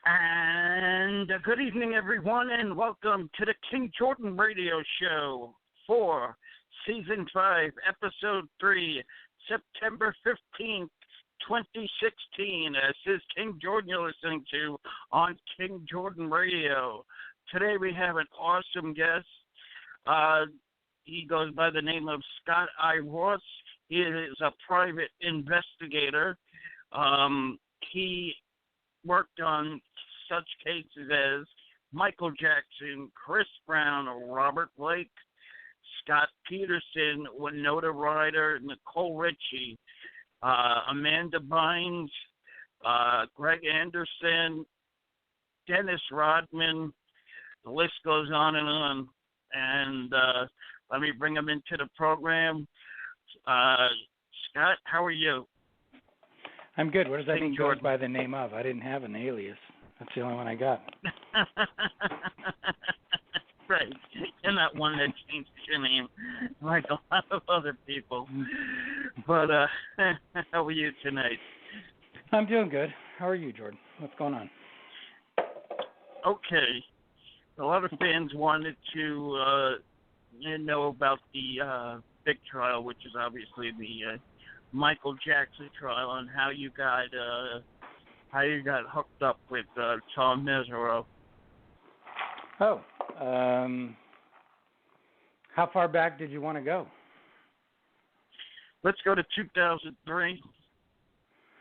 And good evening, everyone, and welcome to the King Jordan Radio Show for Season 5, Episode 3, September 15th, 2016. This is King Jordan you're listening to on King Jordan Radio. Today we have an awesome guest. He goes by the name of Scott Ross. He is a private investigator. He worked on such cases as Michael Jackson, Chris Brown, Robert Blake, Scott Peterson, Winona Ryder, Nicole Richie, Amanda Bynes, Greg Anderson, Dennis Rodman. The list goes on and on. And let me bring him into the program. Scott, how are you? I'm good. What does that mean goes by the name of? I didn't have an alias. That's the only one I got. Right. And that one that changed your name like a lot of other people. But how are you tonight? I'm doing good. How are you, Jordan? What's going on? Okay. A lot of fans wanted to know about the big trial, which is obviously the Michael Jackson trial, and how you got hooked up with Tom Mesereau. Oh, how far back did you want to go? Let's go to 2003.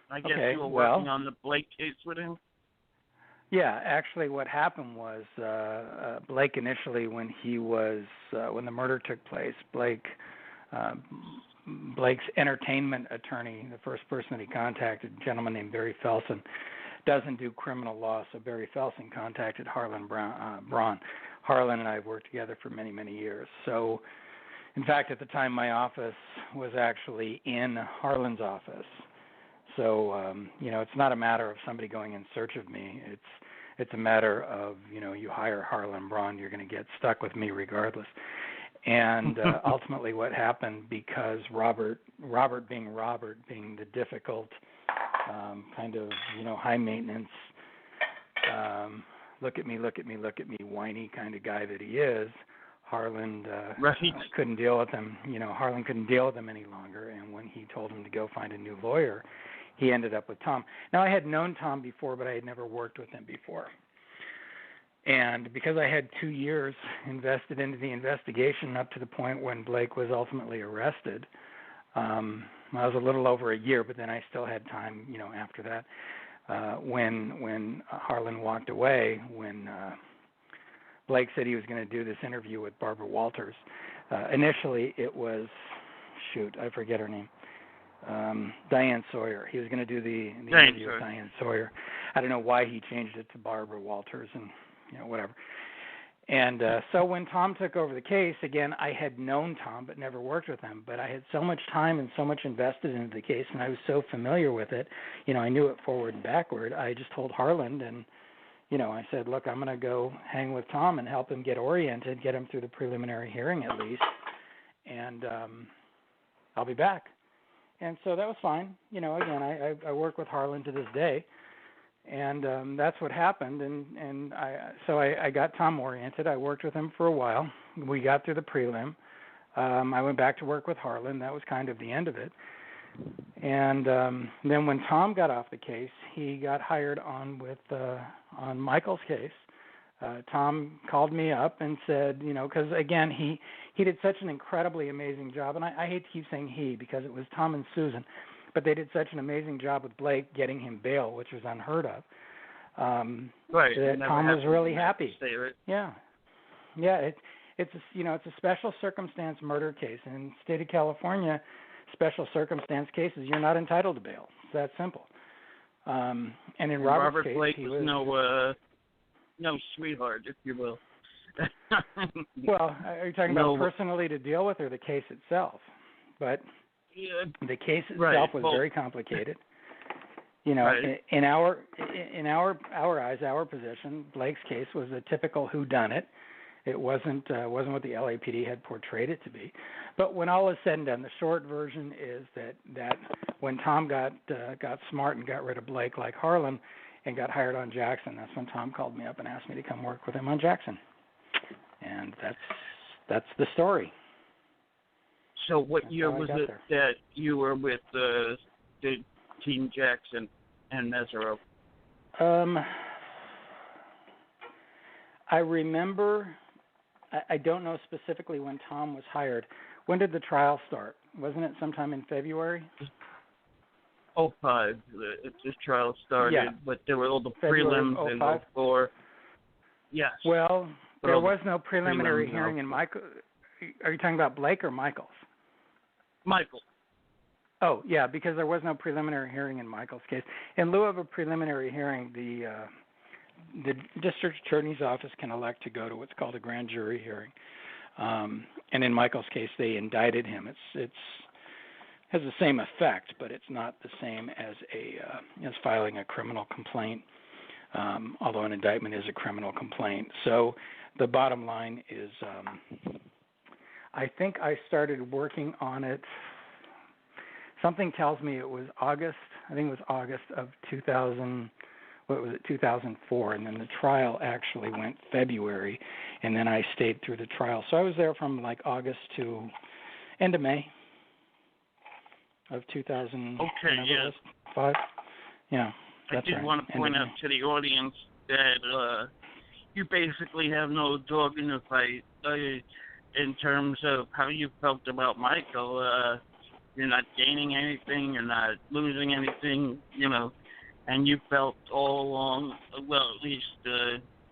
I guess you were working on the Blake case with him. Yeah, actually, what happened was Blake initially, when the murder took place, Blake's entertainment attorney, the first person that he contacted, a gentleman named Barry Felsen, doesn't do criminal law, so Barry Felsen contacted Harlan Braun. Harlan and I have worked together for many, many years. So, in fact, at the time, my office was actually in Harlan's office. So, it's not a matter of somebody going in search of me. It's a matter of, you hire Harlan Braun, you're going to get stuck with me regardless. And ultimately what happened, because Robert being the difficult kind of, high maintenance, look at me, whiny kind of guy that he is, Harlan couldn't deal with him. Harlan couldn't deal with him any longer. And when he told him to go find a new lawyer, he ended up with Tom. Now, I had known Tom before, but I had never worked with him before. And because I had 2 years invested into the investigation up to the point when Blake was ultimately arrested, I was a little over a year, but then I still had time, after that. When Harlan walked away, when Blake said he was going to do this interview with Barbara Walters, initially it was, I forget her name. Diane Sawyer. He was going to do the interview with Diane Sawyer. I don't know why he changed it to Barbara Walters and whatever. And so when Tom took over the case, again, I had known Tom but never worked with him. But I had so much time and so much invested into the case, and I was so familiar with it. I knew it forward and backward. I just told Harlan, and I said, look, I'm going to go hang with Tom and help him get oriented, get him through the preliminary hearing at least, and I'll be back. And so that was fine. Again, I work with Harlan to this day, and that's what happened. And I got Tom oriented. I worked with him for a while. We got through the prelim. I went back to work with Harlan. That was kind of the end of it. And then when Tom got off the case, he got hired on Michael's case. Tom called me up and said, because again, he did such an incredibly amazing job, and I hate to keep saying he because it was Tom and Susan, but they did such an amazing job with Blake getting him bail, which was unheard of. Right. That Tom was really happy. Right? Yeah. It's a special circumstance murder case, and in the state of California, special circumstance cases, you're not entitled to bail. It's that simple. And in Robert's case, Blake was no sweetheart, if you will. Well, are you talking about personally to deal with, or the case itself? But the case itself was very complicated. In our eyes, our position, Blake's case was a typical whodunit. It wasn't what the LAPD had portrayed it to be. But when all is said and done, the short version is that when Tom got smart and got rid of Blake like Harlan, and got hired on Jackson. That's when Tom called me up and asked me to come work with him on Jackson. And that's the story. So what year was it that you were with the Team Jackson and Mesereau? I remember, I don't know specifically when Tom was hired. When did the trial start? Wasn't it sometime in February? 05, the trial started, yeah. But there were all the prelims in 04. Yes. Well, there was no preliminary hearing in Michael. Are you talking about Blake or Michael's? Michael. Oh, yeah, because there was no preliminary hearing in Michael's case. In lieu of a preliminary hearing, the district attorney's office can elect to go to what's called a grand jury hearing. And in Michael's case, they indicted him. It's has the same effect, but it's not the same as as filing a criminal complaint, although an indictment is a criminal complaint. So the bottom line is, I think I started working on it. Something tells me it was August. I think it was August of 2000. What was it? 2004, and then the trial actually went February, and then I stayed through the trial. So I was there from like August to end of May of 2005. Yeah, that's right. I did want to point out to the audience that you basically have no dog in the fight in terms of how you felt about Michael. You're not gaining anything. You're not losing anything, and you felt all along, well, at least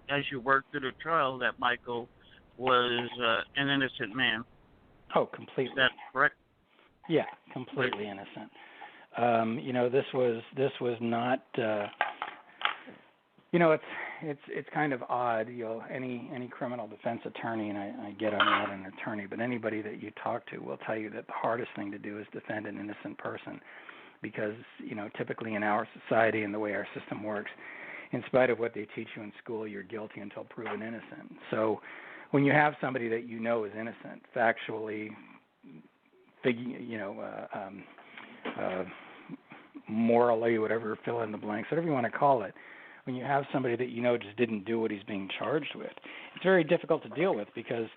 as you worked through the trial, that Michael was an innocent man. Oh, completely. Is that correct? Yeah, completely innocent. This was not. It's kind of odd. Any criminal defense attorney, and I get I'm not an attorney, but anybody that you talk to will tell you that the hardest thing to do is defend an innocent person, because typically in our society and the way our system works, in spite of what they teach you in school, you're guilty until proven innocent. So when you have somebody that you know is innocent, factually, morally, whatever, fill in the blanks, whatever you want to call it, when you have somebody that just didn't do what he's being charged with, it's very difficult to deal with, because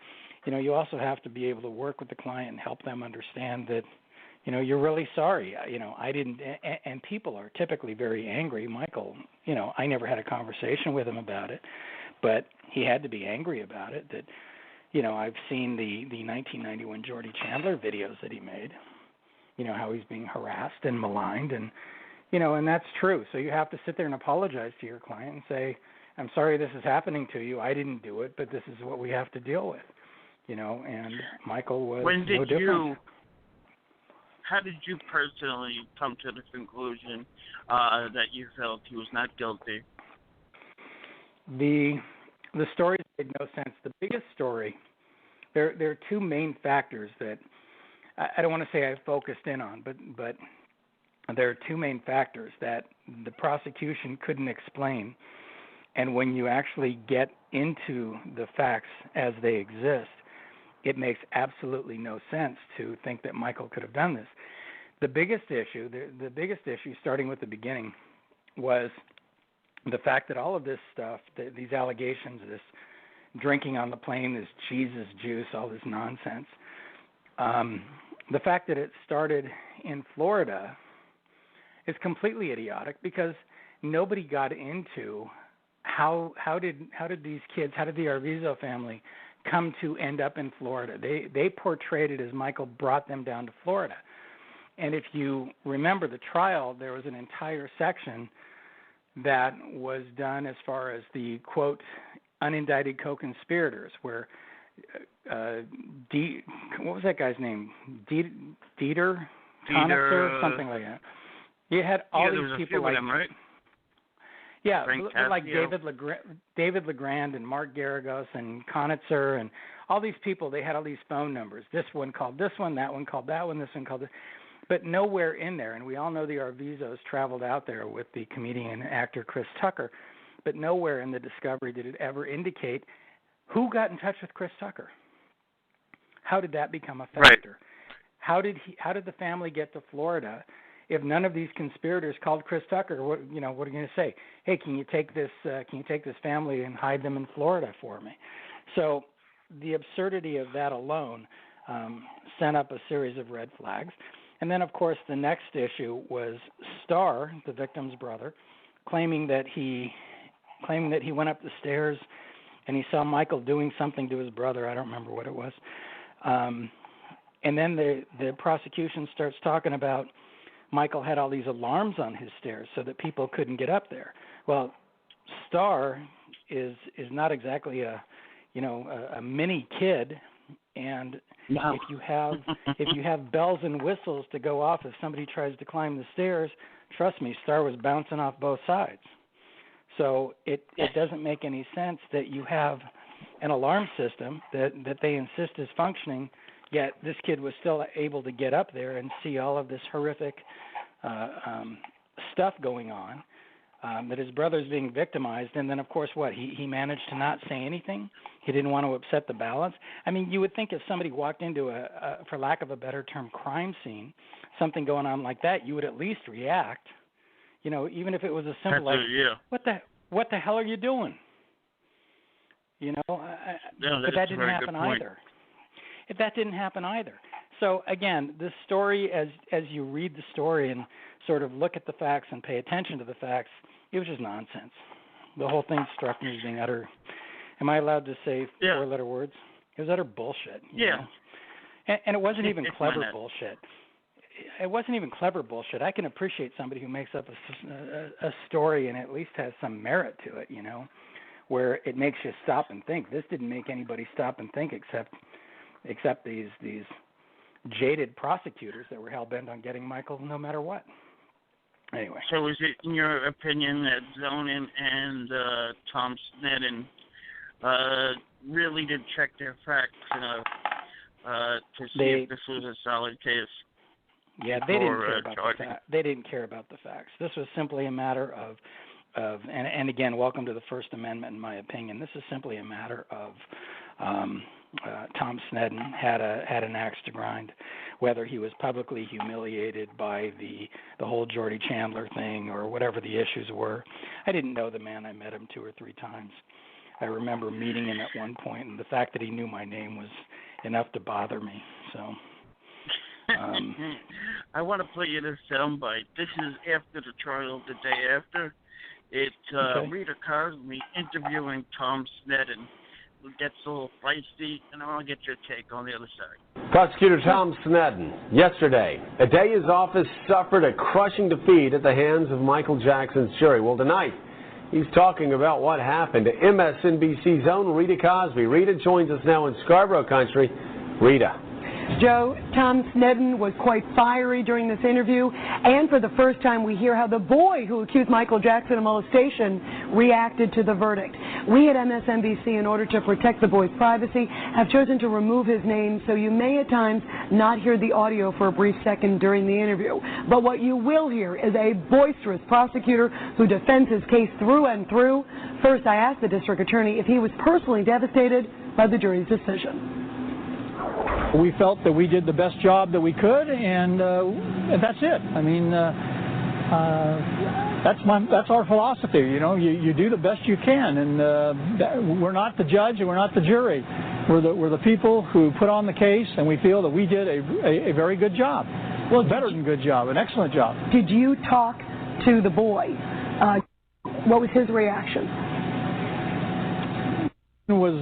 you also have to be able to work with the client and help them understand that you're really sorry. I didn't, and people are typically very angry. Michael, I never had a conversation with him about it, but he had to be angry about it. That, I've seen the 1991 Jordy Chandler videos that he made, how he's being harassed and maligned, and that's true. So you have to sit there and apologize to your client and say, I'm sorry this is happening to you. I didn't do it, but this is what we have to deal with, and Michael was no different. How did you personally come to the conclusion that you felt he was not guilty? The stories made no sense. The biggest story, there are two main factors that I don't want to say I focused in on, but there are two main factors that the prosecution couldn't explain. And when you actually get into the facts as they exist, it makes absolutely no sense to think that Michael could have done this. The biggest issue, starting with the beginning, was the fact that all of this stuff, these allegations, this drinking on the plane, this Jesus juice, all this nonsense, the fact that it started in Florida is completely idiotic, because nobody got into how did these kids, how did the Arvizo family come to end up in Florida. They portrayed it as Michael brought them down to Florida. And if you remember the trial, there was an entire section that was done as far as the, quote, unindicted co-conspirators, where what was that guy's name? Dieter Conitzer, something like that. You had all these people like them, right? Yeah, like David Legrand and Mark Garagos and Conitzer and all these people. They had all these phone numbers. This one called this one, that one called that one, this one called this. But nowhere in there, and we all know the Arvizos traveled out there with the comedian and actor Chris Tucker, but nowhere in the discovery did it ever indicate who got in touch with Chris Tucker. How did that become a factor? Right. How did the family get to Florida? if none of these conspirators called Chris Tucker, what are you going to say? Hey, can you take this family and hide them in Florida for me? So the absurdity of that alone sent up a series of red flags. And then, of course, the next issue was Starr, the victim's brother, claiming that he went up the stairs and he saw Michael doing something to his brother. I don't remember what it was. And then the prosecution starts talking about Michael had all these alarms on his stairs so that people couldn't get up there. Well, Starr is not exactly a mini kid, and no. if you have bells and whistles to go off if somebody tries to climb the stairs, trust me, Starr was bouncing off both sides. So it doesn't make any sense that you have an alarm system that they insist is functioning, yet this kid was still able to get up there and see all of this horrific stuff going on, that his brother's being victimized. And then, of course, he managed to not say anything. He didn't want to upset the balance. I mean, you would think if somebody walked into for lack of a better term, crime scene, something going on like that, you would at least react. Even if it was a simple what the hell are you doing? But that didn't happen either. That didn't happen either. So again, this story, as you read the story and sort of look at the facts and pay attention to the facts, it was just nonsense. The whole thing struck me as being utter. Am I allowed to say four-letter words? It was utter bullshit. You know? And it wasn't even clever bullshit. It wasn't even clever bullshit. I can appreciate somebody who makes up a story and at least has some merit to it, where it makes you stop and think. This didn't make anybody stop and think except these jaded prosecutors that were hell-bent on getting Michael no matter what. Anyway. So is it, in your opinion, that Zonin and Tom Sneddon really did check their facts to see if this was a solid case? Yeah, they didn't care about the facts. They didn't care about the facts. This was simply a matter of and again, welcome to the First Amendment, in my opinion. This is simply a matter of Tom Sneddon had an axe to grind, whether he was publicly humiliated by the whole Jordy Chandler thing or whatever the issues were. I didn't know the man. I met him 2 or 3 times. I remember meeting him at one point, and the fact that he knew my name was enough to bother me. So. I want to play you this soundbite. This is after the trial, the day after. It's Rita Cosby interviewing Tom Sneddon, who gets a little feisty, and I want to get your take on the other side. Prosecutor Tom Sneddon, yesterday, a day his office suffered a crushing defeat at the hands of Michael Jackson's jury. Well, tonight, he's talking about what happened to MSNBC's own Rita Cosby. Rita joins us now in Scarborough Country. Rita. Joe, Tom Sneddon was quite fiery during this interview, and for the first time we hear how the boy who accused Michael Jackson of molestation reacted to the verdict. We at MSNBC, in order to protect the boy's privacy, have chosen to remove his name, so you may at times not hear the audio for a brief second during the interview. But what you will hear is a boisterous prosecutor who defends his case through and through. First, I asked the district attorney if he was personally devastated by the jury's decision. We felt that we did the best job that we could, and that's it. I mean, that's our philosophy. You do the best you can, and we're not the judge and we're not the jury. We're the people who put on the case, and we feel that we did a very good job. Well, better than good job, an excellent job. Did you talk to the boy? What was his reaction? He was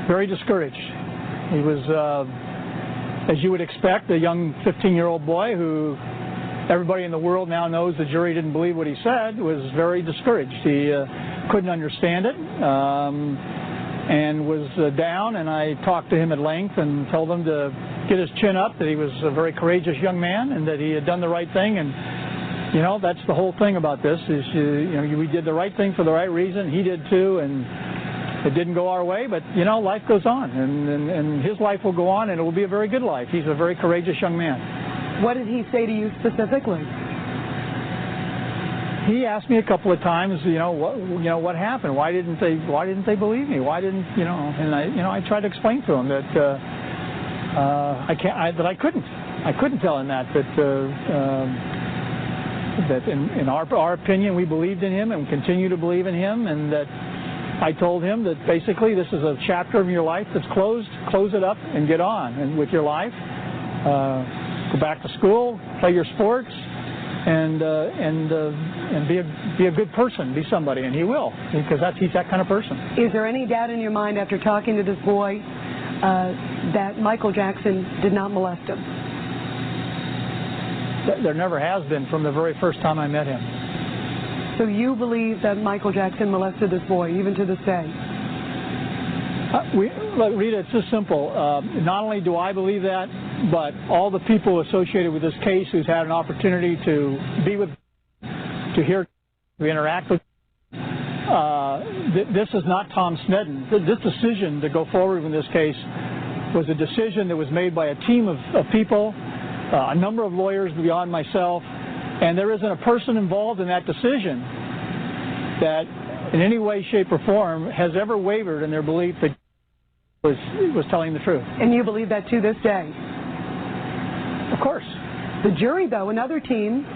very discouraged. He was, as you would expect, a young 15-year-old boy who everybody in the world now knows the jury didn't believe what he said, was very discouraged. He couldn't understand it and was down, and I talked to him at length and told him to get his chin up, that he was a very courageous young man and that he had done the right thing. And, that's the whole thing about this is, we did the right thing for the right reason. He did too, and it didn't go our way, but, life goes on, and his life will go on, and it will be a very good life. He's a very courageous young man. What did he say to you specifically? He asked me a couple of times, what happened? Why didn't they believe me? Why didn't, and I tried to explain to him that I couldn't. I couldn't tell him that in our opinion, we believed in him and continue to believe in him, and that I told him that basically this is a chapter of your life that's closed. Close it up and get on and with your life. Go back to school, play your sports, and be a good person, be somebody, and he will, because he's that kind of person. Is there any doubt in your mind after talking to this boy that Michael Jackson did not molest him? There never has been from the very first time I met him. So you believe that Michael Jackson molested this boy, even to this day? Rita, it's just simple. Not only do I believe that, but all the people associated with this case who's had an opportunity to be with, to hear, to interact with. This is not Tom Sneddon. This decision to go forward with this case was a decision that was made by a team of people, a number of lawyers beyond myself, and there isn't a person involved in that decision that in any way, shape, or form has ever wavered in their belief that was telling the truth. And you believe that to this day? Of course. The jury, though, another team,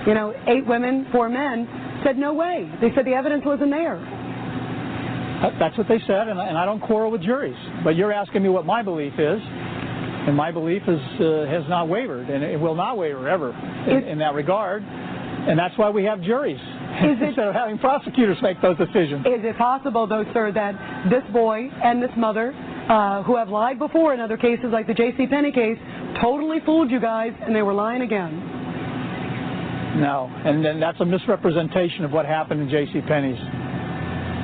8 women, 4 men, said no way. They said the evidence wasn't there. That's what they said, and I don't quarrel with juries. But you're asking me what my belief is, and my belief has not wavered, and it will not waver ever in that regard. And that's why we have juries instead of having prosecutors make those decisions. Is it possible, though, sir, that this boy and this mother, who have lied before in other cases like the J.C. Penney case, totally fooled you guys and they were lying again? No, and then that's a misrepresentation of what happened in J.C. Penney's.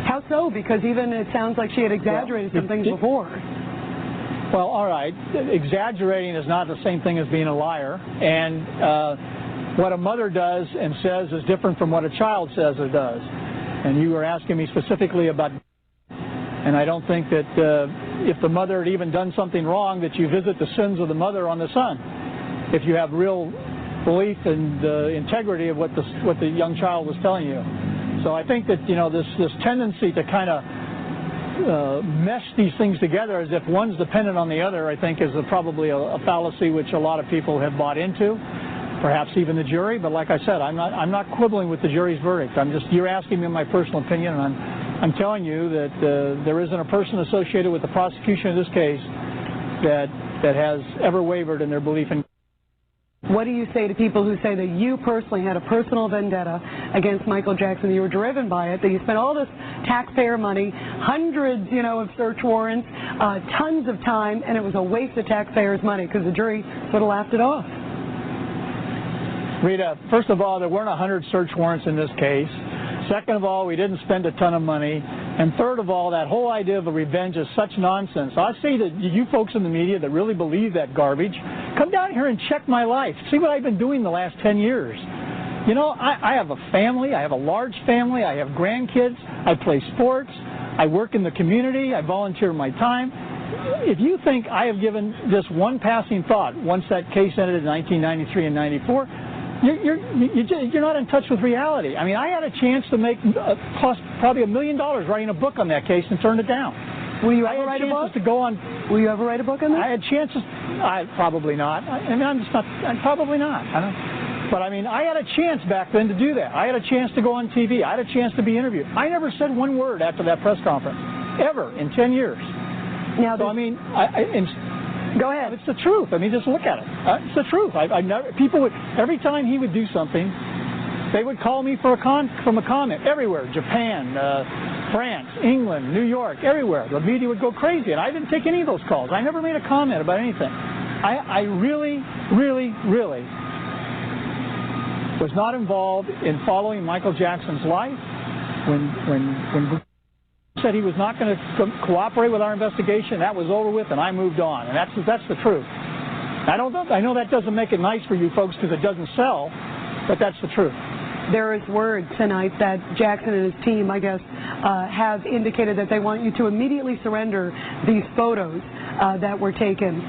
How so? Because even it sounds like she had exaggerated some things before. Well, all right. Exaggerating is not the same thing as being a liar. And what a mother does and says is different from what a child says or does. And you were asking me specifically about, and I don't think that if the mother had even done something wrong, that you visit the sins of the mother on the son. If you have real belief and integrity of what the young child was telling you. So I think that this tendency to kind of mesh these things together as if one's dependent on the other, I think is probably a fallacy which a lot of people have bought into, perhaps even the jury. But like I said, I'm not quibbling with the jury's verdict. You're asking me my personal opinion, and I'm telling you that there isn't a person associated with the prosecution of this case that has ever wavered in their belief in. What do you say to people who say that you personally had a personal vendetta against Michael Jackson, you were driven by it, that you spent all this taxpayer money, hundreds, of search warrants, tons of time, and it was a waste of taxpayers' money because the jury sort of laughed it off? Rita, first of all, there weren't 100 search warrants in this case. Second of all, we didn't spend a ton of money. And third of all, that whole idea of revenge is such nonsense. I say to you folks in the media that really believe that garbage, come down here and check my life. See what I've been doing the last 10 years. I have a family. I have a large family. I have grandkids. I play sports. I work in the community. I volunteer my time. If you think I have given this one passing thought once that case ended in 1993 and 94, you're not in touch with reality. I mean, I had a chance to cost probably $1 million writing a book on that case and turned it down. Will you ever write a book? Will you ever write a book on that? I had chances. Probably not. Probably not. But I had a chance back then to do that. I had a chance to go on TV. I had a chance to be interviewed. I never said one word after that press conference, ever, in 10 years. Now, so, go ahead. It's the truth. Just look at it. It's the truth. People would, every time he would do something, they would call me from a comment everywhere. Japan, France, England, New York, everywhere. The media would go crazy, and I didn't take any of those calls. I never made a comment about anything. I really, really, really was not involved in following Michael Jackson's life. When said he was not going to cooperate with our investigation, that was over with, and I moved on. And that's the truth. I know that doesn't make it nice for you folks because it doesn't sell, but that's the truth. There is word tonight that Jackson and his team, I guess, have indicated that they want you to immediately surrender these photos that were taken,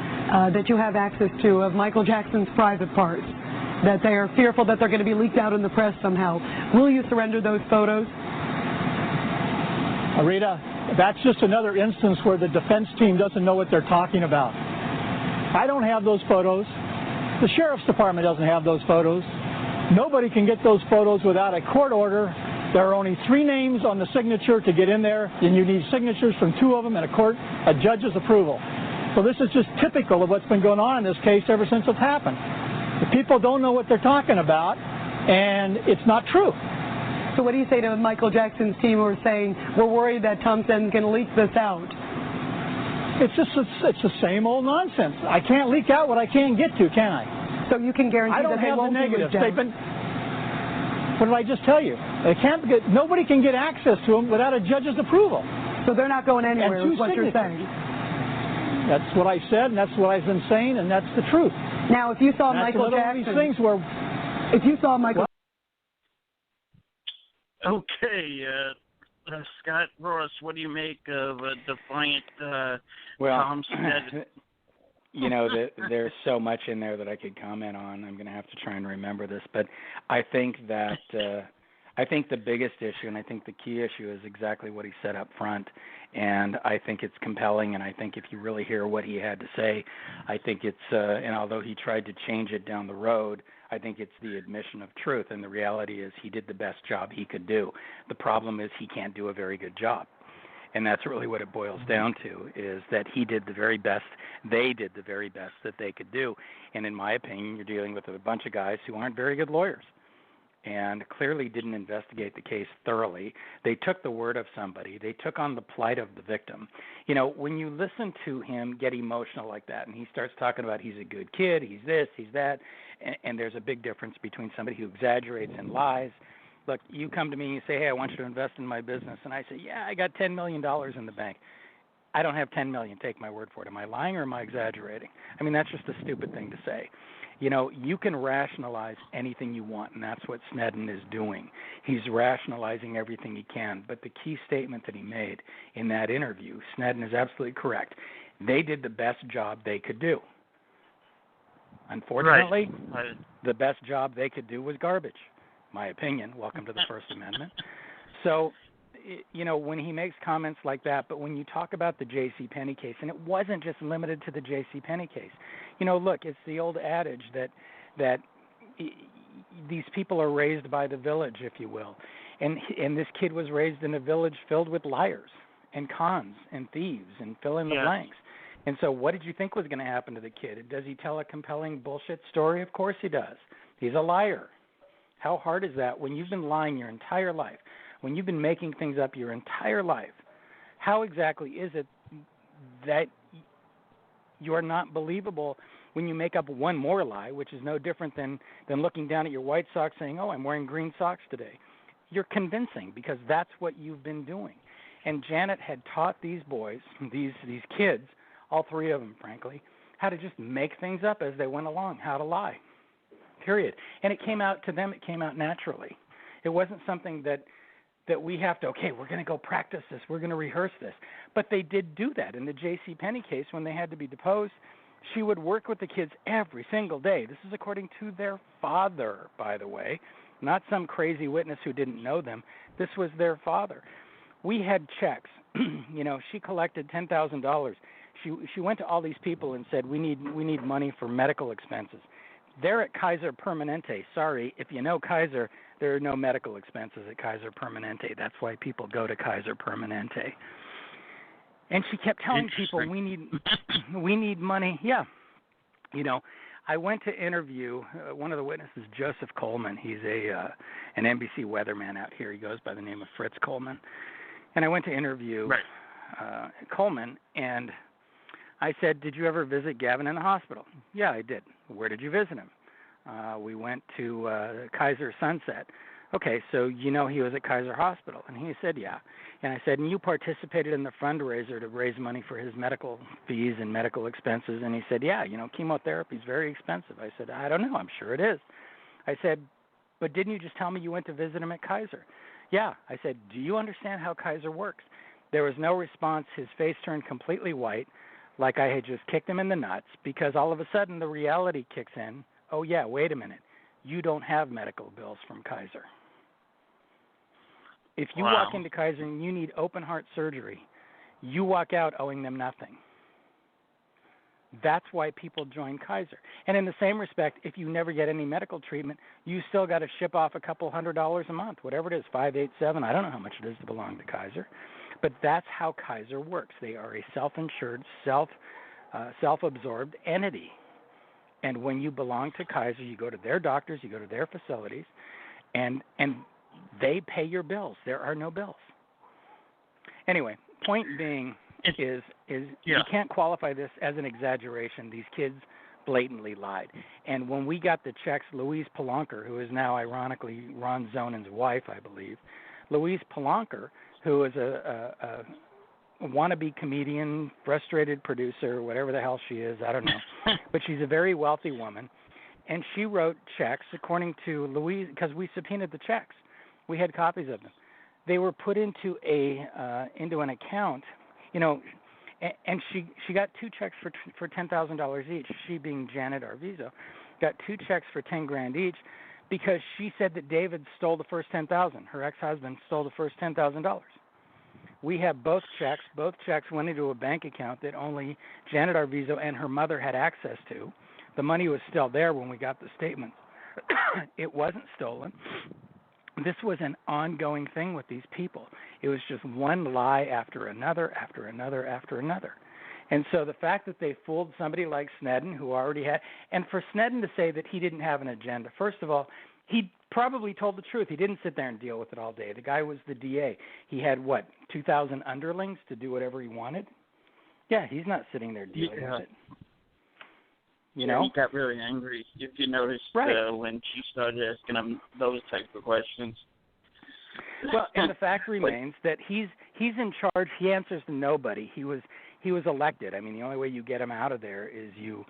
that you have access to, of Michael Jackson's private parts, that they are fearful that they're going to be leaked out in the press somehow. Will you surrender those photos? Rita, that's just another instance where the defense team doesn't know what they're talking about. I don't have those photos. The sheriff's department doesn't have those photos. Nobody can get those photos without a court order. There are only 3 names on the signature to get in there, and you need signatures from 2 of them and a judge's approval. So this is just typical of what's been going on in this case ever since it's happened. The people don't know what they're talking about, and it's not true. So what do you say to Michael Jackson's team who are saying, we're worried that Tom Snedden's going to leak this out? It's the same old nonsense. I can't leak out what I can't get to, can I? So you can guarantee that they won't be leaked out? I don't have the negative statement. What did I just tell you? Nobody can get access to them without a judge's approval. So they're not going anywhere, is what you're saying. That's what I said, and that's what I've been saying, and that's the truth. Now, if you saw Michael Jackson, these things where, if you saw Michael. Okay, Scott Ross, what do you make of a defiant Tom Snedden? You know, there's so much in there that I could comment on. I'm going to have to try and remember this, but I think that I think the biggest issue, and I think the key issue, is exactly what he said up front. And I think it's compelling, and I think if you really hear what he had to say, I think it's, and although he tried to change it down the road, I think it's the admission of truth, and the reality is he did the best job he could do. The problem is he can't do a very good job. And that's really what it boils down to, is that he did the very best, they did the very best that they could do. And in my opinion, you're dealing with a bunch of guys who aren't very good lawyers and clearly didn't investigate the case thoroughly. They took the word of somebody. They took on the plight of the victim. You know, when you listen to him get emotional like that, and he starts talking about he's a good kid, he's this, he's that, and there's a big difference between somebody who exaggerates and lies. Look, you come to me and you say, hey, I want you to invest in my business, and I say, yeah, I got $10 million in the bank. I don't have $10 million, take my word for it. Am I lying or am I exaggerating? I mean, that's just a stupid thing to say. You know, you can rationalize anything you want, and that's what Snedden is doing. He's rationalizing everything he can. But the key statement that he made in that interview, Snedden is absolutely correct. They did the best job they could do. Unfortunately, the best job they could do was garbage, my opinion. Welcome to the First Amendment. So, you know, when he makes comments like that, but when you talk about the JCPenney case, and it wasn't just limited to the JCPenney case. You know, look, it's the old adage that these people are raised by the village, if you will. And this kid was raised in a village filled with liars and cons and thieves and fill in the blanks. And so what did you think was going to happen to the kid? Does he tell a compelling bullshit story? Of course he does. He's a liar. How hard is that when you've been lying your entire life? When you've been making things up your entire life, how exactly is it that you are not believable when you make up one more lie, which is no different than looking down at your white socks saying, oh, I'm wearing green socks today? You're convincing because that's what you've been doing. And Janet had taught these boys, these kids, all 3 of them, frankly, how to just make things up as they went along, how to lie, period. And it came out to them, it came out naturally. It wasn't something that we have to, okay, we're going to go practice this, we're going to rehearse this. But they did do that. In the JCPenney case, when they had to be deposed, she would work with the kids every single day. This is according to their father, by the way, not some crazy witness who didn't know them. This was their father. We had checks. You know, she collected $10,000. She went to all these people and said, we need money for medical expenses. They're at Kaiser Permanente. Sorry, if you know Kaiser, there are no medical expenses at Kaiser Permanente. That's why people go to Kaiser Permanente. And she kept telling people, we need money. Yeah. You know, I went to interview one of the witnesses, Joseph Coleman. He's an NBC weatherman out here. He goes by the name of Fritz Coleman. And I went to interview Coleman, and I said, did you ever visit Gavin in the hospital? Yeah, I did. Where did you visit him? We went to Kaiser Sunset. Okay, so you know he was at Kaiser Hospital. And he said, yeah. And I said, and you participated in the fundraiser to raise money for his medical fees and medical expenses? And he said, yeah, you know, chemotherapy is very expensive. I said, I don't know. I'm sure it is. I said, but didn't you just tell me you went to visit him at Kaiser? Yeah. I said, do you understand how Kaiser works? There was no response. His face turned completely white, like I had just kicked him in the nuts, because all of a sudden the reality kicks in. Oh, yeah, wait a minute. You don't have medical bills from Kaiser. If you walk into Kaiser and you need open heart surgery, you walk out owing them nothing. That's why people join Kaiser. And in the same respect, if you never get any medical treatment, you still got to ship off a couple $100 a month, whatever it is, 5, 8, 7. I don't know how much it is to belong to Kaiser. But that's how Kaiser works. They are a self-insured, self-absorbed entity. And when you belong to Kaiser, you go to their doctors, you go to their facilities, and they pay your bills. There are no bills. Anyway, point being is you can't qualify this as an exaggeration. These kids blatantly lied. And when we got the checks, Louise Polanker, who is now ironically Ron Zonen's wife, I believe, Louise Polanker, who is a wannabe comedian, frustrated producer, whatever the hell she is, I don't know. But she's a very wealthy woman. And she wrote checks according to Louise, because we subpoenaed the checks. We had copies of them. They were put into an account, and she got 2 checks for $10,000 each. She, being Janet Arvizo, got 2 checks for $10,000 each because she said that David stole the first $10,000. Her ex-husband stole the first $10,000. We have both checks. Both checks went into a bank account that only Janet Arvizo and her mother had access to. The money was still there when we got the statements. It wasn't stolen. This was an ongoing thing with these people. It was just one lie after another, after another, after another. And so the fact that they fooled somebody like Sneddon, who already had, and for Sneddon to say that he didn't have an agenda, first of all, he probably told the truth. He didn't sit there and deal with it all day. The guy was the DA. He had, 2,000 underlings to do whatever he wanted? Yeah, he's not sitting there dealing with it. He got really angry, if you noticed, when she started asking him those types of questions. Well, and the fact remains that he's in charge. He answers to nobody. He was elected. I mean, the only way you get him out of there is you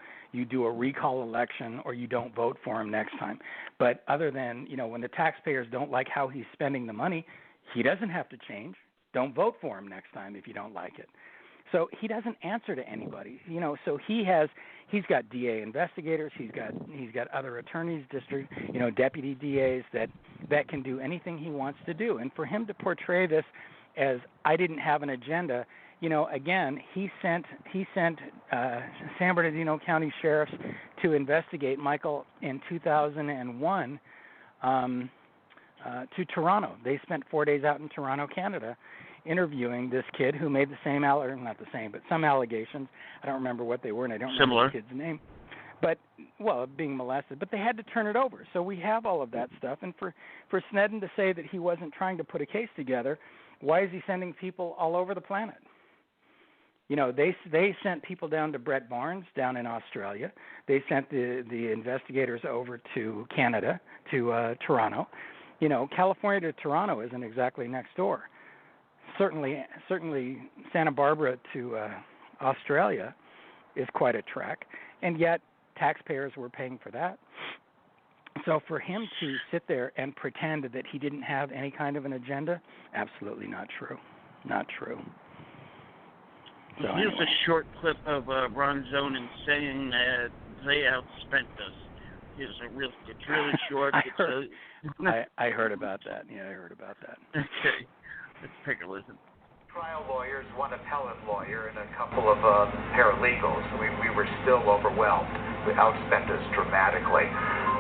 do a recall election or you don't vote for him next time. But other than, when the taxpayers don't like how he's spending the money, he doesn't have to change. Don't vote for him next time if you don't like it. So he doesn't answer to anybody, So he's got DA investigators, he's got other attorneys, district, deputy DAs that can do anything he wants to do. And for him to portray this as I didn't have an agenda, again, he sent San Bernardino County sheriffs to investigate Michael in 2001 to Toronto. They spent 4 days out in Toronto, Canada, interviewing this kid who made not the same, but some allegations. I don't remember what they were, and I don't remember the kid's name. But, being molested. But they had to turn it over. So we have all of that stuff. And for Sneddon to say that he wasn't trying to put a case together, why is he sending people all over the planet? They sent people down to Brett Barnes down in Australia. They sent the investigators over to Canada, to Toronto. California to Toronto isn't exactly next door. Certainly Santa Barbara to Australia is quite a trek, and yet taxpayers were paying for that. So for him to sit there and pretend that he didn't have any kind of an agenda, absolutely not true. Not true. So here's a short clip of Ron Zonen saying that they outspent us. It's really short. I heard about that. Yeah, I heard about that. Okay. Let's take a listen. Trial lawyers, one appellate lawyer, and a couple of paralegals. We were still overwhelmed. We outspent us dramatically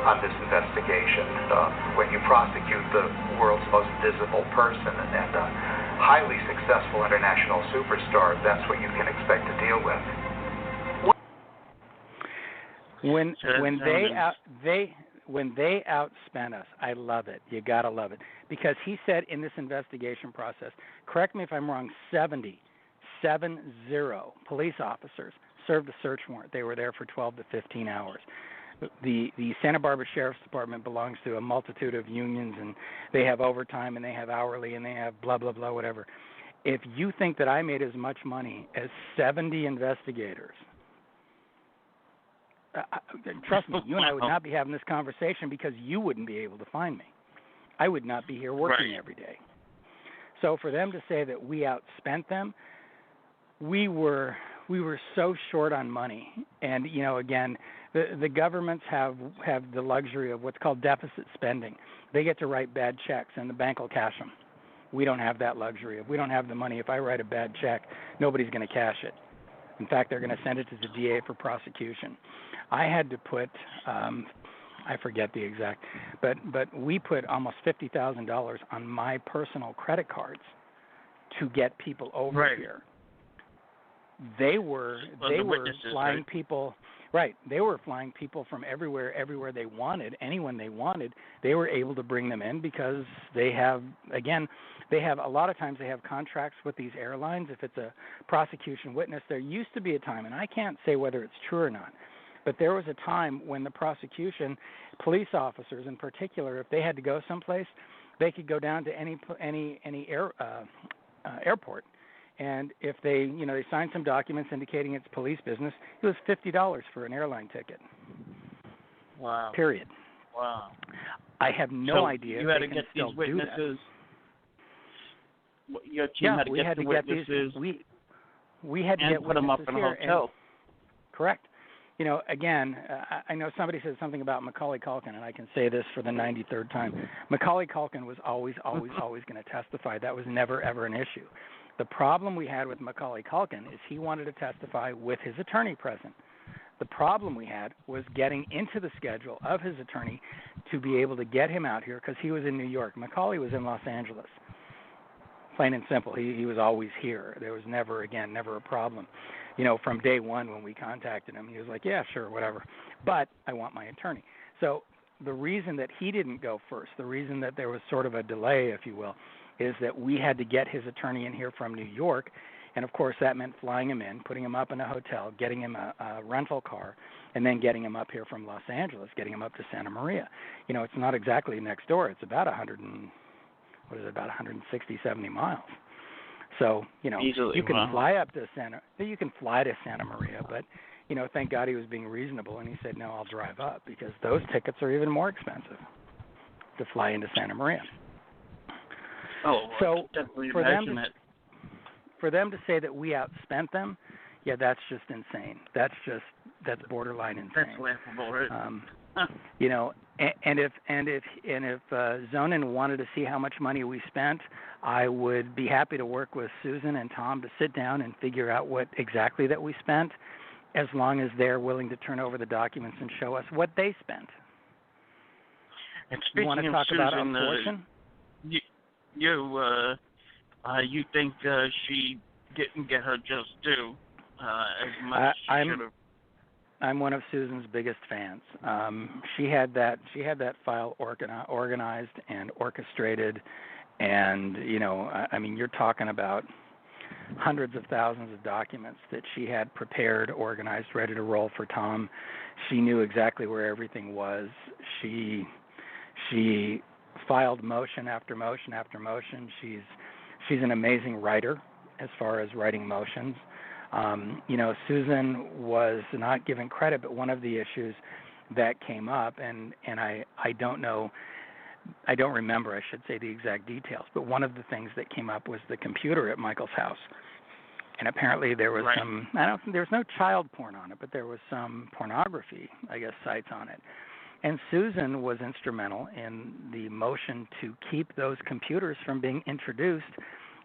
on this investigation. When you prosecute the world's most visible person and a highly successful international superstar, that's what you can expect to deal with. When they outspent us, I love it. You got to love it. Because he said in this investigation process, correct me if I'm wrong, 70 police officers served a search warrant. They were there for 12 to 15 hours. The Santa Barbara Sheriff's Department belongs to a multitude of unions, and they have overtime, and they have hourly, and they have blah, blah, blah, whatever. If you think that I made as much money as 70 investigators, trust me, you and I would not be having this conversation because you wouldn't be able to find me. I would not be here working every day. So for them to say that we outspent them, we were so short on money. And, again, the governments have the luxury of what's called deficit spending. They get to write bad checks, and the bank will cash them. We don't have that luxury. If we don't have the money, if I write a bad check, nobody's going to cash it. In fact, they're going to send it to the DA for prosecution. I had to put, I forget the exact, but we put almost $50,000 on my personal credit cards to get people over here. They were flying people. Right. They were flying people from everywhere they wanted, anyone they wanted. They were able to bring them in because they have a lot of times they have contracts with these airlines. If it's a prosecution witness, there used to be a time, and I can't say whether it's true or not, but there was a time when the prosecution, police officers in particular, if they had to go someplace, they could go down to any airport. And if they signed some documents indicating it's police business, it was $50 for an airline ticket. Wow. Period. Wow. I have no idea. You had to get these witnesses. Your team had to get the witnesses. We had to get put them up in a hotel. Correct. Again, I know somebody said something about Macaulay Culkin, and I can say this for the 93rd time. Macaulay Culkin was always going to testify. That was never, ever an issue. The problem we had with Macaulay Culkin is he wanted to testify with his attorney present. The problem we had was getting into the schedule of his attorney to be able to get him out here because he was in New York. Macaulay was in Los Angeles. Plain and simple. He was always here. There was never a problem. From day one when we contacted him, he was like, yeah, sure, whatever. But I want my attorney. So the reason that he didn't go first, the reason that there was sort of a delay, if you will, is that we had to get his attorney in here from New York, and of course that meant flying him in, putting him up in a hotel, getting him a rental car, and then getting him up here from Los Angeles, getting him up to Santa Maria. It's not exactly next door. It's about 160, 70 miles. So, easily, you can fly up to you can fly to Santa Maria, but thank God he was being reasonable, and he said, no, I'll drive up, because those tickets are even more expensive to fly into Santa Maria. Oh, so for them to say that we outspent them, yeah, that's just insane. That's borderline insane. That's laughable, right? And if Zonin wanted to see how much money we spent, I would be happy to work with Susan and Tom to sit down and figure out what exactly that we spent, as long as they're willing to turn over the documents and show us what they spent. And speaking you want to of talk Susan, about abortion? You think she didn't get her just due as much as she should have? I'm one of Susan's biggest fans. She had that file organized and orchestrated, and you're talking about hundreds of thousands of documents that she had prepared, organized, ready to roll for Tom. She knew exactly where everything was. She filed motion after motion after motion. She's an amazing writer as far as writing motions. Susan was not given credit, but one of the issues that came up, and I don't remember, I should say, the exact details, but one of the things that came up was the computer at Michael's house. And apparently there was there was no child porn on it, but there was some pornography, I guess, sites on it. And Susan was instrumental in the motion to keep those computers from being introduced,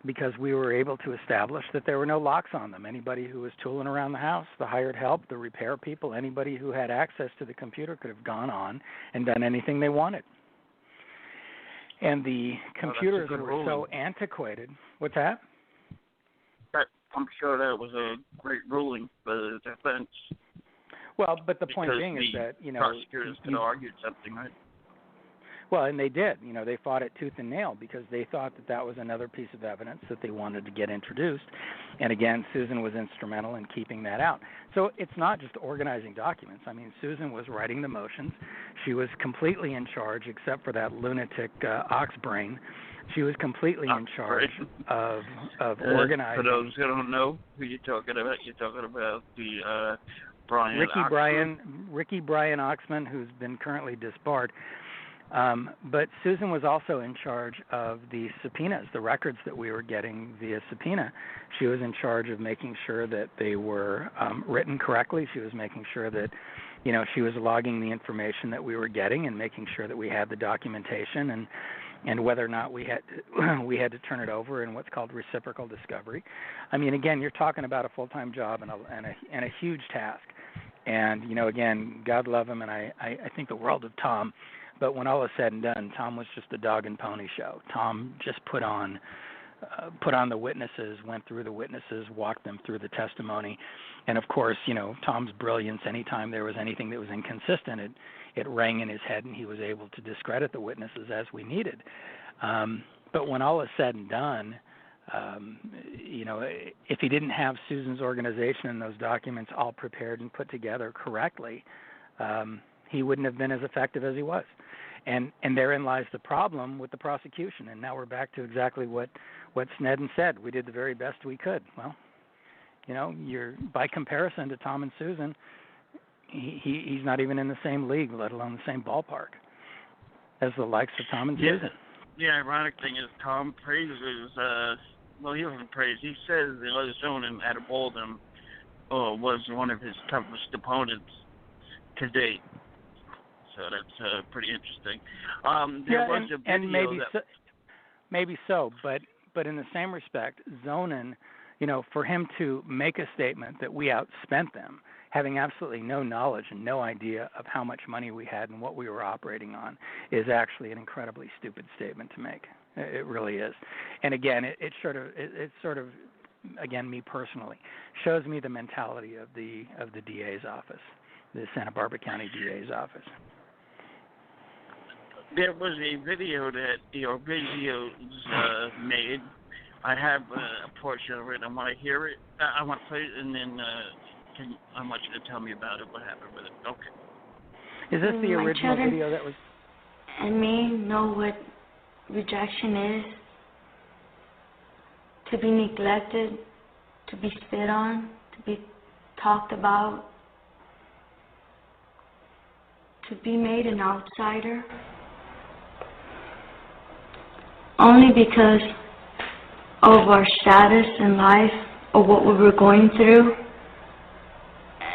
because we were able to establish that there were no locks on them. Anybody who was tooling around the house, the hired help, the repair people, anybody who had access to the computer could have gone on and done anything they wanted. And the computers were so antiquated. What's that? I'm sure that was a great ruling for the defense. Well, but the point being is that, prosecutors could have argued something, right? Well, and they did. They fought it tooth and nail because they thought that was another piece of evidence that they wanted to get introduced. And again, Susan was instrumental in keeping that out. So it's not just organizing documents. I mean, Susan was writing the motions. She was completely in charge, except for that lunatic Oxbrain. She was completely in charge of organizing. For those who don't know who you're talking about the Ricky Brian Oxman, who's been currently disbarred. But Susan was also in charge of the subpoenas, the records that we were getting via subpoena. She was in charge of making sure that they were written correctly. She was making sure that, she was logging the information that we were getting and making sure that we had the documentation. and whether or not we had to turn it over in what's called reciprocal discovery. I mean, again, you're talking about a full-time job and a huge task. And, again, God love him, and I think the world of Tom. But when all is said and done, Tom was just a dog and pony show. Tom just put on the witnesses, went through the witnesses, walked them through the testimony. And, of course, Tom's brilliance, anytime there was anything that was inconsistent, it rang in his head, and he was able to discredit the witnesses as we needed. But when all is said and done, if he didn't have Susan's organization and those documents all prepared and put together correctly, he wouldn't have been as effective as he was. And therein lies the problem with the prosecution. And now we're back to exactly what Snedden said. We did the very best we could. Well, you're by comparison to Tom and Susan, he's not even in the same league, let alone the same ballpark as the likes of Tom and Susan. The ironic thing is Tom praises, he doesn't praise. He says that Zonin at Oldham was one of his toughest opponents to date. So that's pretty interesting. There was a video maybe so, but in the same respect, Zonin, for him to make a statement that we outspent them, having absolutely no knowledge and no idea of how much money we had and what we were operating on, is actually an incredibly stupid statement to make. It really is. And again, it sort of, again, me personally, shows me the mentality of the DA's office, the Santa Barbara County DA's office. There was a video that your videos made. I have a portion of it. I want to hear it. I want to play it, and then I want you to tell me about it, what happened with it. Okay. Is this the original video that was? And me know what rejection is. To be neglected, to be spit on, to be talked about, to be made an outsider. Only because of our status in life or what we were going through.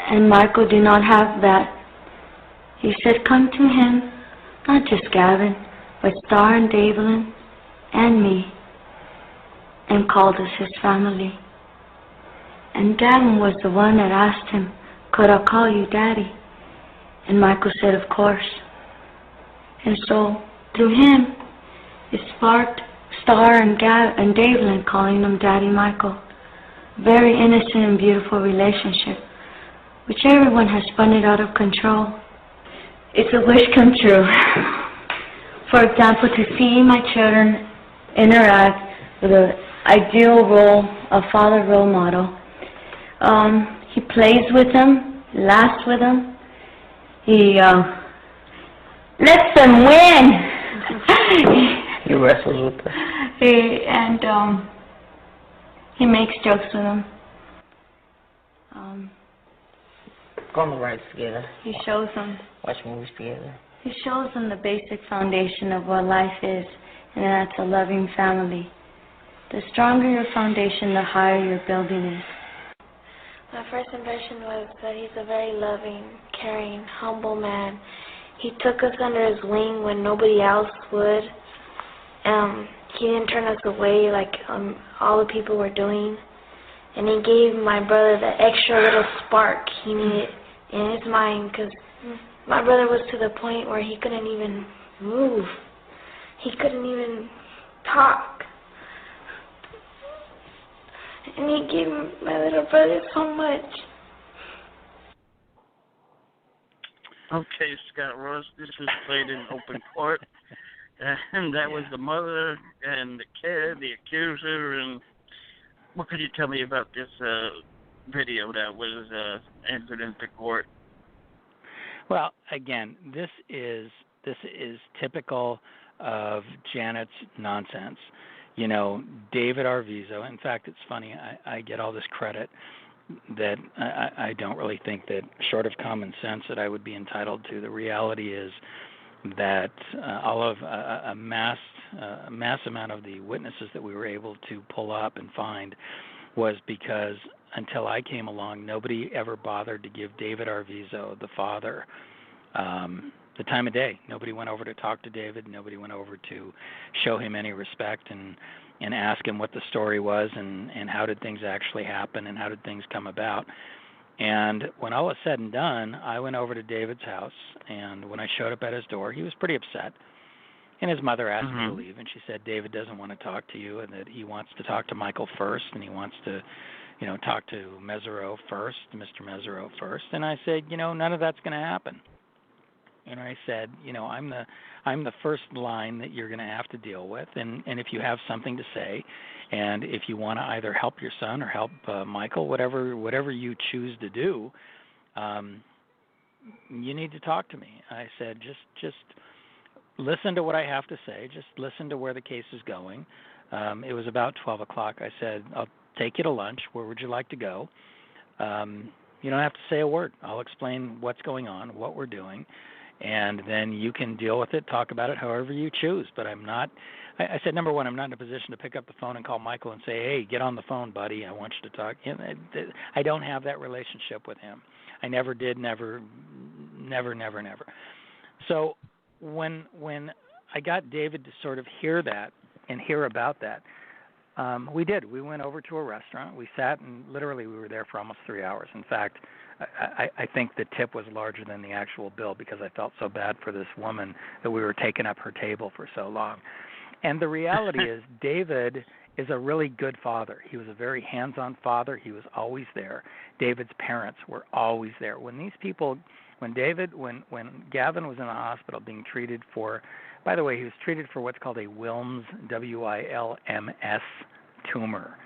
And Michael did not have that. He said, come to him, not just Gavin, but Star and Davelin and me, and called us his family. And Gavin was the one that asked him, could I call you Daddy? And Michael said, of course. And so, through him, it sparked Star and Davelin calling him Daddy Michael. Very innocent and beautiful relationship, which everyone has spun it out of control. It's a wish come true. For example, to see my children interact with an ideal role, a father role model. He plays with them, laughs with them. He lets them win. He wrestles with them. He makes jokes with them. Go on the rides together. He shows them. Watch movies together. He shows them the basic foundation of what life is, and that's a loving family. The stronger your foundation, the higher your building is. My first impression was that he's a very loving, caring, humble man. He took us under his wing when nobody else would. He didn't turn us away like all the people were doing. And he gave my brother the extra little spark he needed in his mind, because my brother was to the point where he couldn't even move. He couldn't even talk. And he gave my little brother so much. Okay, Scott Ross, this was played in open court. And that was the mother and the kid, the accuser, and what could you tell me about this video that was entered into court? Well, again, this is typical of Janet's nonsense. David Arvizo, in fact, it's funny, I get all this credit that I don't really think that, short of common sense, that I would be entitled to. The reality is that all of a mass amount of the witnesses that we were able to pull up and find was because until I came along, nobody ever bothered to give David Arvizo, the father, the time of day. Nobody went over to talk to David. Nobody went over to show him any respect and ask him what the story was and how did things actually happen and how did things come about. And when all was said and done, I went over to David's house, and when I showed up at his door, he was pretty upset. And his mother asked me to leave, and she said, David doesn't want to talk to you and that he wants to talk to Michael first, and he wants to, talk to Mesereau first, Mr. Mesereau first. And I said, none of that's going to happen. And I said, I'm the first line that you're going to have to deal with, and if you have something to say, and if you want to either help your son or help Michael, whatever you choose to do, you need to talk to me. I said, just listen to what I have to say. Just listen to where the case is going. It was about 12 o'clock. I said, I'll take you to lunch. Where would you like to go? You don't have to say a word. I'll explain what's going on, what we're doing, and then you can deal with it, talk about it however you choose. But I said, number one, I'm not in a position to pick up the phone and call Michael and say, hey, get on the phone, buddy. I want you to talk. I don't have that relationship with him. I never did, never. So when I got David to sort of hear that and hear about that, we did. We went over to a restaurant. We sat and literally we were there for almost 3 hours. In fact, I think the tip was larger than the actual bill because I felt so bad for this woman that we were taking up her table for so long. And the reality is David is a really good father. He was a very hands-on father. He was always there. David's parents were always there. When Gavin was in the hospital being treated for, by the way, he was treated for what's called a Wilms, W-I-L-M-S tumor.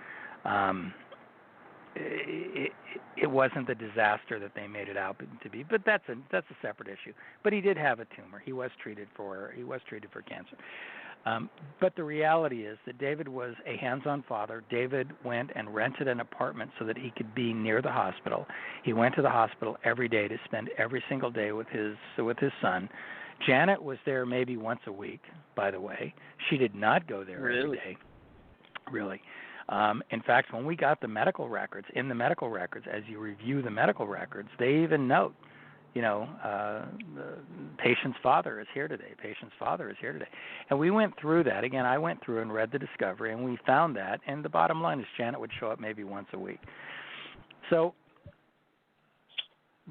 It wasn't the disaster that they made it out to be, but that's a separate issue. But he did have a tumor. He was treated for cancer. But the reality is that David was a hands-on father. David went and rented an apartment so that he could be near the hospital. He went to the hospital every day to spend every single day with his son. Janet was there maybe once a week, by the way. She did not go there every day. Really. In fact, when we got the medical records, as you review the medical records, they even note, the patient's father is here today. And we went through that. Again, I went through and read the discovery, and we found that. And the bottom line is Janet would show up maybe once a week. So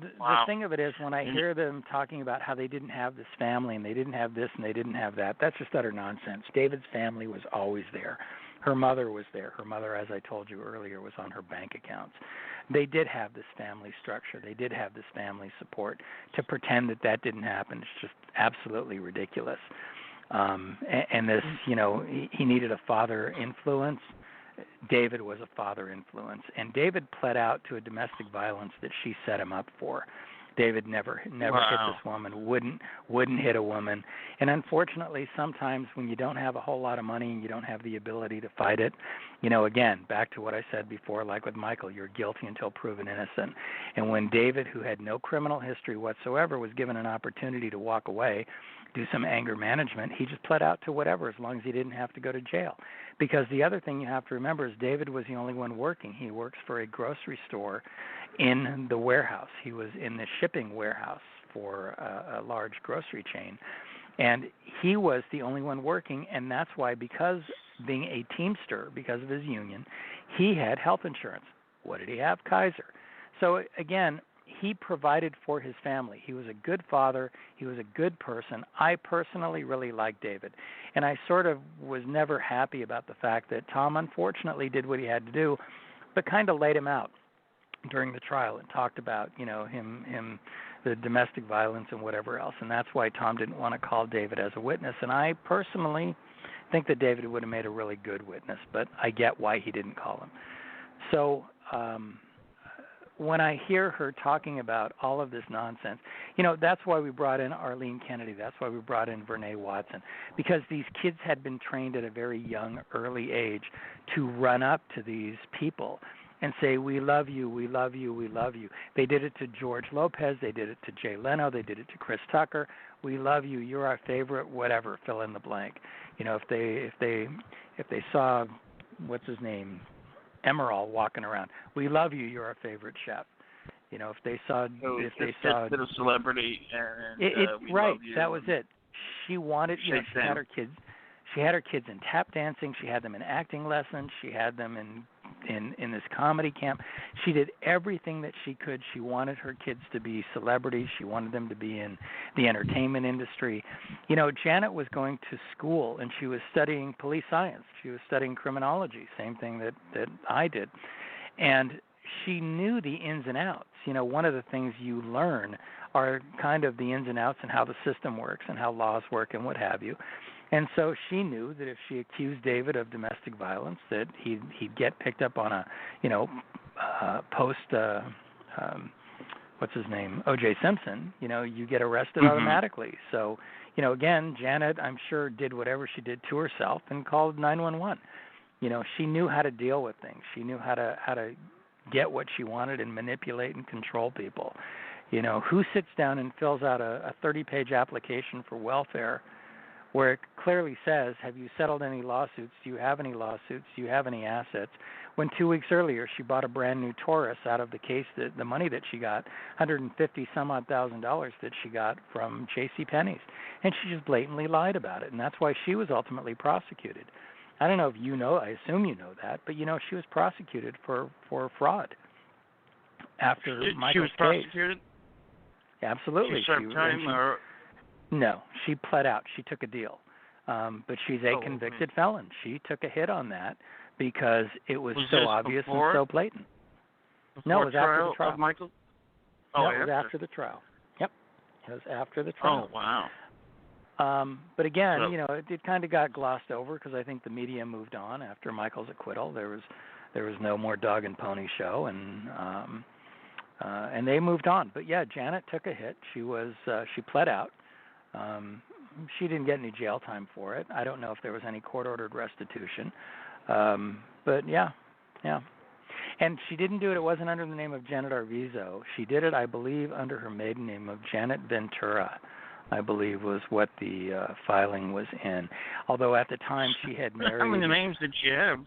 the thing of it is, when I hear them talking about how they didn't have this family and they didn't have this and they didn't have that, that's just utter nonsense. David's family was always there. Her mother was there. Her mother, as I told you earlier, was on her bank accounts. They did have this family structure. They did have this family support. To pretend that didn't happen is just absolutely ridiculous. And this, he needed a father influence. David was a father influence. And David pled out to a domestic violence that she set him up for. David never hit this woman, wouldn't hit a woman. And unfortunately, sometimes when you don't have a whole lot of money and you don't have the ability to fight it, again, back to what I said before, like with Michael, you're guilty until proven innocent. And when David, who had no criminal history whatsoever, was given an opportunity to walk away, do some anger management, he just pled out to whatever as long as he didn't have to go to jail. Because the other thing you have to remember is David was the only one working. He works for a grocery store in the warehouse. He was in the shipping warehouse for a large grocery chain. And he was the only one working, and that's why, because being a Teamster, because of his union, he had health insurance. What did he have? Kaiser. So again, he provided for his family. He was a good father. He was a good person. I personally really liked David. And I sort of was never happy about the fact that Tom unfortunately did what he had to do, but kind of laid him out during the trial and talked about, him, the domestic violence and whatever else. And that's why Tom didn't want to call David as a witness. And I personally think that David would have made a really good witness, but I get why he didn't call him. So, when I hear her talking about all of this nonsense, that's why we brought in Arlene Kennedy. That's why we brought in Vernee Watson, because these kids had been trained at a very young, early age to run up to these people and say, we love you, we love you, we love you. They did it to George Lopez. They did it to Jay Leno. They did it to Chris Tucker. We love you. You're our favorite, whatever, fill in the blank. If they saw, what's his name, Emerald walking around, we love you, you're our favorite chef. If they saw, to the celebrity, and right, love you, that was it. She wanted, she had her kids. She had her kids in tap dancing. She had them in acting lessons. She had them in this comedy camp. She did everything that she could. She wanted her kids to be celebrities. She wanted them to be in the entertainment industry. Janet was going to school, and she was studying police science. She was studying criminology, same thing that I did. And she knew the ins and outs. One of the things you learn are kind of the ins and outs and how the system works and how laws work and what have you. And so she knew that if she accused David of domestic violence, that he'd get picked up on a, post, what's his name, O.J. Simpson. You get arrested automatically. So, again, Janet, I'm sure, did whatever she did to herself and called 911. She knew how to deal with things. She knew how to get what she wanted and manipulate and control people. Who sits down and fills out a 30-page application for welfare where it clearly says, have you settled any lawsuits? Do you have any lawsuits? Do you have any assets? When 2 weeks earlier she bought a brand new Taurus out of the case, that the money that she got, $150,000 that she got from JCPenney's. And she just blatantly lied about it. And that's why she was ultimately prosecuted. I don't know if you know, I assume you know that, but she was prosecuted for fraud after Michael's case. She was prosecuted? Absolutely. She served time or... No, she pled out. She took a deal. But she's a convicted felon. She took a hit on that because it was so obvious and so blatant. No, it was after the trial. Of Michael? No, it was after the trial. Yep. It was after the trial. Oh, wow. But again, it kind of got glossed over because I think the media moved on after Michael's acquittal. There was no more dog and pony show, and they moved on. But yeah, Janet took a hit. She pled out. She didn't get any jail time for it. I don't know if there was any court-ordered restitution. But yeah. And she didn't do it. It wasn't under the name of Janet Arvizo. She did it, I believe, under her maiden name of Janet Ventura, I believe was what the filing was in. Although at the time she had married... How many names did she have?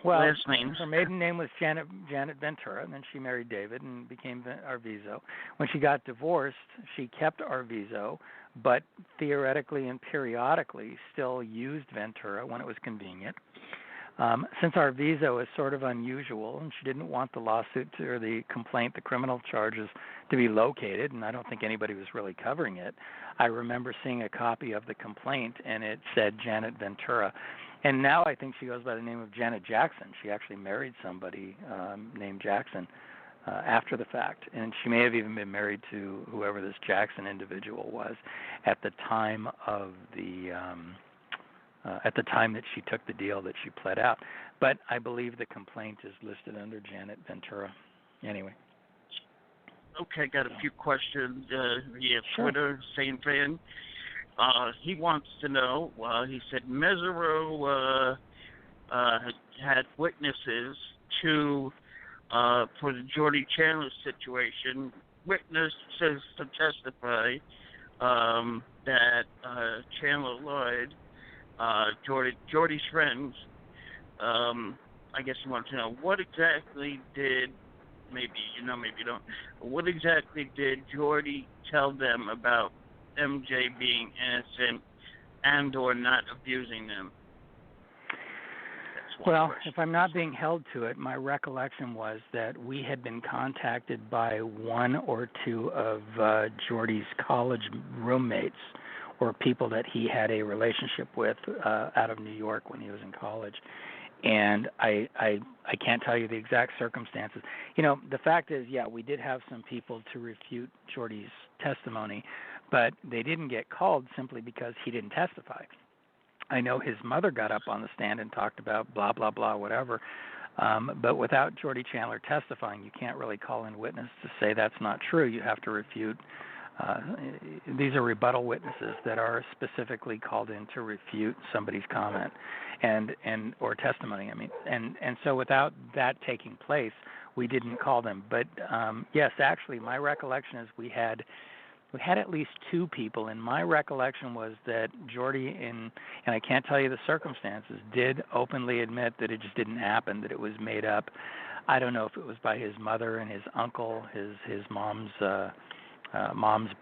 Well, last names. Her maiden name was Janet Ventura, and then she married David and became Arvizo. When she got divorced, she kept Arvizo, but theoretically and periodically still used Ventura when it was convenient. Since Arvizo is sort of unusual, and she didn't want the lawsuit or the complaint, the criminal charges, to be located, and I don't think anybody was really covering it, I remember seeing a copy of the complaint, and it said Janet Ventura. And now I think she goes by the name of Janet Jackson. She actually married somebody named Jackson after the fact, and she may have even been married to whoever this Jackson individual was at the time of the at the time that she took the deal that she pled out. But I believe the complaint is listed under Janet Ventura. Anyway. Okay, got a few questions via Twitter. Same fan. He wants to know, he said Mesereau had witnesses to for the Jordy Chandler situation, witnesses to testify that Chandler Lloyd, Jordy's friends, I guess he wants to know what exactly did, maybe you know, maybe you don't, what exactly did Jordy tell them about MJ being innocent and or not abusing them? Well, if I'm not being held to it, my recollection was that we had been contacted by one or two of Jordy's college roommates or people that he had a relationship with out of New York when he was in college. And I can't tell you the exact circumstances. You know, the fact is, yeah, we did have some people to refute Jordy's testimony, but they didn't get called simply because he didn't testify. I know his mother got up on the stand and talked about blah, blah, blah, whatever. But without Jordy Chandler testifying, you can't really call in witness to say that's not true. You have to refute. These are rebuttal witnesses that are specifically called in to refute somebody's comment and or testimony. I mean, and so without that taking place, we didn't call them. But yes, actually, my recollection is we had we had at least two people, and my recollection was that Jordy, and I can't tell you the circumstances, did openly admit that it just didn't happen, that it was made up. I don't know if it was by his mother and his uncle, his mom's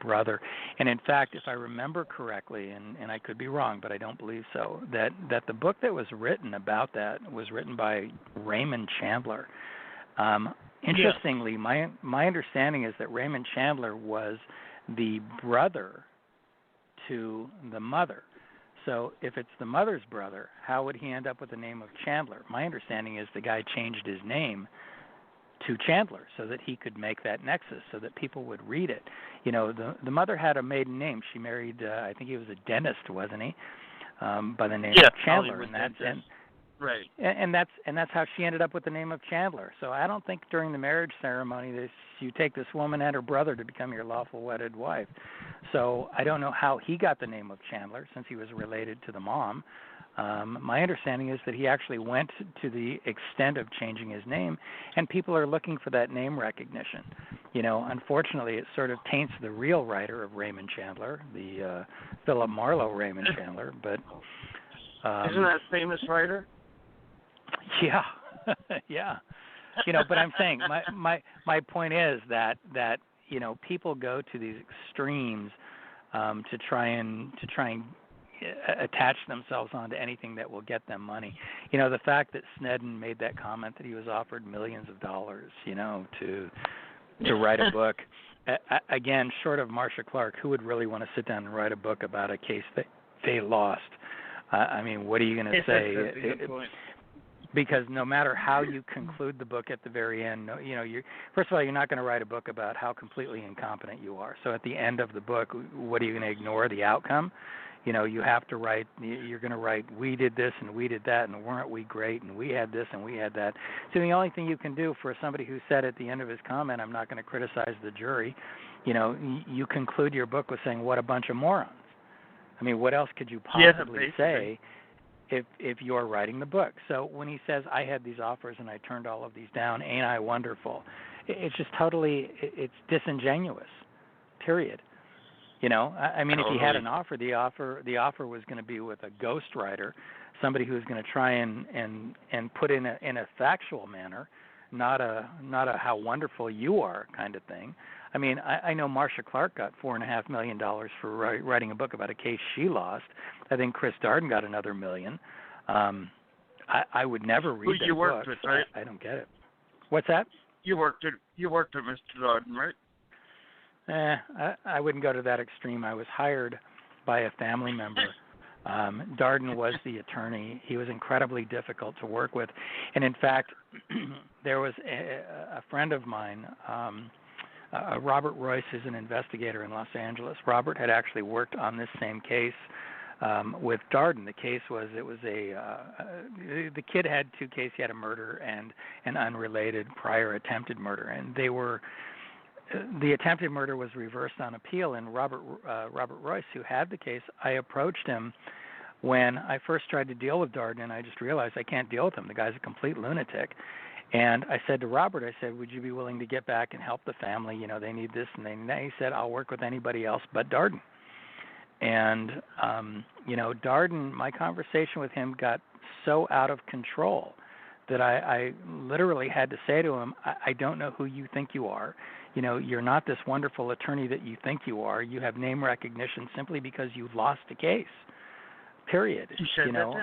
brother. And in fact, if I remember correctly, and I could be wrong, but I don't believe so, that the book that was written about that was written by Raymond Chandler. Interestingly, my understanding is that Raymond Chandler was the brother to the mother. So if it's the mother's brother, how would he end up with the name of Chandler? My understanding is the guy changed his name to Chandler so that he could make that nexus, so that people would read it. You know, the mother had a maiden name. She married, I think he was a dentist, wasn't he? By the name of Chandler, and right. And that's how she ended up with the name of Chandler. So I don't think during the marriage ceremony you take this woman and her brother to become your lawful wedded wife. So I don't know how he got the name of Chandler, since he was related to the mom. My understanding is that he actually went to the extent of changing his name, and people are looking for that name recognition. You know, unfortunately, it sort of taints the real writer of Raymond Chandler, the Philip Marlowe Raymond Chandler. But isn't that a famous writer? Yeah, yeah. You know, but I'm saying my point is that you know, people go to these extremes to try and attach themselves onto anything that will get them money. You know, the fact that Sneddon made that comment that he was offered millions of dollars, you know, to write a book. Again, short of Marcia Clark, who would really want to sit down and write a book about a case that they lost? I mean, what are you going to say? That's a good point. Because no matter how you conclude the book at the very end, you know, first of all, you're not going to write a book about how completely incompetent you are. So at the end of the book, what are you going to ignore the outcome? You know, you have to write, you're going to write, we did this and we did that, and weren't we great, and we had this and we had that. So the only thing you can do for somebody who said at the end of his comment, I'm not going to criticize the jury, you know, you conclude your book with saying, what a bunch of morons. I mean, what else could you possibly say if you're writing the book? So when he says, I had these offers and I turned all of these down, ain't I wonderful? It's just totally, it's disingenuous, period. You know, I mean, totally. If he had an offer, the offer was going to be with a ghostwriter, somebody who was going to try and put in a factual manner, not a how wonderful you are kind of thing. I mean, I know Marcia Clark got $4.5 million for writing a book about a case she lost. I think Chris Darden got another $1 million. I would never read that book. With, right? I don't get it. What's that? You worked at Mr. Darden, right? I wouldn't go to that extreme. I was hired by a family member. Darden was the attorney. He was incredibly difficult to work with. And in fact, there was a friend of mine, Robert Royce, is an investigator in Los Angeles. Robert had actually worked on this same case with Darden. The case was, the kid had two cases. He had a murder and an unrelated prior attempted murder. And the attempted murder was reversed on appeal, and Robert Royce, who had the case, I approached him when I first tried to deal with Darden, and I just realized I can't deal with him. The guy's a complete lunatic. And I said to Robert, I said, would you be willing to get back and help the family? You know, they need this and they need that. He said, I'll work with anybody else but Darden. And, you know, Darden, my conversation with him got so out of control that I literally had to say to him, I don't know who you think you are. You know, you're not this wonderful attorney that you think you are. You have name recognition simply because you lost a case. Period. You know,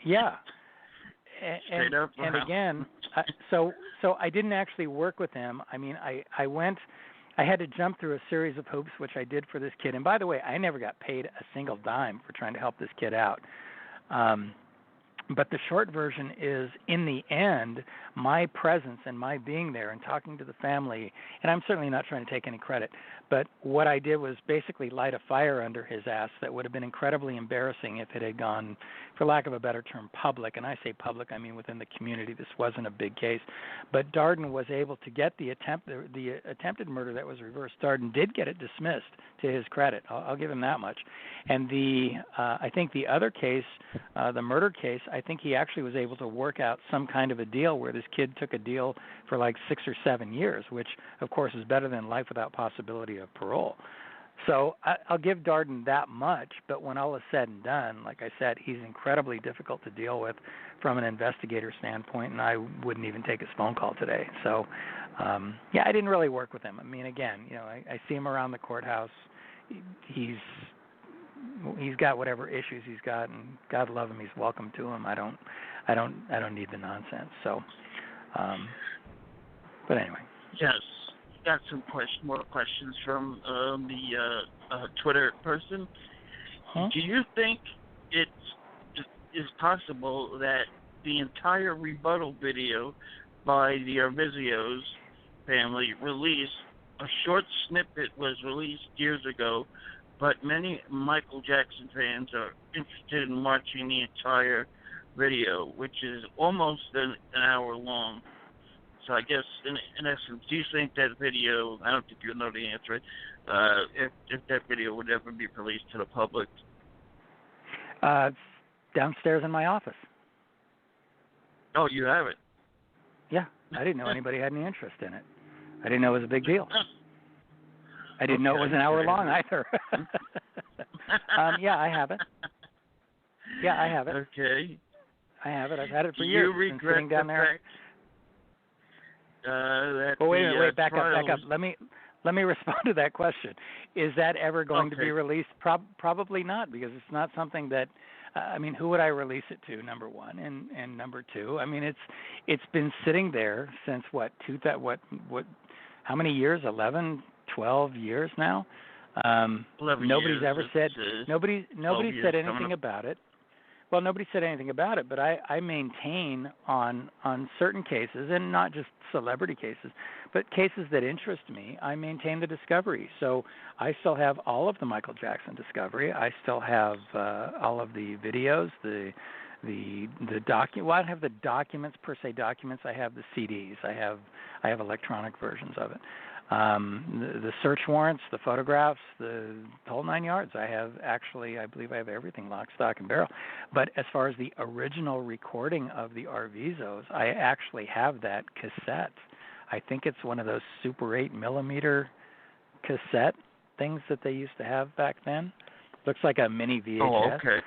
yeah. And again, so I didn't actually work with him. I mean, I had to jump through a series of hoops, which I did for this kid. And by the way, I never got paid a single dime for trying to help this kid out. But the short version is, in the end, my presence and my being there and talking to the family, and I'm certainly not trying to take any credit, but what I did was basically light a fire under his ass that would have been incredibly embarrassing if it had gone, for lack of a better term, public. And I say public, I mean within the community. This wasn't a big case. But Darden was able to get the attempted murder that was reversed. Darden did get it dismissed, to his credit. I'll give him that much. And I think the other case, the murder case, I think he actually was able to work out some kind of a deal where this kid took a deal for like 6 or 7 years, which, of course, is better than life without possibility of parole. So I'll give Darden that much, but when all is said and done, like I said, he's incredibly difficult to deal with from an investigator standpoint, and I wouldn't even take his phone call today. So, I didn't really work with him. I mean, again, I see him around the courthouse. He's got whatever issues he's got, and God love him, he's welcome to him. I don't need the nonsense. So, but anyway. Yes. Got some more questions from the Twitter person. Huh? Do you think it is possible that the entire rebuttal video by the Arvizo's family released, a short snippet was released years ago, but many Michael Jackson fans are interested in watching the entire video, which is almost an hour long? So I guess, in essence, do you think that video, I don't think you know the answer, if that video would ever be released to the public? It's downstairs in my office. Oh, you have it? Yeah, I didn't know anybody had any interest in it. I didn't know it was a big deal. I didn't know it was an hour long either. I have it. Yeah, I have it. Okay. I have it. I've had it for do years. You regret sitting down the there. fact that wait, back up. Let me respond to that question. Is that ever going to be released? Probably not, because it's not something that, who would I release it to, number one, and number two, it's been sitting there since how many years? 11, 12 years now. 11 nobody's years. Ever said nobody said anything up. about it. Well, nobody said anything about it, but I maintain on certain cases, and not just celebrity cases, but cases that interest me, I maintain the discovery. So I still have all of the Michael Jackson discovery. I still have all of the videos, the document. Well, I don't have the documents per se. I have the CDs. I have electronic versions of it. The search warrants, the photographs, the whole 9 yards. I believe I have everything, lock, stock, and barrel. But as far as the original recording of the Arvizo's, I actually have that cassette. I think it's one of those Super 8 millimeter cassette things that they used to have back then. Looks like a mini VHS. Oh, okay.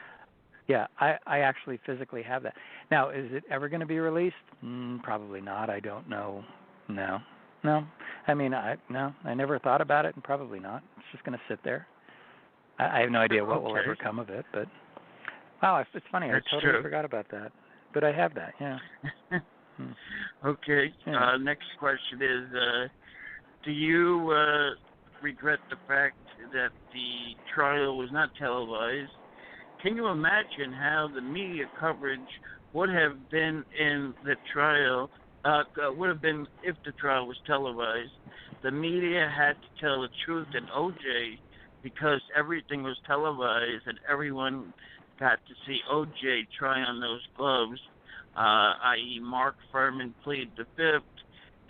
Yeah, I actually physically have that. Now, is it ever going to be released? Probably not. I don't know. No. I never thought about it, and probably not. It's just going to sit there. I have no idea what will ever come of it, but wow, it's funny. That's I totally true. forgot about that, but I have that. Yeah. Okay. Yeah. Next question is, do you regret the fact that the trial was not televised? Can you imagine how the media coverage would have been in the trial? Would have been if the trial was televised. The media had to tell the truth in OJ because everything was televised and everyone got to see OJ try on those gloves, i.e. Mark Furman pleaded the fifth,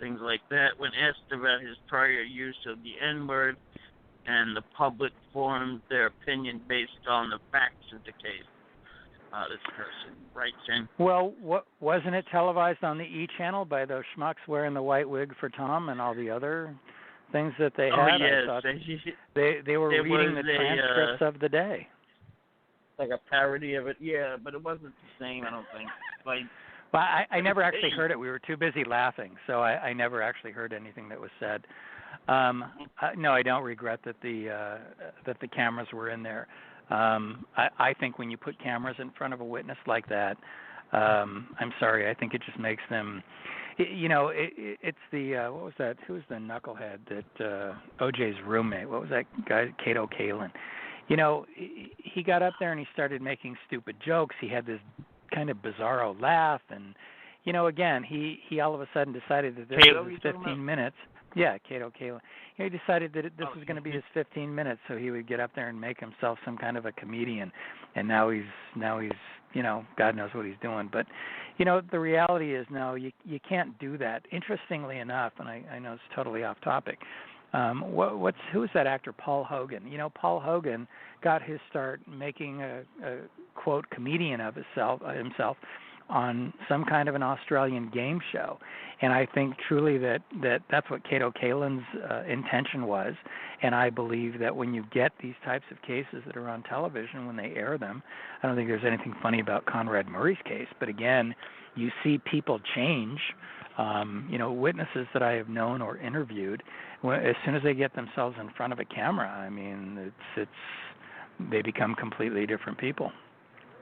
things like that. When asked about his prior use of the N-word, and the public formed their opinion based on the facts of the case. This person writes in. Well, wasn't it televised on the E channel by those schmucks wearing the white wig for Tom and all the other things that they had? Oh, yes. I thought they were reading the transcripts of the day. Like a parody of it, yeah, but it wasn't the same, I don't think. Well, I never actually heard it. We were too busy laughing, so I never actually heard anything that was said. No, I don't regret that the cameras were in there. I think when you put cameras in front of a witness like that, I'm sorry, I think it just makes them, it's the, what was that, who was the knucklehead that, OJ's roommate, what was that guy, Kato Kalin? He got up there and he started making stupid jokes. He had this kind of bizarro laugh, and, again, he all of a sudden decided that this was 15 minutes. Yeah, Kato Kalin. He decided that this was going to be his 15 minutes, so he would get up there and make himself some kind of a comedian. And now he's God knows what he's doing. But the reality is, no, you can't do that. Interestingly enough, and I know it's totally off topic. Who is that actor, Paul Hogan? Paul Hogan got his start making a quote comedian of himself on some kind of an Australian game show. And I think truly that's what Kato Kaelin's intention was. And I believe that when you get these types of cases that are on television, when they air them, I don't think there's anything funny about Conrad Murray's case. But again, you see people change. Witnesses that I have known or interviewed, as soon as they get themselves in front of a camera, I mean, they become completely different people.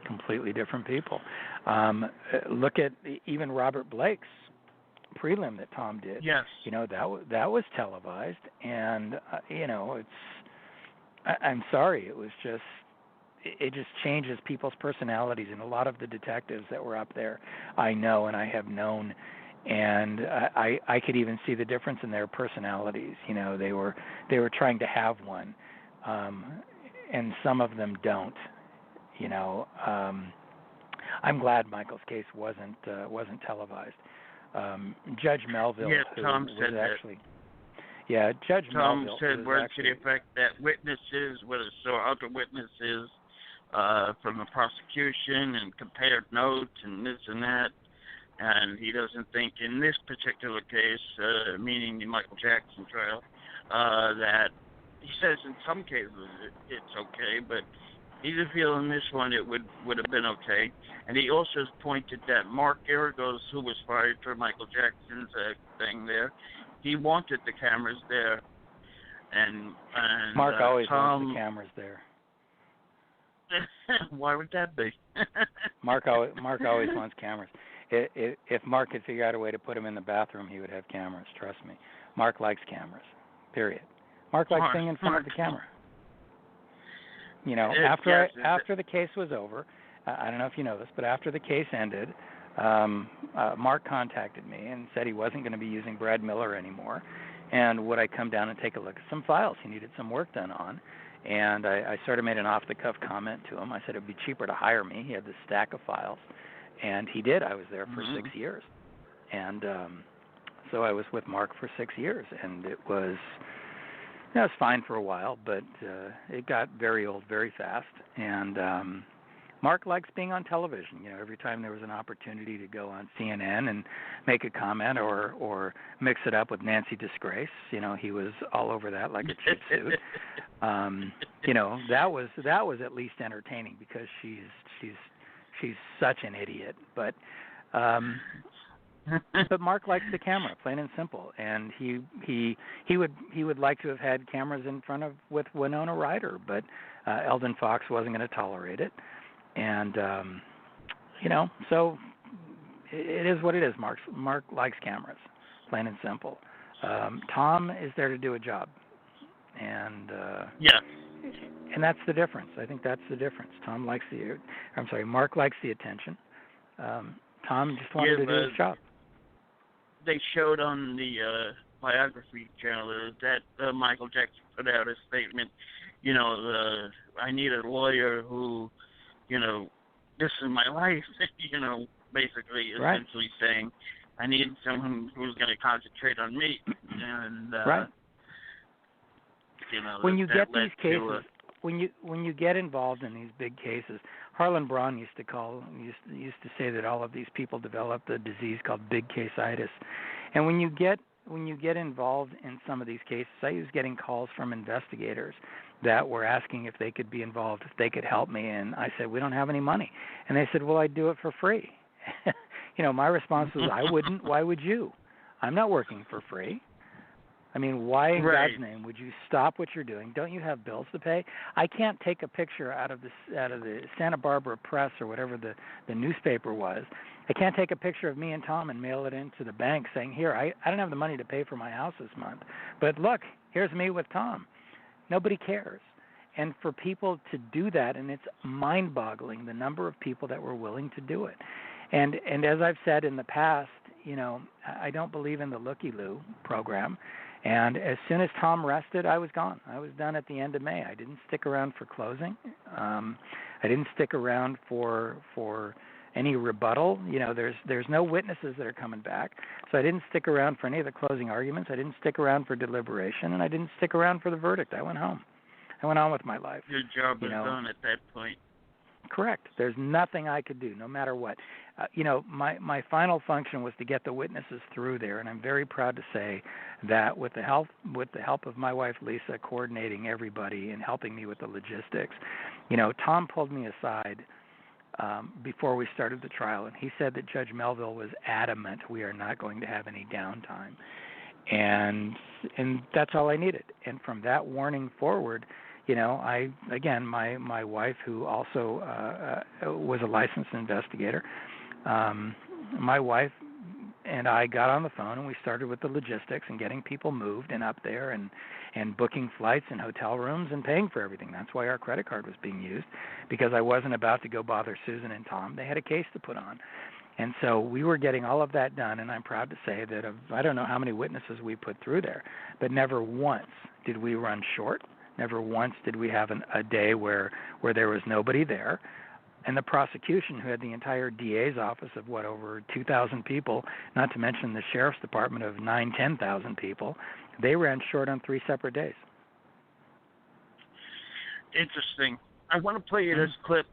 Completely different people. Look at even Robert Blake's prelim that Tom did. Yes. That was televised, and I'm sorry, it just changes people's personalities, and a lot of the detectives that were up there, I know and I have known, and I could even see the difference in their personalities. They were trying to have one, and some of them don't. I'm glad Michael's case wasn't televised. Judge Melville, Tom said actually, Judge Tom Melville said words to the effect that witnesses, whether other witnesses from the prosecution, and compared notes and this and that, and he doesn't think in this particular case, meaning the Michael Jackson trial, that he says in some cases it's okay, but he did feel in this one it would have been okay. And he also pointed that Mark Geragos, who was fired for Michael Jackson's thing there, he wanted the cameras there. And Mark always wants the cameras there. Why would that be? Mark always wants cameras. If Mark could figure out a way to put him in the bathroom, he would have cameras. Trust me. Mark likes cameras. Period. Mark likes being in front of the camera. After the case was over, I don't know if you know this, but after the case ended, Mark contacted me and said he wasn't going to be using Brad Miller anymore, and would I come down and take a look at some files he needed some work done on. And I sort of made an off-the-cuff comment to him. I said it would be cheaper to hire me. He had this stack of files, and he did. I was there for 6 years, and so I was with Mark for 6 years, and it was fine for a while, but it got very old very fast. And Mark likes being on television. Every time there was an opportunity to go on CNN and make a comment or mix it up with Nancy Disgrace, he was all over that like a cheap suit. That was at least entertaining because she's such an idiot. But Mark likes the camera, plain and simple, and he would like to have had cameras in front of with Winona Ryder, but Eldon Fox wasn't going to tolerate it, and so it is what it is. Mark likes cameras, plain and simple. Tom is there to do a job, and and that's the difference. I think that's the difference. Mark likes the attention. Tom just wanted to do his job. They showed on the biography channel that Michael Jackson put out a statement, I need a lawyer who, this is my life, basically essentially saying I need someone who's going to concentrate on me. And, when you get these cases, when you get involved in these big cases, Harlan Braun used to say that all of these people developed a disease called big case-itis. And when you get involved in some of these cases, I was getting calls from investigators that were asking if they could be involved, if they could help me, and I said, we don't have any money. And they said, well, I'd do it for free. My response was, I wouldn't. Why would you? I'm not working for free. I mean, why in God's name would you stop what you're doing? Don't you have bills to pay? I can't take a picture out of the Santa Barbara Press or whatever the newspaper was. I can't take a picture of me and Tom and mail it into the bank saying, here, I don't have the money to pay for my house this month, but look, here's me with Tom. Nobody cares. And for people to do that, and it's mind-boggling the number of people that were willing to do it. And as I've said in the past, I don't believe in the looky-loo program. And as soon as Tom rested, I was gone. I was done at the end of May. I didn't stick around for closing. I didn't stick around for any rebuttal. There's no witnesses that are coming back. So I didn't stick around for any of the closing arguments. I didn't stick around for deliberation, and I didn't stick around for the verdict. I went home. I went on with my life. Your job was done at that point. Correct. There's nothing I could do, no matter what. My final function was to get the witnesses through there, and I'm very proud to say that with the help of my wife Lisa, coordinating everybody and helping me with the logistics, Tom pulled me aside before we started the trial, and he said that Judge Melville was adamant we are not going to have any downtime, and that's all I needed. And from that warning forward, my wife, who also was a licensed investigator, my wife and I got on the phone and we started with the logistics and getting people moved and up there and booking flights and hotel rooms and paying for everything. That's why our credit card was being used, because I wasn't about to go bother Susan and Tom. They had a case to put on. And so we were getting all of that done, and I'm proud to say that I don't know how many witnesses we put through there, but never once did we run short. Never once did we have a day where there was nobody there. And the prosecution, who had the entire DA's office of over 2,000 people, not to mention the sheriff's department of 10,000 people, they ran short on 3 separate days. Interesting. I want to play you this clip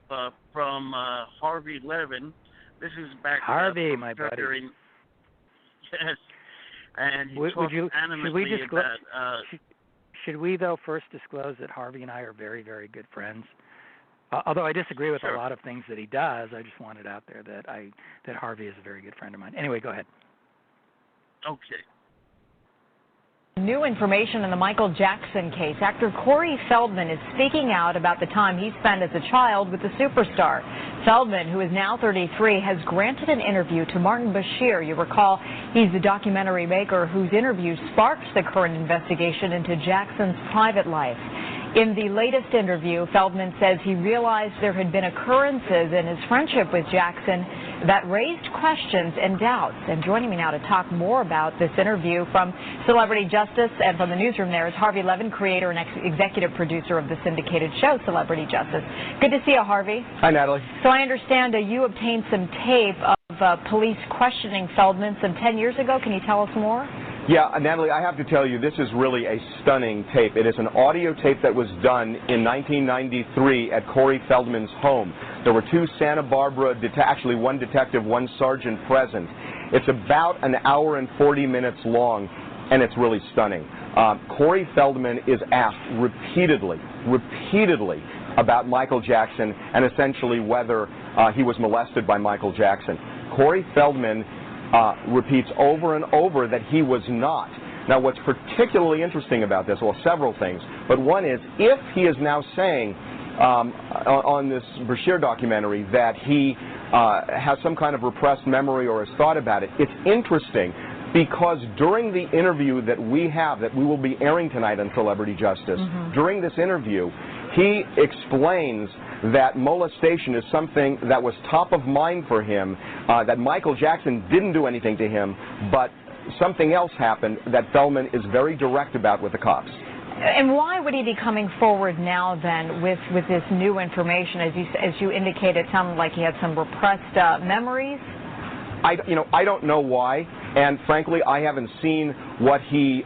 from Harvey Levin. This is back Harvey, my buddy. Yes. And he talked animately about... Should we, though, first disclose that Harvey and I are very, very good friends? Although I disagree with a lot of things that he does, I just want it out there that Harvey is a very good friend of mine. Anyway, go ahead. Okay. New information in the Michael Jackson case. Actor Corey Feldman is speaking out about the time he spent as a child with the superstar. Feldman, who is now 33, has granted an interview to Martin Bashir. You recall, he's the documentary maker whose interview sparked the current investigation into Jackson's private life. In the latest interview, Feldman says he realized there had been occurrences in his friendship with Jackson that raised questions and doubts. And joining me now to talk more about this interview from Celebrity Justice and from the newsroom there is Harvey Levin, creator and executive producer of the syndicated show Celebrity Justice. Good to see you, Harvey. Hi, Natalie. So I understand you obtained some tape of police questioning Feldman some 10 years ago. Can you tell us more? Yeah, Natalie, I have to tell you, this is really a stunning tape. It is an audio tape that was done in 1993 at Corey Feldman's home. There were 2 Santa Barbara, actually 1 detective, 1 sergeant present. It's about an hour and 40 minutes long, and it's really stunning. Corey Feldman is asked repeatedly about Michael Jackson and essentially whether he was molested by Michael Jackson. Corey Feldman repeats over and over that he was not. Now, what's particularly interesting about this, well, several things, but one is if he is now saying on this Bashir documentary that he has some kind of repressed memory or has thought about it, it's interesting because during the interview that we will be airing tonight on Celebrity Justice, during this interview, he explains that molestation is something that was top of mind for him, that Michael Jackson didn't do anything to him, but something else happened that Feldman is very direct about with the cops. And why would he be coming forward now then with this new information? As you indicated, it sounded like he had some repressed memories. I don't know why, and frankly, I haven't seen what he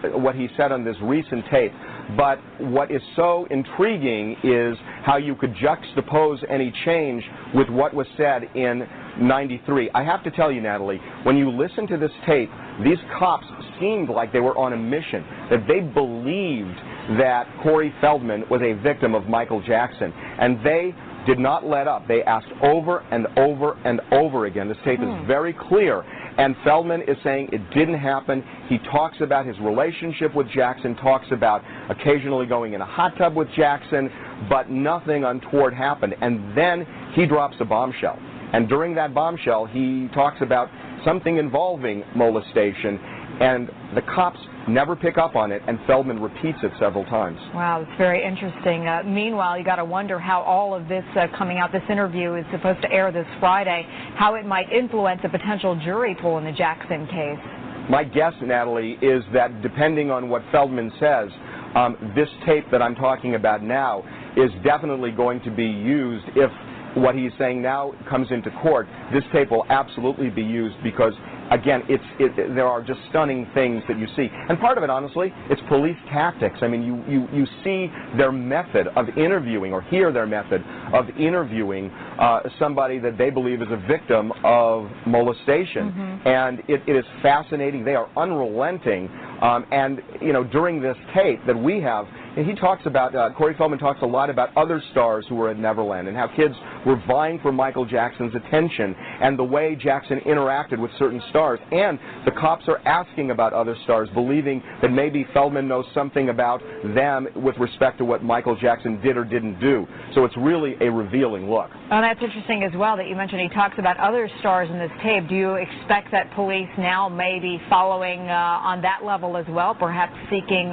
said on this recent tape. But what is so intriguing is how you could juxtapose any change with what was said in '93. I have to tell you, Natalie, when you listen to this tape, these cops seemed like they were on a mission, that they believed that Corey Feldman was a victim of Michael Jackson, and they did not let up. They asked over and over and over again. This tape is very clear. And Feldman is saying it didn't happen. He talks about his relationship with Jackson, talks about occasionally going in a hot tub with Jackson, but nothing untoward happened. And then he drops a bombshell. And during that bombshell, he talks about something involving molestation, and the cops never pick up on it, and Feldman repeats it several times. Wow, it's very interesting. Meanwhile, you got to wonder how all of this coming out, this interview is supposed to air this Friday, how it might influence a potential jury pool in the Jackson case. My guess, Natalie, is that depending on what Feldman says, this tape that I'm talking about now is definitely going to be used if what he's saying now comes into court. This tape will absolutely be used because again, there are just stunning things that you see. And part of it, honestly, it's police tactics. I mean, you see their method of interviewing, or hear their method of interviewing somebody that they believe is a victim of molestation. And it is fascinating. They are unrelenting. And, you know, during this tape that we have, and he talks about, Corey Feldman talks a lot about other stars who were at Neverland and how kids were vying for Michael Jackson's attention and the way Jackson interacted with certain stars. And the cops are asking about other stars, believing that maybe Feldman knows something about them with respect to what Michael Jackson did or didn't do. So it's really a revealing look. Oh, that's interesting as well that you mentioned he talks about other stars in this tape. Do you expect that police now may be following on that level as well, perhaps seeking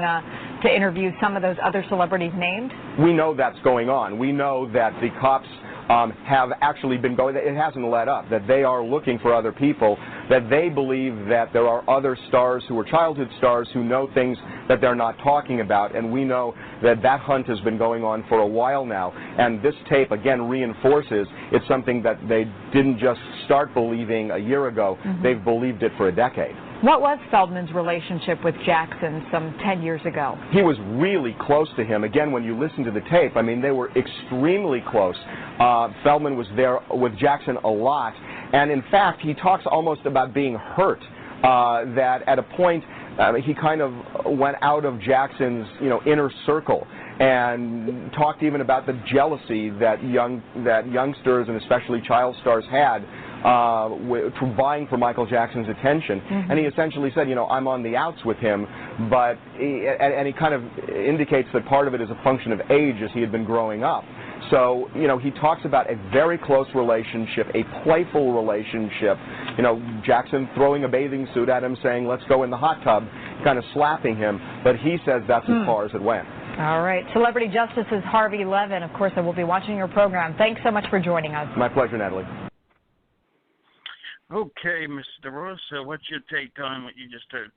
to interview some of those other celebrities named? We know that's going on. We know that the cops have actually been going, it hasn't let up, that they are looking for other people, that they believe that there are other stars who are childhood stars who know things that they're not talking about, and we know that that hunt has been going on for a while now, and this tape again reinforces it's something that they didn't just start believing a year ago, they've believed it for a decade. What was Feldman's relationship with Jackson some 10 years ago? He was really close to him. Again, when you listen to the tape, I mean, they were extremely close. Feldman was there with Jackson a lot, and in fact, he talks almost about being hurt, that at a point he kind of went out of Jackson's, you know, inner circle, and talked even about the jealousy that youngsters and especially child stars had vying for Michael Jackson's attention. And he essentially said, you know, I'm on the outs with him, but and he kind of indicates that part of it is a function of age as he had been growing up. So, you know, he talks about a very close relationship, a playful relationship, you know, Jackson throwing a bathing suit at him saying, let's go in the hot tub, kind of slapping him, but he says that's as far as it went. All right. Celebrity Justice's Harvey Levin. Of course, I will be watching your program. Thanks so much for joining us. My pleasure, Natalie. Okay, Mr. Ross, what's your take on what you just heard?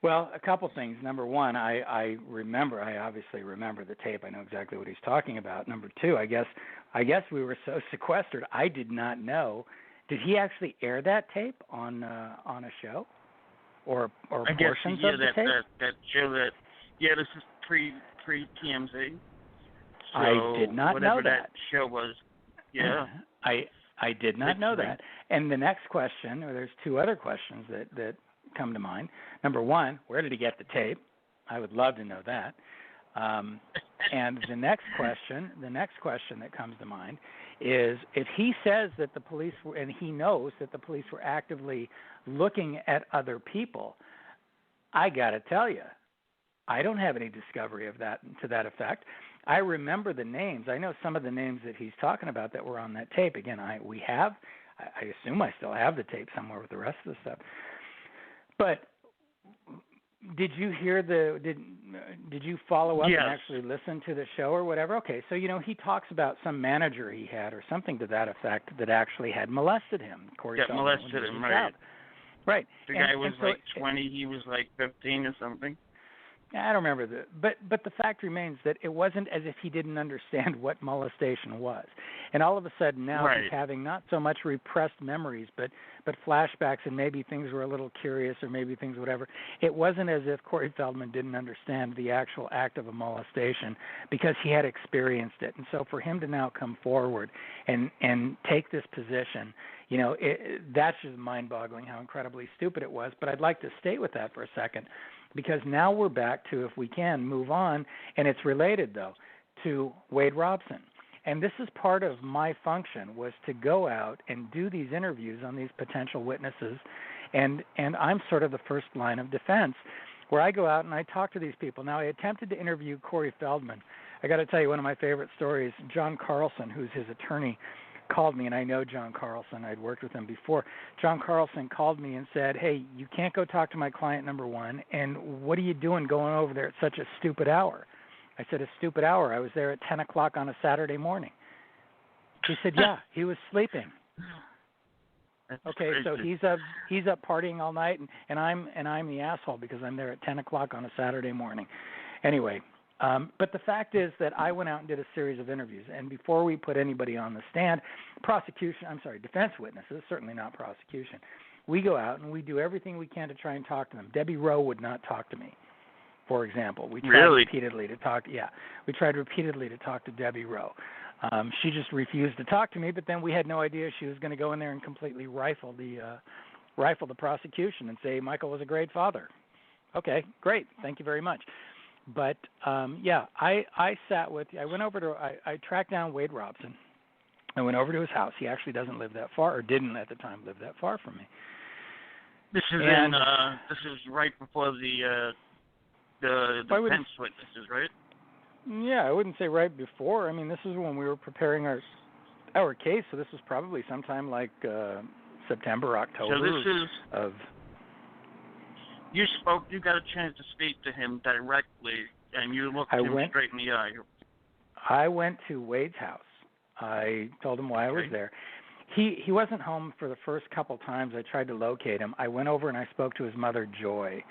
Well, a couple things. Number one, I obviously remember the tape. I know exactly what he's talking about. Number two, I guess we were so sequestered, I did not know. Did he actually air that tape on a show, or portions of the tape? that show that. Yeah, this is pre-TMZ. So I did not know that show was. Yeah. I did not know that. And the next question, or there's two other questions that come to mind. Number one, where did he get the tape? I would love to know that. And the next question that comes to mind is, if he says that the police were, and he knows that the police were actively looking at other people, I got to tell you, I don't have any discovery of that to that effect. I remember the names. I know some of the names that he's talking about that were on that tape. Again, I assume I still have the tape somewhere with the rest of the stuff. But did you hear did you follow up and actually listen to the show or whatever? Okay, so you know he talks about some manager he had or something to that effect that actually had molested him. Corey Feldman, molested him, right? Right. The guy was like 20. He was like 15 or something. I don't remember but the fact remains that it wasn't as if he didn't understand what molestation was. And all of a sudden now he's having not so much repressed memories, but flashbacks, and maybe things were a little curious, or maybe things whatever. It wasn't as if Corey Feldman didn't understand the actual act of a molestation, because he had experienced it. And so for him to now come forward and take this position, you know, that's just mind-boggling how incredibly stupid it was. But I'd like to stay with that for a second, because now we're back to, if we can, move on, and it's related, though, to Wade Robson. And this is part of my function, was to go out and do these interviews on these potential witnesses, and I'm sort of the first line of defense, where I go out and I talk to these people. Now, I attempted to interview Corey Feldman. I got to tell you, one of my favorite stories, John Carlson, who's his attorney, called me, and I know John Carlson. I'd worked with him before. John Carlson called me and said, hey, you can't go talk to my client, number one, and what are you doing going over there at such a stupid hour? I said, a stupid hour? I was there at 10 o'clock on a Saturday morning. He said, yeah, he was sleeping. Okay, so he's up partying all night, and I'm the asshole because I'm there at 10 o'clock on a Saturday morning. Anyway, but the fact is that I went out and did a series of interviews, and before we put anybody on the stand, defense witnesses, certainly not prosecution, we go out and we do everything we can to try and talk to them. Debbie Rowe would not talk to me, for example. We tried repeatedly to talk. Yeah, we tried repeatedly to talk to Debbie Rowe. She just refused to talk to me. But then we had no idea she was going to go in there and completely rifle the prosecution and say Michael was a great father. Okay, great. Thank you very much. But I went over to I tracked down Wade Robson. I went over to his house. He actually doesn't live that far, or didn't at the time live that far from me. This is this is right before the defense witnesses, right? Yeah, I wouldn't say right before. I mean, this is when we were preparing our case, so this was probably sometime like September, October. So this is of. You got a chance to speak to him directly, and you looked him straight in the eye. I went to Wade's house. I told him why I was there. He wasn't home for the first couple times I tried to locate him. I went over and I spoke to his mother, Joy,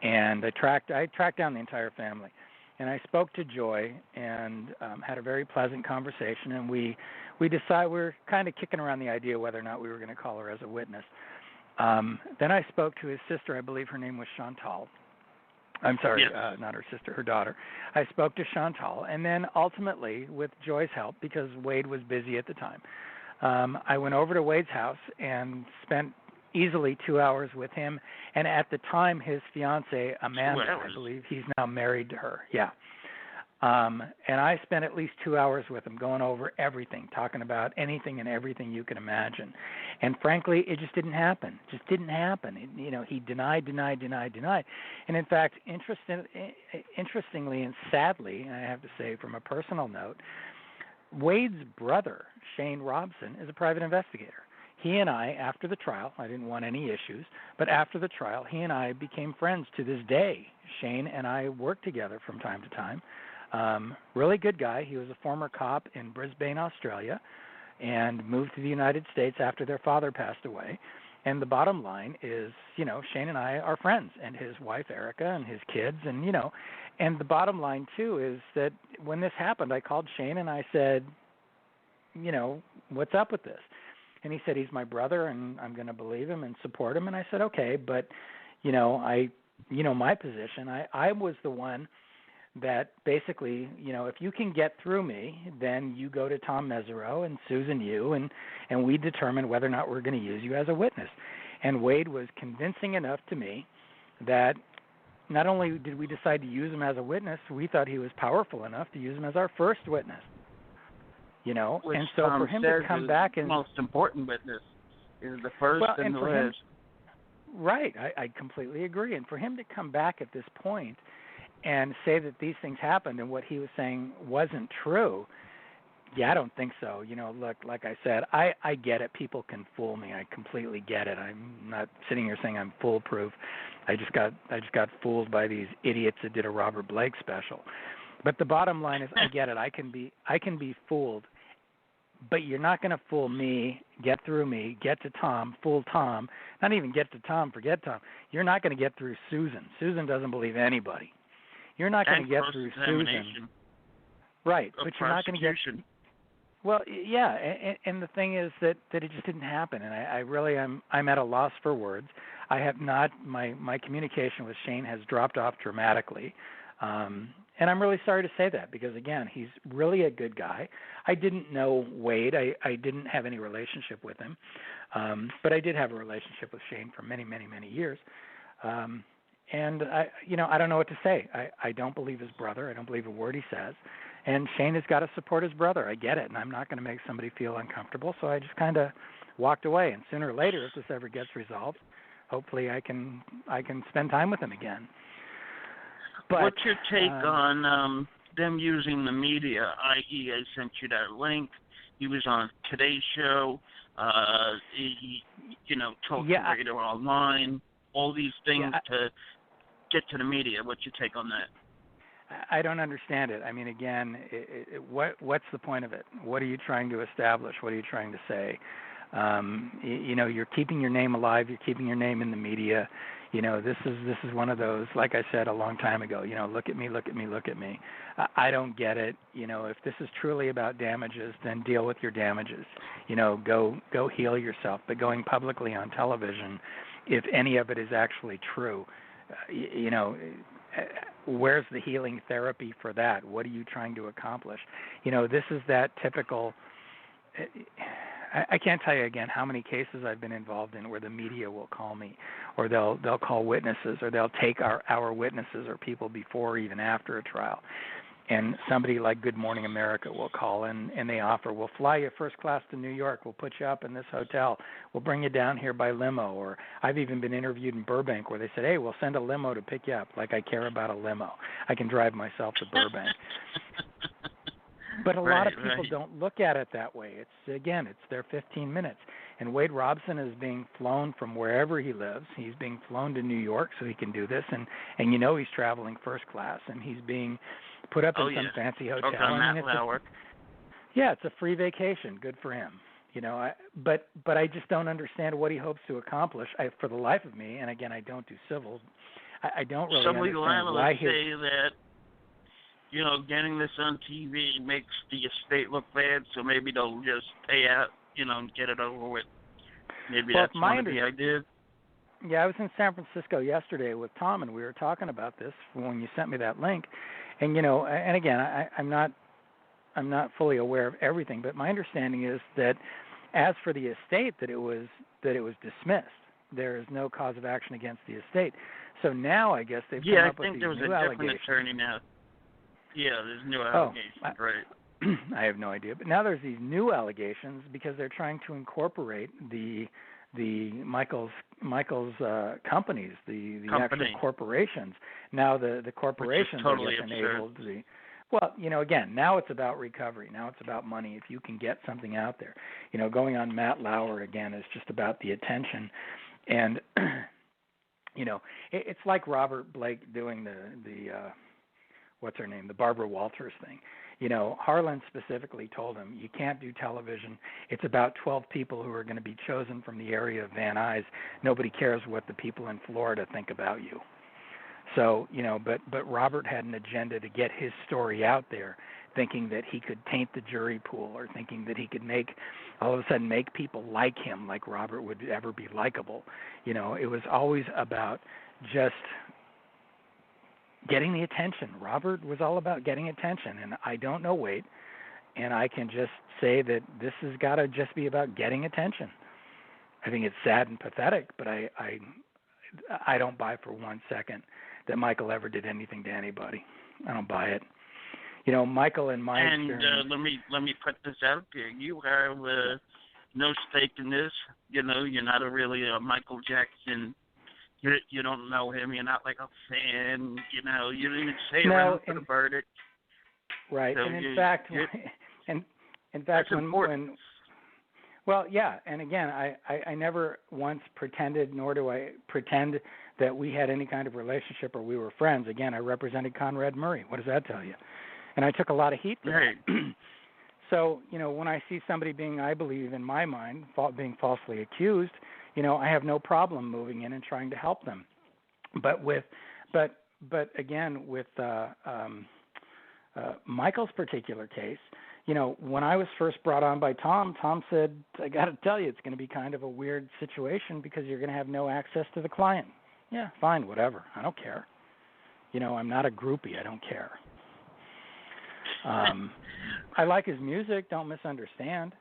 and I tracked down the entire family. And I spoke to Joy and had a very pleasant conversation, and we decided we were kind of kicking around the idea whether or not we were going to call her as a witness. Then I spoke to his sister. I believe her name was Chantal. I'm sorry, yes. Not her sister, her daughter. I spoke to Chantal, and then ultimately, with Joy's help, because Wade was busy at the time, I went over to Wade's house and spent easily 2 hours with him, and at the time, his fiancée, Amanda, I believe, he's now married to her. Yeah. And I spent at least 2 hours with him going over everything, talking about anything and everything you can imagine. And frankly, it just didn't happen. It just didn't happen. He denied. And in fact, interestingly and sadly, I have to say from a personal note, Wade's brother, Shane Robson, is a private investigator. He and I, after the trial, I didn't want any issues, but after the trial, he and I became friends to this day. Shane and I worked together from time to time. Really good guy. He was a former cop in Brisbane, Australia, and moved to the United States after their father passed away. And the bottom line is, Shane and I are friends, and his wife, Erica, and his kids, and the bottom line, too, is that when this happened, I called Shane and I said, what's up with this? And he said, he's my brother, and I'm going to believe him and support him. And I said, okay, but, my position, I was the one that basically, if you can get through me, then you go to Tom Mesereau and Susan Yu, and we determine whether or not we're going to use you as a witness. And Wade was convincing enough to me that not only did we decide to use him as a witness, we thought he was powerful enough to use him as our first witness. Which and so for him to come back and the most important witness is the first and the last. Right, I completely agree. And for him to come back at this point and say that these things happened and what he was saying wasn't true, I don't think so. Look, like I said, I get it. People can fool me. I completely get it. I'm not sitting here saying I'm foolproof. I just got fooled by these idiots that did a Robert Blake special. But the bottom line is, I get it. I can be fooled. But you're not going to fool me, get through me, get to Tom, fool Tom, not even get to Tom, forget Tom. You're not going to get through Susan. Susan doesn't believe anybody. You're not going to get through Susan. Right, but you're not going to get. Well, yeah, and the thing is that it just didn't happen, and I really I'm at a loss for words. I have not my communication with Shane has dropped off dramatically. And I'm really sorry to say that because, again, he's really a good guy. I didn't know Wade. I didn't have any relationship with him. But I did have a relationship with Shane for many, many, many years. And, I don't know what to say. I don't believe his brother. I don't believe a word he says. And Shane has got to support his brother. I get it. And I'm not going to make somebody feel uncomfortable. So I just kind of walked away. And sooner or later, if this ever gets resolved, hopefully I can spend time with him again. But, what's your take on them using the media, i.e. I sent you that link. He was on Today's Show. He talked to Radio Online, all these things to get to the media. What's your take on that? I don't understand it. I mean, again, what's the point of it? What are you trying to establish? What are you trying to say? You're keeping your name alive. You're keeping your name in the media. This is one of those, like I said a long time ago, look at me, look at me, look at me. I don't get it. If this is truly about damages, then deal with your damages. Go heal yourself. But going publicly on television, if any of it is actually true, where's the healing therapy for that? What are you trying to accomplish? This is that typical. I can't tell you again how many cases I've been involved in where the media will call me, or they'll call witnesses, or they'll take our witnesses or people before or even after a trial. And somebody like Good Morning America will call and they offer, we'll fly you first class to New York, we'll put you up in this hotel, we'll bring you down here by limo. Or I've even been interviewed in Burbank where they said, hey, we'll send a limo to pick you up. Like I care about a limo. I can drive myself to Burbank. But a lot of people don't look at it that way. It's their 15 minutes. And Wade Robson is being flown from wherever he lives. He's being flown to New York so he can do this. And he's traveling first class, and he's being put up in some fancy hotel. It's a free vacation. Good for him. But I just don't understand what he hopes to accomplish. For the life of me, and again, I don't do civils, I don't really understand why analysts say that getting this on TV makes the estate look bad, so maybe they'll just pay out, and get it over with. Maybe that's one of the ideas. Yeah, I was in San Francisco yesterday with Tom, and we were talking about this when you sent me that link. And and again, I'm not fully aware of everything, but my understanding is that as for the estate, that it was dismissed. There is no cause of action against the estate. So now I guess they've come up with these new allegations. Yeah, I think there was a different attorney now. Yeah, there's new allegations, right? I have no idea. But now there's these new allegations because they're trying to incorporate the Michael's companies, the actual corporations. Now the corporations totally are enabled to be. Well, again, now it's about recovery. Now it's about money. If you can get something out there, going on Matt Lauer again is just about the attention, and it's like Robert Blake doing the what's her name, the Barbara Walters thing. Harlan specifically told him, you can't do television. It's about 12 people who are going to be chosen from the area of Van Nuys. Nobody cares what the people in Florida think about you. So, but Robert had an agenda to get his story out there, thinking that he could taint the jury pool, or thinking that he could all of a sudden make people like him, like Robert would ever be likable. It was always about just getting the attention. Robert was all about getting attention, and I don't know Wade, and I can just say that this has got to just be about getting attention. I think it's sad and pathetic, but I don't buy for 1 second that Michael ever did anything to anybody. I don't buy it. Michael and my experience. Let me put this out there. You have no stake in this. You're not really a Michael Jackson. You don't know him. You're not like a fan. You didn't even say around for the verdict. Right. So and in fact, when well, yeah. And again, I never once pretended, nor do I pretend that we had any kind of relationship or we were friends. Again, I represented Conrad Murray. What does that tell you? And I took a lot of heat for that. So, when I see somebody being, I believe in my mind, being falsely accused, I have no problem moving in and trying to help them. But again, with Michael's particular case, when I was first brought on by Tom said, I got to tell you, it's going to be kind of a weird situation because you're going to have no access to the client. Yeah, fine, whatever. I don't care. I'm not a groupie. I don't care. I like his music. Don't misunderstand.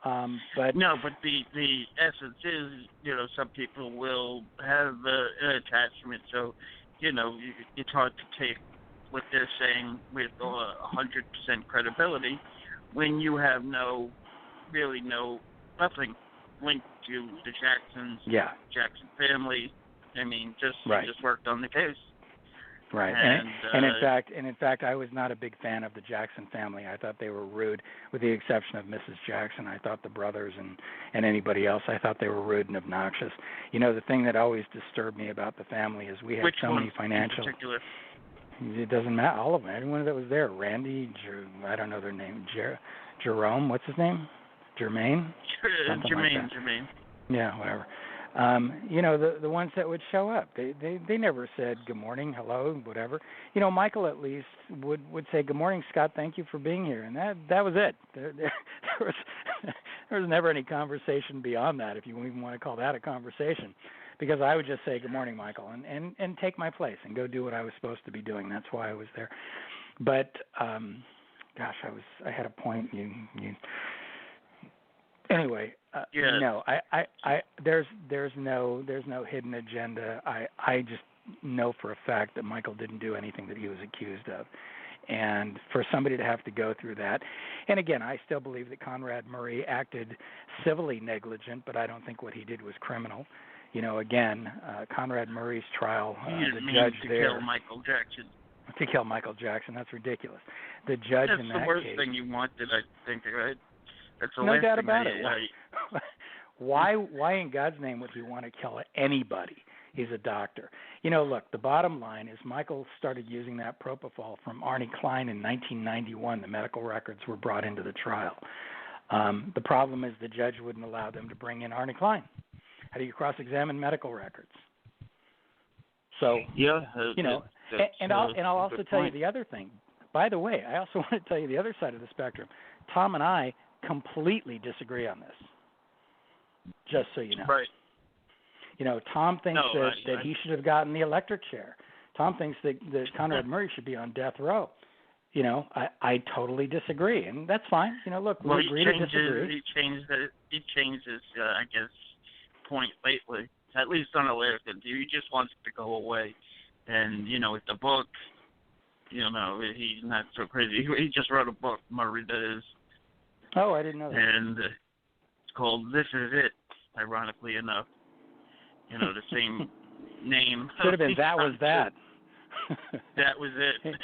But the essence is, some people will have an attachment. So, it's hard to take what they're saying with 100% credibility when you have nothing linked to the Jacksons, Jackson family. I mean, just worked on the case. Right, and in fact, I was not a big fan of the Jackson family. I thought they were rude, with the exception of Mrs. Jackson. I thought the brothers and anybody else, I thought they were rude and obnoxious. The thing that always disturbed me about the family is we had so many financial. In particular? It doesn't matter. All of them, everyone that was there. Randy, I don't know their name. Jerome, what's his name? Jermaine. Jermaine. Yeah, whatever. The ones that would show up. They never said good morning, hello, whatever. Michael at least would say good morning, Scott. Thank you for being here, and that was it. There was never any conversation beyond that, if you even want to call that a conversation, because I would just say good morning, Michael, and take my place and go do what I was supposed to be doing. That's why I was there. But gosh, I had a point. Anyway, no, there's no hidden agenda. I just know for a fact that Michael didn't do anything that he was accused of. And for somebody to have to go through that, and again, I still believe that Conrad Murray acted civilly negligent, but I don't think what he did was criminal. Again, Conrad Murray's trial, the judge there. To kill Michael Jackson. To kill Michael Jackson, that's ridiculous. The judge in that case. That's the worst thing you wanted, I think, right? That's the no doubt about it. Why in God's name would he want to kill anybody? He's a doctor. Look, the bottom line is Michael started using that propofol from Arnie Klein in 1991. The medical records were brought into the trial. The problem is the judge wouldn't allow them to bring in Arnie Klein. How do you cross-examine medical records? So, and I'll also tell you the other thing. By the way, I also want to tell you the other side of the spectrum. Tom and I completely disagree on this, just so you know. Right. Tom thinks that he should have gotten the electric chair. Tom thinks that Conrad Murray should be on death row. I totally disagree, and that's fine. Look, we agree to disagree. He changed his, I guess, point lately, at least on the last interview. He just wants it to go away. And, with the book, he's not so crazy. He just wrote a book, Murray, that is. Oh, I didn't know that. And it's called This Is It, ironically enough. The same name. Should have been That Was That. That was it.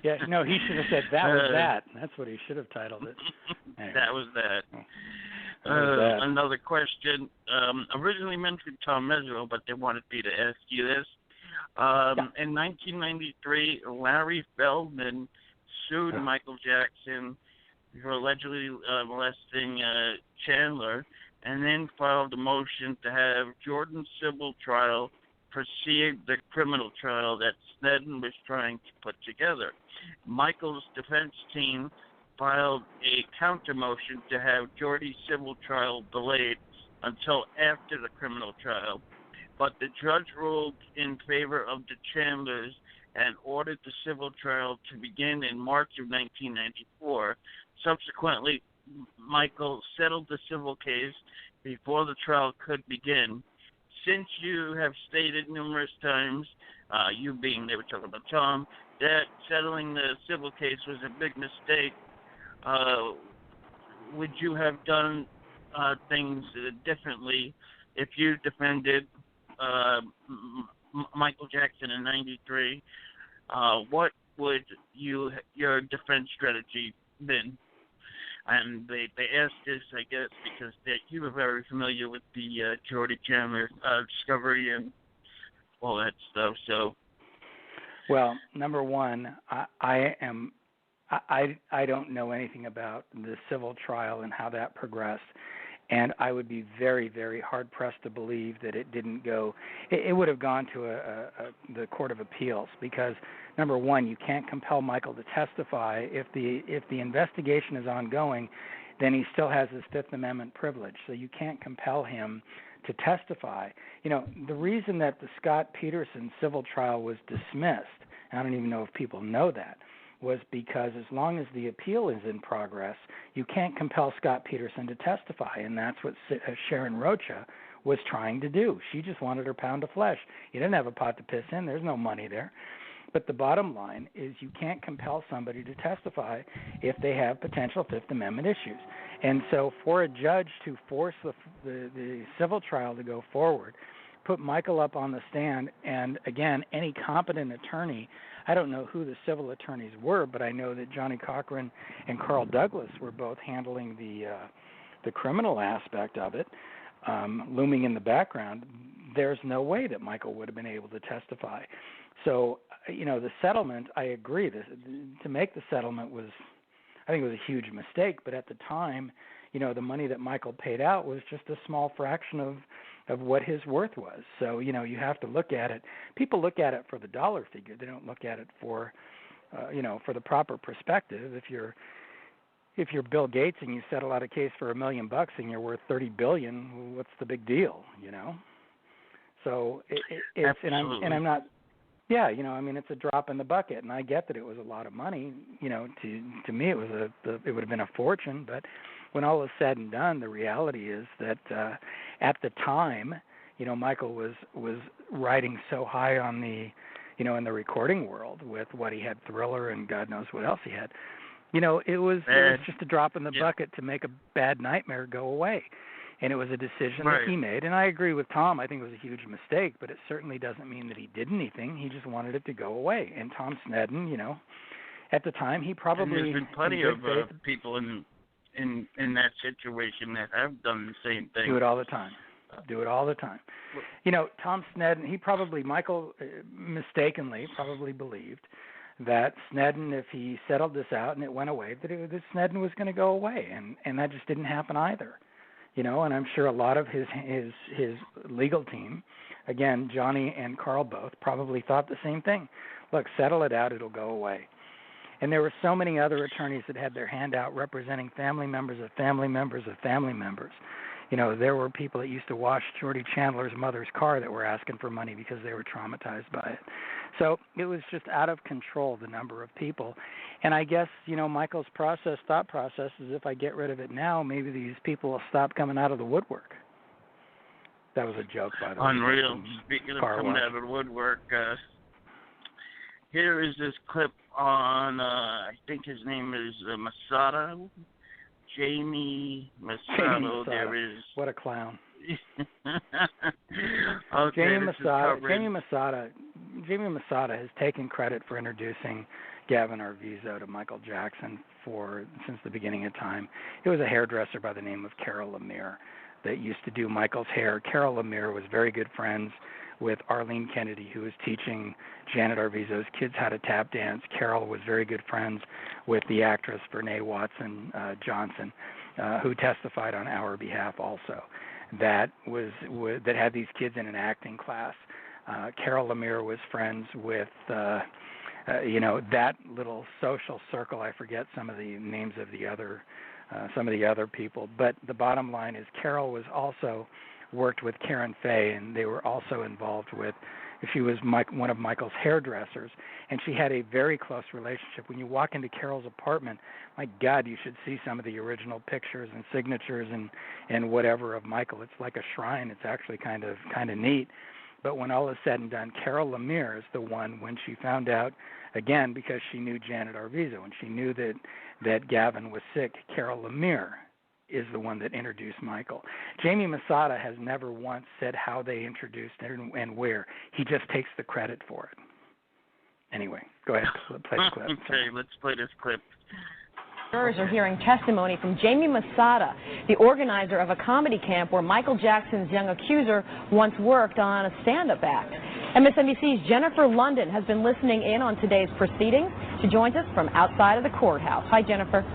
Yeah, no, he should have said That Was That. That's what he should have titled it. Anyway. That was that. Another question. Originally mentioned Tom Mesereau, but they wanted me to ask you this. In 1993, Larry Feldman sued Michael Jackson for allegedly molesting Chandler, and then filed a motion to have Jordan's civil trial precede the criminal trial that Sneddon was trying to put together. Michael's defense team filed a counter motion to have Jordy's civil trial delayed until after the criminal trial, but the judge ruled in favor of the Chandlers and ordered the civil trial to begin in March of 1994. Subsequently, Michael settled the civil case before the trial could begin. Since you have stated numerous times, you being, they were talking about Tom, that settling the civil case was a big mistake, would you have done things differently if you defended Michael Jackson in 93? What would your defense strategy been? And they asked this, I guess, because you were very familiar with the Jordy Chandler discovery and all that stuff. So, well, number one, I don't know anything about the civil trial and how that progressed, and I would be very, very hard pressed to believe that it didn't go. It would have gone to the Court of Appeals, because number one, you can't compel Michael to testify. If the investigation is ongoing, then he still has his Fifth Amendment privilege, so you can't compel him to testify. The reason that the Scott Peterson civil trial was dismissed, and I don't even know if people know that, was because as long as the appeal is in progress, you can't compel Scott Peterson to testify, and that's what Sharon Rocha was trying to do. She just wanted her pound of flesh. You didn't have a pot to piss in. There's no money there. But the bottom line is you can't compel somebody to testify if they have potential Fifth Amendment issues. And so for a judge to force the civil trial to go forward, put Michael up on the stand, and again, any competent attorney, I don't know who the civil attorneys were, but I know that Johnny Cochran and Carl Douglas were both handling the criminal aspect of it, looming in the background. There's no way that Michael would have been able to testify. So, the settlement, I agree. To make the settlement I think it was a huge mistake, but at the time, the money that Michael paid out was just a small fraction what his worth was. So, you know, you have to look at it. People look at it for the dollar figure. They don't look at it for, you know, for the proper perspective. If you're Bill Gates and you settle out a case for $1 million and you're worth $30 billion, well, what's the big deal, you know? So it's and I'm not. Yeah, you know, I mean, it's a drop in the bucket, and I get that it was a lot of money. You know, to me, it was it would have been a fortune. But when all is said and done, the reality is that at the time, you know, Michael was riding so high on the, you know, in the recording world with what he had, Thriller, and God knows what else he had. You know, it was just a drop in the bucket to make a bad nightmare go away. And it was a decision that he made. And I agree with Tom. I think it was a huge mistake, but it certainly doesn't mean that he did anything. He just wanted it to go away. And Tom Sneddon, you know, at the time, he probably... And there's been plenty of people in that situation that have done the same thing. Do it all the time. You know, Tom Sneddon, Michael mistakenly probably believed that Sneddon, if he settled this out and it went away, that Sneddon was going to go away. And that just didn't happen either. You know, and I'm sure a lot of his legal team, again, Johnny and Carl both, probably thought the same thing. Look, settle it out, it'll go away. And there were so many other attorneys that had their hand out representing family members of family members of family members. You know, there were people that used to wash Shorty Chandler's mother's car that were asking for money because they were traumatized by it. So it was just out of control, the number of people. And I guess, you know, Michael's thought process is, if I get rid of it now, maybe these people will stop coming out of the woodwork. That was a joke, by the way. Unreal. Speaking of coming out of the woodwork, here is this clip on, I think his name is Mesereau. Jamie Mesereau. There is. What a clown. Okay, Jamie Mesereau has taken credit for introducing Gavin Arvizo to Michael Jackson since the beginning of time. It was a hairdresser by the name of Carol Lemire that used to do Michael's hair. Carol Lemire was very good friends with Arlene Kennedy, who was teaching Janet Arvizo's kids how to tap dance. Carol was very good friends with the actress Vernee Watson Johnson, who testified on our behalf also, that had these kids in an acting class. Carol Lemire was friends with, you know, that little social circle. I forget some of the names of some of the other people. But the bottom line is Carol was also worked with Karen Fay, and they were also involved with, she was one of Michael's hairdressers, and she had a very close relationship. When you walk into Carol's apartment, my God, you should see some of the original pictures and signatures and whatever of Michael. It's like a shrine. It's actually kind of neat. But when all is said and done, Carol Lemire is the one, when she found out, again, because she knew Janet Arvizo and she knew that Gavin was sick, Carol Lemire is the one that introduced Michael. Jamie Mesereau has never once said how they introduced it and where. He just takes the credit for it. Anyway, go ahead, play the clip. Okay, let's play this clip. Jurors are hearing testimony from Jamie Mesereau, the organizer of a comedy camp where Michael Jackson's young accuser once worked on a stand-up act. MSNBC's Jennifer London has been listening in on today's proceedings. She joins us from outside of the courthouse. Hi, Jennifer.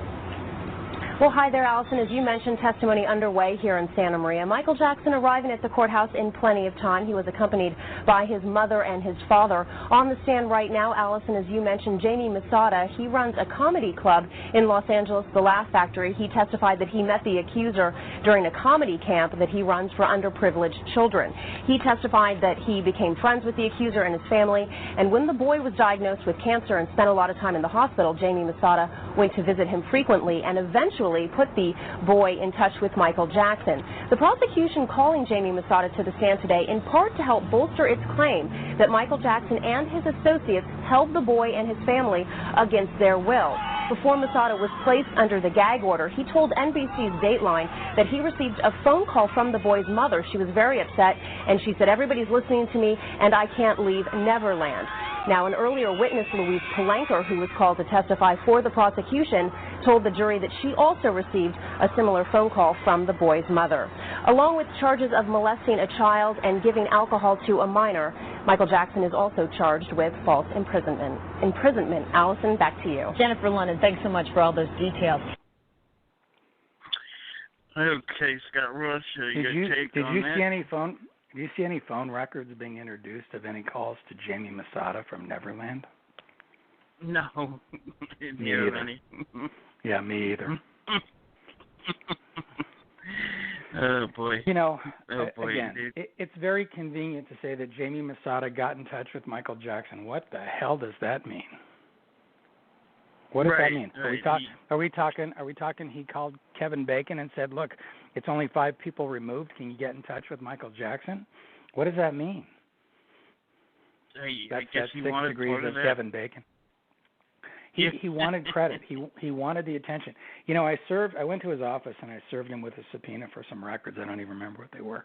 Well, hi there, Allison. As you mentioned, testimony underway here in Santa Maria. Michael Jackson arriving at the courthouse in plenty of time. He was accompanied by his mother and his father. On the stand right now, Allison, as you mentioned, Jamie Mesereau, he runs a comedy club in Los Angeles, The Laugh Factory. He testified that he met the accuser during a comedy camp that he runs for underprivileged children. He testified that he became friends with the accuser and his family, and when the boy was diagnosed with cancer and spent a lot of time in the hospital, Jamie Mesereau went to visit him frequently and eventually put the boy in touch with Michael Jackson. The prosecution calling Jamie Mesereau to the stand today in part to help bolster its claim that Michael Jackson and his associates held the boy and his family against their will. Before Mesereau was placed under the gag order, he told NBC's Dateline that he received a phone call from the boy's mother. She was very upset, and she said, "Everybody's listening to me, and I can't leave Neverland." Now, an earlier witness, Louise Palenker, who was called to testify for the prosecution, told the jury that she also received a similar phone call from the boy's mother. Along with charges of molesting a child and giving alcohol to a minor, Michael Jackson is also charged with false imprisonment. Allison, back to you. Jennifer London, thanks so much for all those details. Okay, Scott Ross, Did you see any phone records being introduced of any calls to Jamie Masada from Neverland? No. Me either. Yeah, me either. Oh, boy. You know, again, it's very convenient to say that Jamie Masada got in touch with Michael Jackson. What the hell does that mean? What does that mean? Are we talking he called Kevin Bacon and said, look, it's only 5 people removed. Can you get in touch with Michael Jackson? What does that mean? I guess he 6 wanted degrees of Kevin Bacon. He wanted credit. He wanted the attention. You know, I went to his office and I served him with a subpoena for some records. I don't even remember what they were.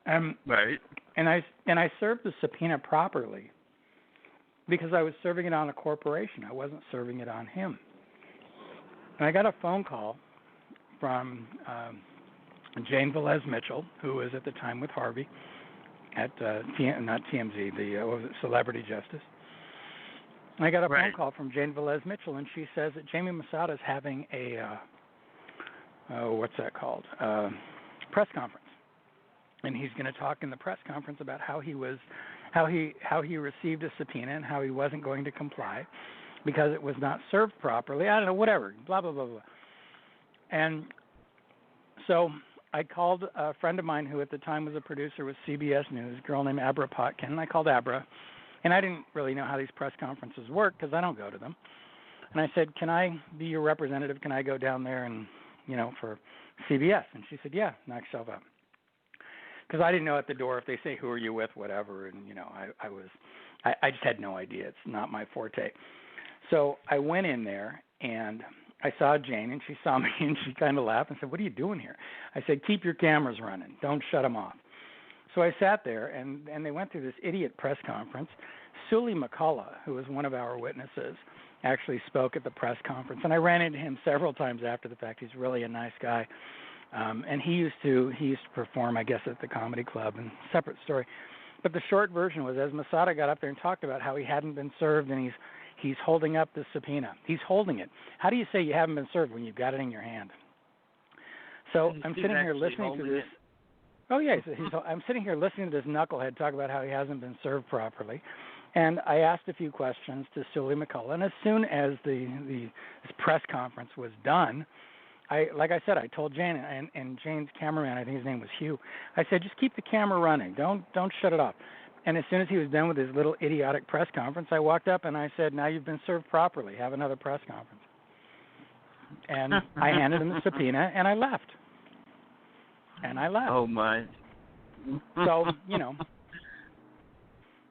Right. And I served the subpoena properly because I was serving it on a corporation. I wasn't serving it on him. And I got a phone call from Jane Velez Mitchell, who was at the time with Harvey at not TMZ, the Celebrity Justice. I got a phone call from Jane Velez Mitchell, and she says that Jamie Masada is having a what's that called? Press conference, and he's going to talk in the press conference about how he received a subpoena and how he wasn't going to comply because it was not served properly. I don't know, whatever, blah blah blah blah. And so I called a friend of mine who at the time was a producer with CBS News, a girl named Abra Potkin, and I called Abra. And I didn't really know how these press conferences work because I don't go to them. And I said, can I be your representative? Can I go down there and, for CBS? And she said, yeah, knock yourself out. Because I didn't know at the door if they say, who are you with, whatever. And, I just had no idea. It's not my forte. So I went in there and I saw Jane and she saw me and she kind of laughed and said, what are you doing here? I said, keep your cameras running. Don't shut them off. So I sat there, and they went through this idiot press conference. Sully McCullough, who was one of our witnesses, actually spoke at the press conference, and I ran into him several times after the fact. He's really a nice guy, and he used to perform, I guess, at the comedy club. And separate story, but the short version was as Masada got up there and talked about how he hadn't been served, and he's holding up the subpoena. He's holding it. How do you say you haven't been served when you've got it in your hand? So I'm sitting here listening to this. Oh, yeah, I'm sitting here listening to this knucklehead talk about how he hasn't been served properly. And I asked a few questions to Sully McCullough. And as soon as this press conference was done, like I said, I told Jane, and Jane's cameraman, I think his name was Hugh, I said, just keep the camera running. Don't shut it off. And as soon as he was done with his little idiotic press conference, I walked up and I said, now you've been served properly. Have another press conference. And I handed him the subpoena, and I left. Oh, my. So,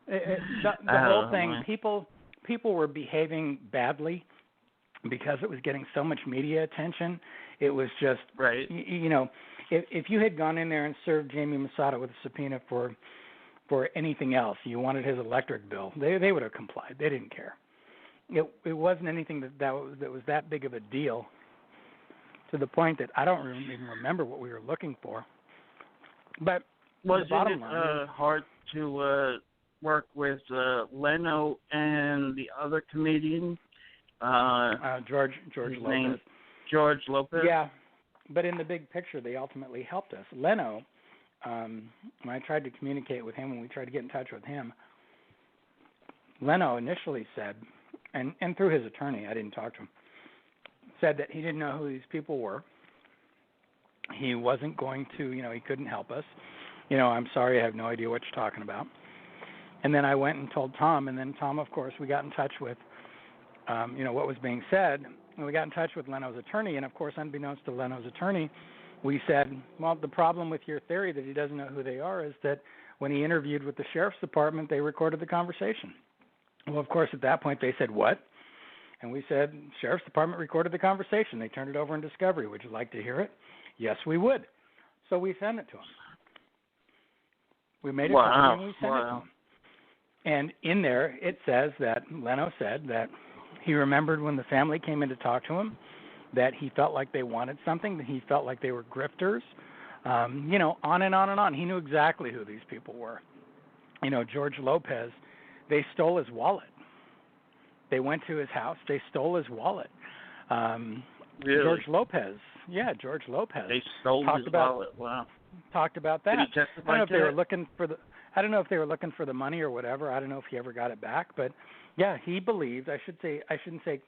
the whole thing, people were behaving badly because it was getting so much media attention. It was just, if you had gone in there and served Jamie Masada with a subpoena for anything else, you wanted his electric bill, they would have complied. They didn't care. It wasn't anything that was that big of a deal, to the point that I don't even remember what we were looking for. But wasn't the bottom it line hard to work with Leno and the other comedian? George Lopez. George Lopez? Yeah, but in the big picture, they ultimately helped us. Leno, when I tried to communicate with him, when we tried to get in touch with him, Leno initially said, and through his attorney, I didn't talk to him, said that he didn't know who these people were. He wasn't going to, he couldn't help us. I'm sorry, I have no idea what you're talking about. And then I went and told Tom, and then Tom, of course, we got in touch with, what was being said, and we got in touch with Leno's attorney, and of course, unbeknownst to Leno's attorney, we said, well, the problem with your theory that he doesn't know who they are is that when he interviewed with the sheriff's department, they recorded the conversation. Well, of course, at that point, they said, what? And we said, sheriff's department recorded the conversation. They turned it over in discovery. Would you like to hear it? Yes, we would. So we sent it to him. We made a copy and we sent it to him. And in there, it says that Leno said that he remembered when the family came in to talk to him, that he felt like they wanted something, that he felt like they were grifters, on and on and on. He knew exactly who these people were. George Lopez, they stole his wallet. They went to his house. They stole his wallet. Really? George Lopez Yeah, George Lopez. They stole his wallet. Wow. Talked about that. Did he testify I don't know if to they that? were looking for the. I don't know if they were looking for the money or whatever. I don't know if he ever got it back, but yeah, he believed. I shouldn't say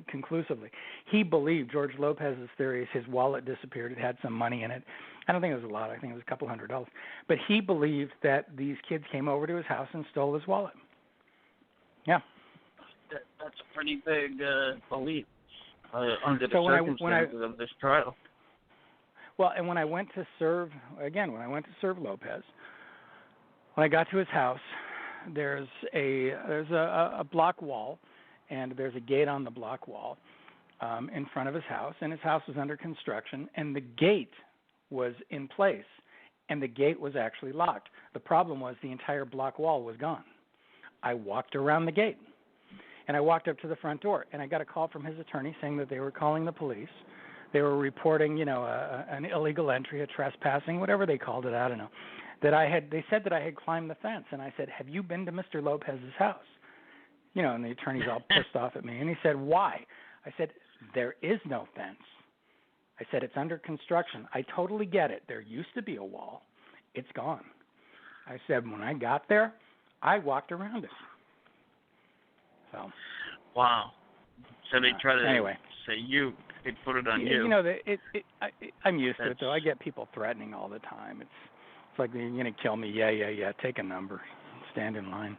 conclusively. He believed George Lopez's theory is his wallet disappeared. It had some money in it. I don't think it was a lot. I think it was a couple $100. But he believed that these kids came over to his house and stole his wallet. Yeah. That's a pretty big belief under the So circumstances of this trial. Well, and when I went to serve Lopez, when I got to his house, there's a block wall, and there's a gate on the block wall in front of his house, and his house was under construction, and the gate was in place, and the gate was actually locked. The problem was the entire block wall was gone. I walked around the gate, and I walked up to the front door, and I got a call from his attorney saying that they were calling the police. They were reporting, an illegal entry, a trespassing, whatever they called it, I don't know. They said that I had climbed the fence, and I said, have you been to Mr. Lopez's house? And the attorney's all pissed off at me, and he said, why? I said, there is no fence. I said, it's under construction. I totally get it. There used to be a wall. It's gone. I said, when I got there, I walked around it. So. Wow. So they try to anyway. say they put it on you. I'm used to it, though. I get people threatening all the time. It's like, you're going to kill me. Yeah. Take a number. Stand in line.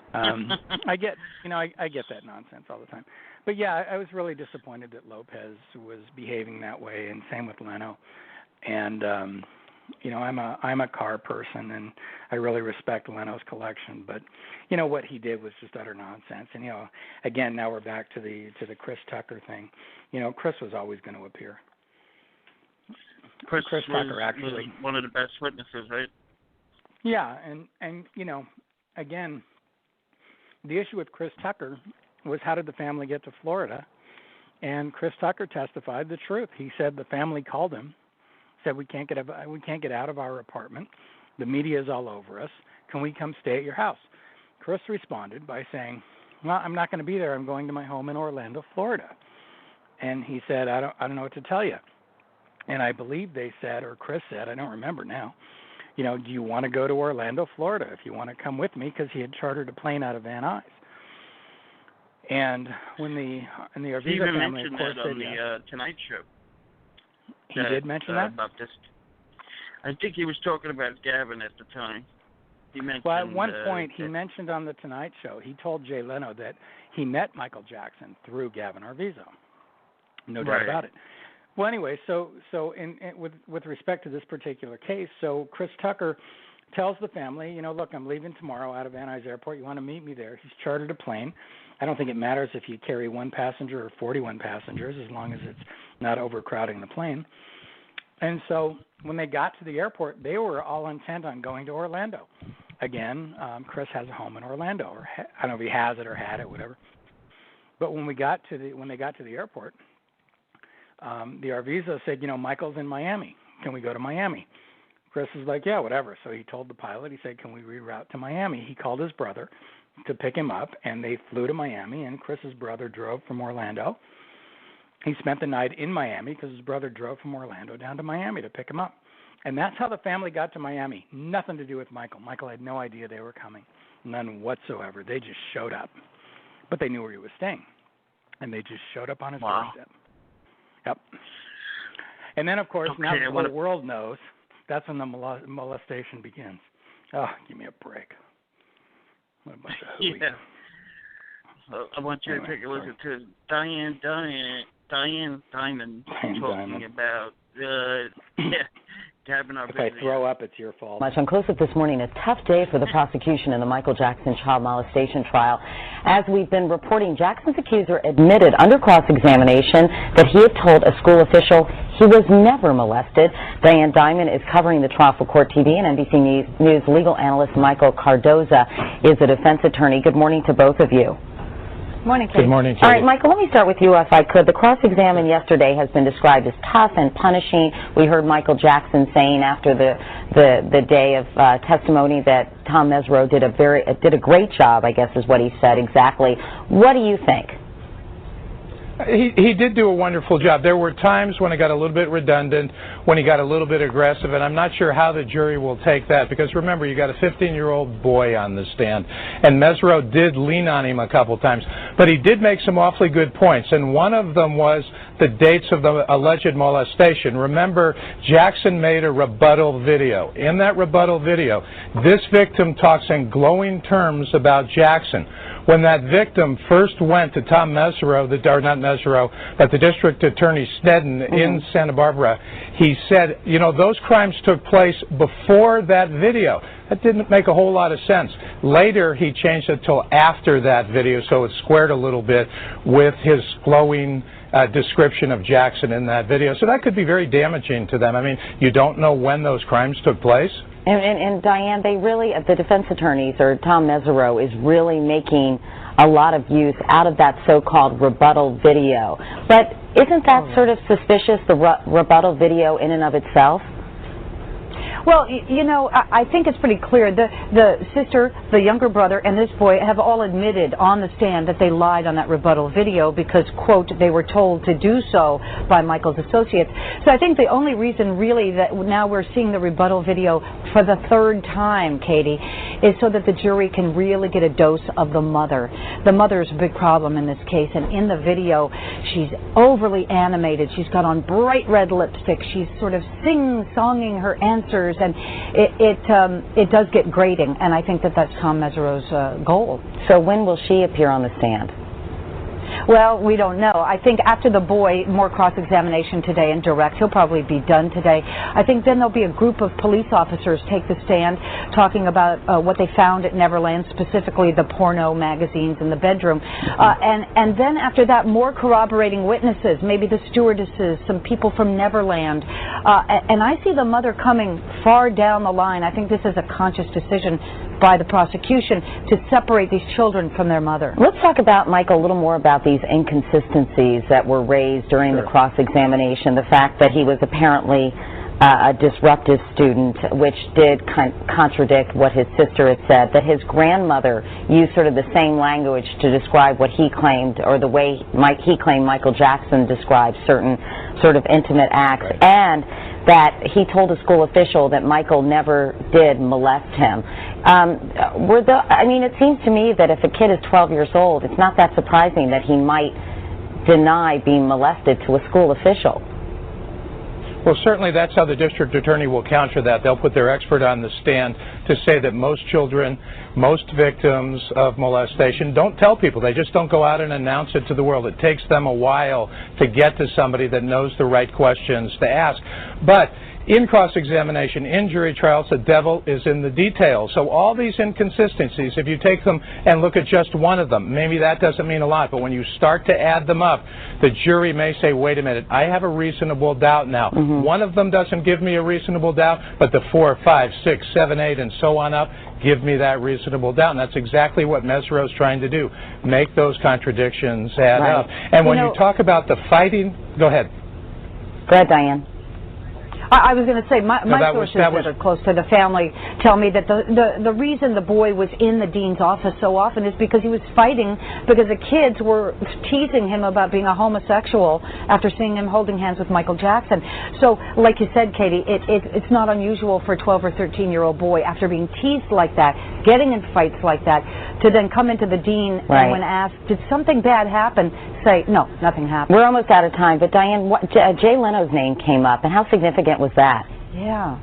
I get that nonsense all the time. But yeah, I was really disappointed that Lopez was behaving that way, and same with Leno. And I'm a car person, and I really respect Leno's collection. But what he did was just utter nonsense. And again, now we're back to the Chris Tucker thing. Chris was always going to appear. Chris Tucker actually was one of the best witnesses, right? Yeah, and again, the issue with Chris Tucker was, how did the family get to Florida? And Chris Tucker testified the truth. He said the family called him, said, we can't get out of our apartment. The media is all over us. Can we come stay at your house? Chris responded by saying, well, I'm not going to be there. I'm going to my home in Orlando, Florida. And he said, I don't know what to tell you. And I believe they said, or Chris said, I don't remember now, do you want to go to Orlando, Florida, if you want to come with me? Because he had chartered a plane out of Van Nuys. And when the Arvizo family, of course, said yes. On the Tonight Show. He did mention that? About this. I think he was talking about Gavin at the time. He mentioned. Well, at one point, he mentioned on the Tonight Show, he told Jay Leno that he met Michael Jackson through Gavin Arvizo. No doubt about it. Well, anyway, so with respect to this particular case, so Chris Tucker tells the family, look, I'm leaving tomorrow out of Van Nuys Airport. You want to meet me there? He's chartered a plane. I don't think it matters if you carry one passenger or 41 passengers, as long as it's not overcrowding the plane. And so when they got to the airport, they were all intent on going to Orlando. Again, Chris has a home in Orlando, or I don't know if he has it or had it, whatever. But when they got to the airport, the Arvizo said, Michael's in Miami. Can we go to Miami? Chris is like, yeah, whatever. So he told the pilot, he said, can we reroute to Miami? He called his brother to pick him up, and they flew to Miami, and Chris's brother drove from Orlando. He spent the night in Miami because his brother drove from Orlando down to Miami to pick him up. And that's how the family got to Miami. Nothing to do with Michael. Michael had no idea they were coming. None whatsoever. They just showed up. But they knew where he was staying. And they just showed up on his doorstep. Yep. And then, of course, now the whole world knows, that's when the molestation begins. Oh, give me a break. What a bunch of hooey. Yeah. I want you to take a listen to Diane Diamond talking about Gavin Arvizo. If I throw up, it's your fault. On Close-Up this morning, a tough day for the prosecution in the Michael Jackson child molestation trial. As we've been reporting, Jackson's accuser admitted under cross-examination that he had told a school official he was never molested. Diane Diamond is covering the trial for Court TV, and NBC News legal analyst Michael Cardoza is a defense attorney. Good morning to both of you. Morning, Kate. Good morning, Kate. All right, Michael, let me start with you if I could. The cross-examination yesterday has been described as tough and punishing. We heard Michael Jackson saying after the day of testimony that Tom Mesereau did a great job, I guess is what he said exactly. What do you think? He did do a wonderful job. There were times when it got a little bit redundant, when he got a little bit aggressive, and I'm not sure how the jury will take that because, remember, you got a 15-year-old boy on the stand, and Mesereau did lean on him a couple times, but he did make some awfully good points, and one of them was the dates of the alleged molestation. Remember, Jackson made a rebuttal video. In that rebuttal video, this victim talks in glowing terms about Jackson. When that victim first went to Tom Mesereau, not Mesereau, but the district attorney Sneddon in Santa Barbara, he said, you know, those crimes took place before that video. That didn't make a whole lot of sense. Later, he changed it till after that video, so it squared a little bit with his glowing description of Jackson in that video. So that could be very damaging to them. I mean, you don't know when those crimes took place. And Diane, they really, the defense attorneys, or Tom Mesereau, is really making a lot of use out of that so-called rebuttal video. But isn't that sort of suspicious, the rebuttal video in and of itself? Well, you know, I think it's pretty clear. The sister, the younger brother, and this boy have all admitted on the stand that they lied on that rebuttal video because, quote, they were told to do so by Michael's associates. So I think the only reason really that now we're seeing the rebuttal video for the third time, Katie, is so that the jury can really get a dose of the mother. The mother is a big problem in this case, and in the video, she's overly animated. She's got on bright red lipstick. She's sort of sing-songing her answers, and it does get grating, and I think that that's Tom Mesereau's goal. So when will she appear on the stand? Well, we don't know. I think after the boy, more cross-examination today and direct. He'll probably be done today. I think then there'll be a group of police officers take the stand talking about what they found at Neverland, specifically the porno magazines in the bedroom. And then after that, more corroborating witnesses, maybe the stewardesses, some people from Neverland. And I see the mother coming far down the line. I think this is a conscious decision by the prosecution to separate these children from their mother. Let's talk about, Michael, a little more about these inconsistencies that were raised during the cross-examination. The fact that he was apparently a disruptive student, which did contradict what his sister had said, that his grandmother used sort of the same language to describe what he claimed, or the way he claimed Michael Jackson described certain sort of intimate acts, and that he told a school official that Michael never did molest him. I mean, it seems to me that if a kid is 12 years old, it's not that surprising that he might deny being molested to a school official. Well, certainly that's how the district attorney will counter that. They'll put their expert on the stand to say that most children, most victims of molestation don't tell people. They just don't go out and announce it to the world. It takes them a while to get to somebody that knows the right questions to ask. But in cross-examination, in jury trials, the devil is in the details. So all these inconsistencies, if you take them and look at just one of them, maybe that doesn't mean a lot, but when you start to add them up, the jury may say, wait a minute, I have a reasonable doubt now. One of them doesn't give me a reasonable doubt, but the 4, 5, 6, 7, 8, and so on up give me that reasonable doubt. And that's exactly what Mesereau's trying to do, make those contradictions add up. And when you talk about the fighting, go ahead. Go ahead, Diane. I was going to say, my sources that are close to the family tell me that the reason the boy was in the dean's office so often is because he was fighting because the kids were teasing him about being a homosexual after seeing him holding hands with Michael Jackson. So, like you said, Katie, it's not unusual for a 12 or 13-year-old boy, after being teased like that, getting in fights like that, to then come into the dean and when asked, did something bad happen, say, no, nothing happened. We're almost out of time, but Diane, Jay Leno's name came up, and how significant was that? Yeah.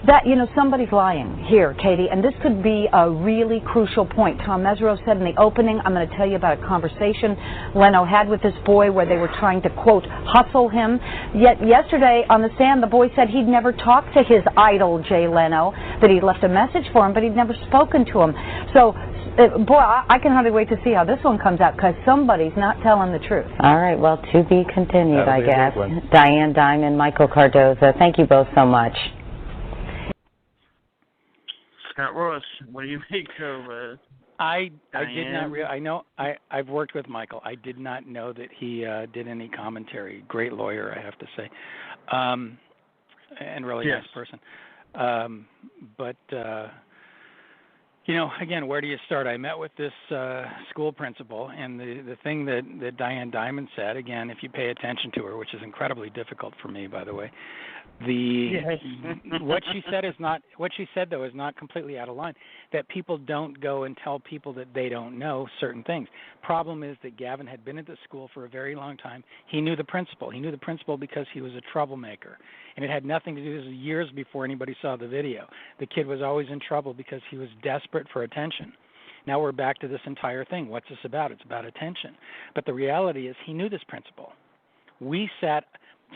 That, you know, somebody's lying here, Katie, and this could be a really crucial point. Tom Mesereau said in the opening, I'm going to tell you about a conversation Leno had with this boy where they were trying to, quote, hustle him. Yet yesterday on the stand, the boy said he'd never talked to his idol, Jay Leno, that he'd left a message for him, but he'd never spoken to him. So, boy, I can hardly wait to see how this one comes out, because somebody's not telling the truth. All right, well, to be continued, I guess. Diane Diamond, Michael Cardoza, thank you both so much. Scott Ross, what do you make of I did not I've worked with Michael. I did not know that he did any commentary. Great lawyer, I have to say, and really nice person. But You know, again, where do you start? I met with this school principal, and the thing that Diane Diamond said, again, if you pay attention to her, which is incredibly difficult for me, by the way, what she said though is not completely out of line. That people don't go and tell people that they don't know certain things. Problem is that Gavin had been at the school for a very long time. He knew the principal. He knew the principal because he was a troublemaker, and it had nothing to do. This was years before anybody saw the video. The kid was always in trouble because he was desperate for attention. Now we're back to this entire thing. What's this about? It's about attention. But the reality is he knew this principal. We sat.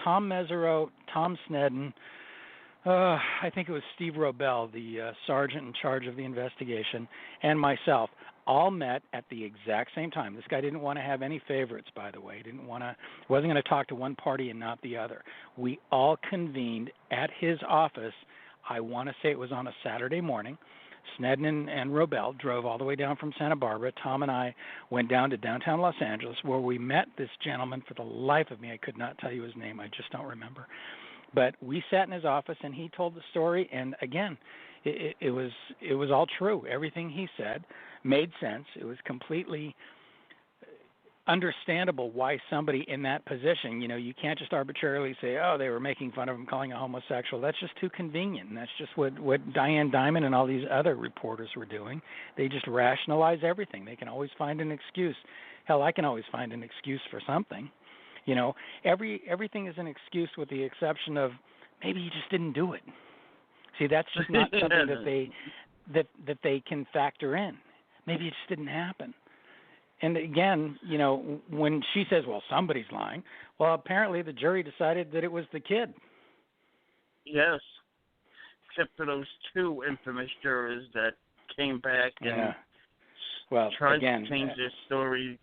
Tom Mesereau, Tom Snedden, I think it was Steve Robel, the sergeant in charge of the investigation, and myself, all met at the exact same time. This guy didn't want to have any favorites, by the way. Wasn't going to talk to one party and not the other. We all convened at his office. I want to say it was on a Saturday morning. Snedden and Robel drove all the way down from Santa Barbara. Tom and I went down to downtown Los Angeles, where we met this gentleman. For the life of me, I could not tell you his name. I just don't remember. But we sat in his office, and he told the story. And again, it was all true. Everything he said made sense. It was completely understandable why somebody in that position, you know, you can't just arbitrarily say, oh, they were making fun of him, calling a homosexual. That's just too convenient, and that's just what Diane Diamond and all these other reporters were doing. They just rationalize everything. They can always find an excuse. Hell, I can always find an excuse for something. You know, everything is an excuse with the exception of maybe you just didn't do it. See, that's just not something that they can factor in. Maybe it just didn't happen. And again, you know, when she says, well, somebody's lying, well, apparently the jury decided that it was the kid. Yes, except for those two infamous jurors that came back and tried to change their stories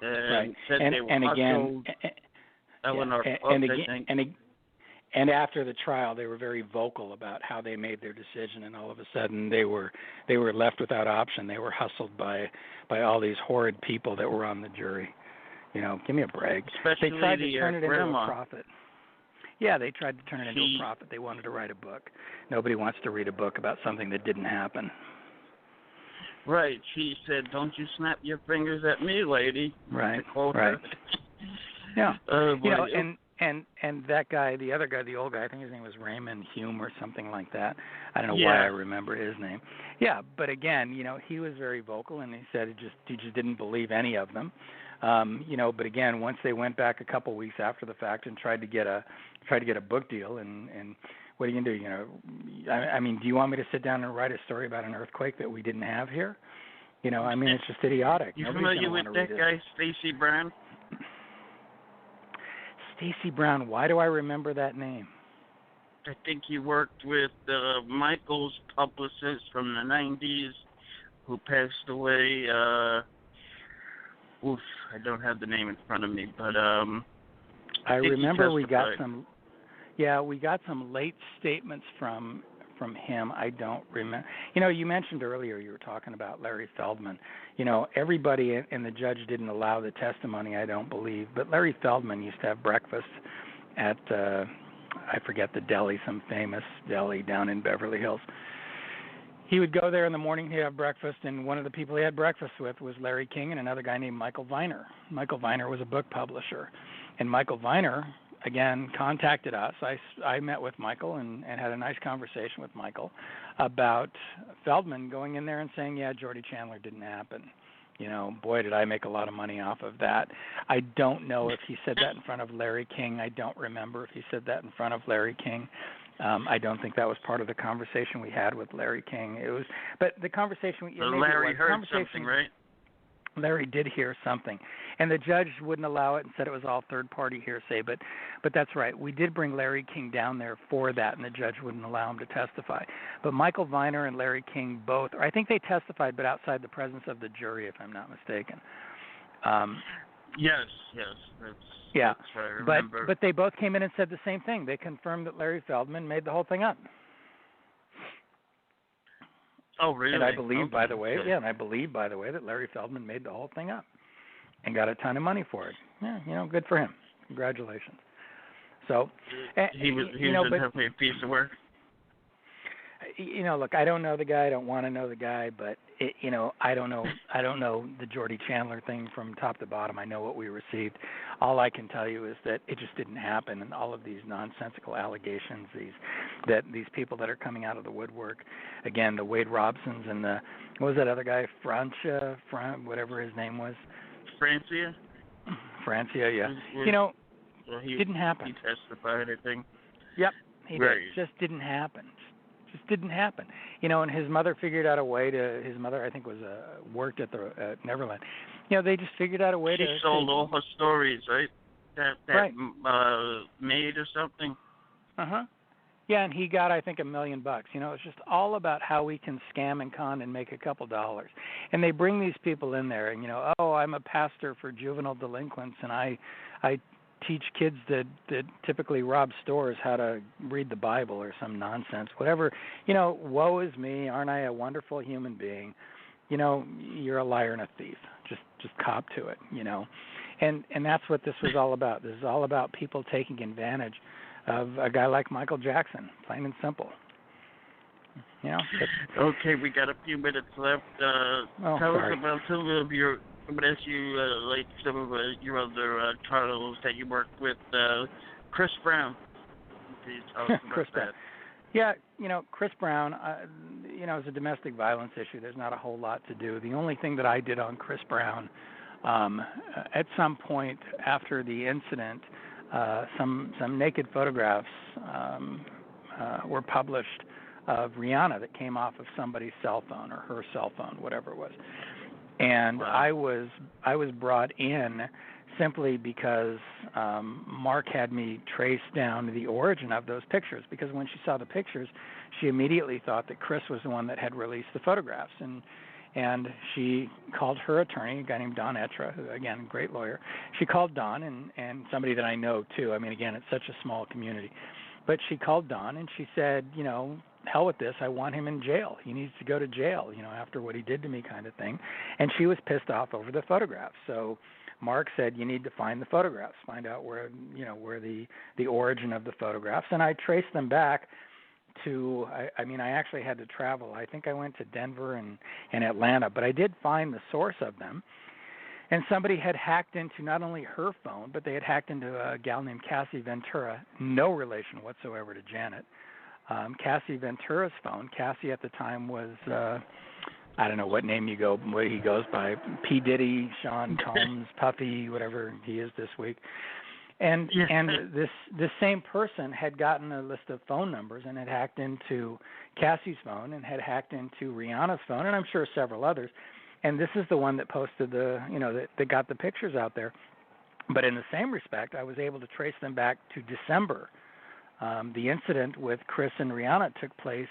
and said they were hustled. Eleanor And after the trial, they were very vocal about how they made their decision, and all of a sudden they were left without option. They were hustled by all these horrid people that were on the jury. You know, give me a break. Especially they tried to turn it grandma. into a profit. Yeah, they tried to turn it into a profit. They wanted to write a book. Nobody wants to read a book about something that didn't happen. Right. She said, "Don't you snap your fingers at me, lady." Right. To quote right. her. Yeah. You know, and that guy, the other guy, the old guy, I think his name was Raymond Hume or something like that. I don't know why I remember his name. Yeah, but again, you know, he was very vocal, and he said he just didn't believe any of them. You know, but again, once they went back a couple weeks after the fact and tried to get a book deal, and what are you gonna do? You know, I mean, do you want me to sit down and write a story about an earthquake that we didn't have here? You know, I mean, it's just idiotic. You Nobody's familiar with that guy, Stacy Brown? Stacey Brown, why do I remember that name? I think he worked with Michael's publicist from the 90s who passed away. I don't have the name in front of me, but I remember we got some late statements from him. I don't remember. You know, you mentioned earlier you were talking about Larry Feldman. You know, everybody and the judge didn't allow the testimony, I don't believe, but Larry Feldman used to have breakfast at I forget the deli, some famous deli down in Beverly Hills. He would go there in the morning, he'd have breakfast, and one of the people he had breakfast with was Larry King and another guy named Michael Viner. Michael Viner was a book publisher, and Michael Viner, again, contacted us. I met with Michael and had a nice conversation with Michael about Feldman going in there and saying, yeah, Jordy Chandler didn't happen. You know, boy, did I make a lot of money off of that. I don't know if he said that in front of Larry King. I don't remember if he said that in front of Larry King. I don't think that was part of the conversation we had with Larry King. It was, but the conversation Larry heard something, right? Larry did hear something, and the judge wouldn't allow it and said it was all third-party hearsay. But that's right. We did bring Larry King down there for that, and the judge wouldn't allow him to testify. But Michael Viner and Larry King both, or I think they testified, but outside the presence of the jury, if I'm not mistaken. Yes, that's what I remember. But they both came in and said the same thing. They confirmed that Larry Feldman made the whole thing up. Oh, really? And I believe, by the way, that Larry Feldman made the whole thing up and got a ton of money for it. Yeah, you know, good for him. Congratulations. So he was definitely a piece of work. look, I don't know the guy. I don't want to know the guy, but I don't know the Jordy Chandler thing from top to bottom. I know what we received. All I can tell you is that it just didn't happen, and all of these nonsensical allegations, these people that are coming out of the woodwork, again, the Wade Robsons and what was that other guy, whatever his name was, Francia, yeah. Didn't happen. He testified, I think. Yep, he did. Just didn't happen. Just didn't happen. And his mother figured out a way to. His mother, I think, worked at the Neverland. They just figured out a way to. She sold all her stories, right? That maid or something. Yeah, and he got, I think, $1 million. It's just all about how we can scam and con and make a couple dollars. And they bring these people in there, and I'm a pastor for juvenile delinquents, and I teach kids that typically rob stores how to read the Bible or some nonsense, whatever. Woe is me, aren't I a wonderful human being? You're a liar and a thief. Just cop to it, And that's what this was all about. This is all about people taking advantage of a guy like Michael Jackson, plain and simple. Okay, we got a few minutes left. Tell us about some of your. I'm going to ask you like some of your other trials that you worked with. Chris Brown. Can you tell us about that? Yeah, Chris Brown, is a domestic violence issue. There's not a whole lot to do. The only thing that I did on Chris Brown, at some point after the incident, some naked photographs were published of Rihanna that came off of somebody's cell phone or her cell phone, whatever it was. And I was brought in simply because Mark had me trace down the origin of those pictures, because when she saw the pictures, she immediately thought that Chris was the one that had released the photographs. And she called her attorney, a guy named Don Etra, who, again, great lawyer. She called Don and somebody that I know, too. I mean, again, it's such a small community. But she called Don and she said, hell with this. I want him in jail. He needs to go to jail, after what he did to me, kind of thing. And she was pissed off over the photographs. So Mark said, you need to find the photographs, find out where the origin of the photographs. And I traced them back to, I actually had to travel. I think I went to Denver and Atlanta, but I did find the source of them. And somebody had hacked into not only her phone, but they had hacked into a gal named Cassie Ventura, no relation whatsoever to Janet. Cassie Ventura's phone. Cassie at the time was, I don't know what name he goes by, P. Diddy, Sean Combs, Puffy, whatever he is this week. And this same person had gotten a list of phone numbers and had hacked into Cassie's phone and had hacked into Rihanna's phone, and I'm sure several others. And this is the one that posted that got the pictures out there. But in the same respect, I was able to trace them back to December. The incident with Chris and Rihanna took place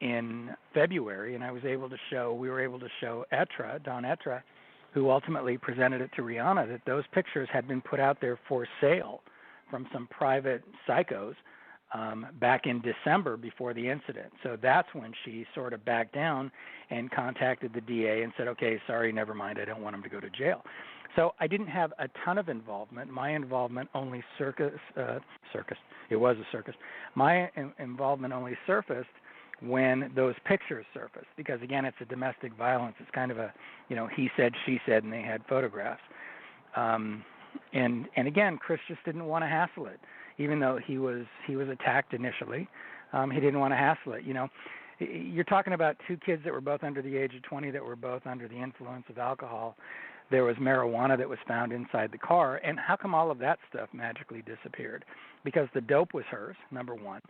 in February, and we were able to show Don Etra, who ultimately presented it to Rihanna, that those pictures had been put out there for sale from some private psychos back in December before the incident. So that's when she sort of backed down and contacted the DA and said, okay, sorry, never mind, I don't want him to go to jail. So I didn't have a ton of involvement. My involvement only it was a circus. My involvement only surfaced when those pictures surfaced, because again, it's a domestic violence. It's kind of a, he said, she said, and they had photographs. And again, Chris just didn't want to hassle it, even though he was attacked initially. He didn't want to hassle it. You're talking about two kids that were both under the age of 20 that were both under the influence of alcohol. There was marijuana that was found inside the car. And how come all of that stuff magically disappeared? Because the dope was hers, number one.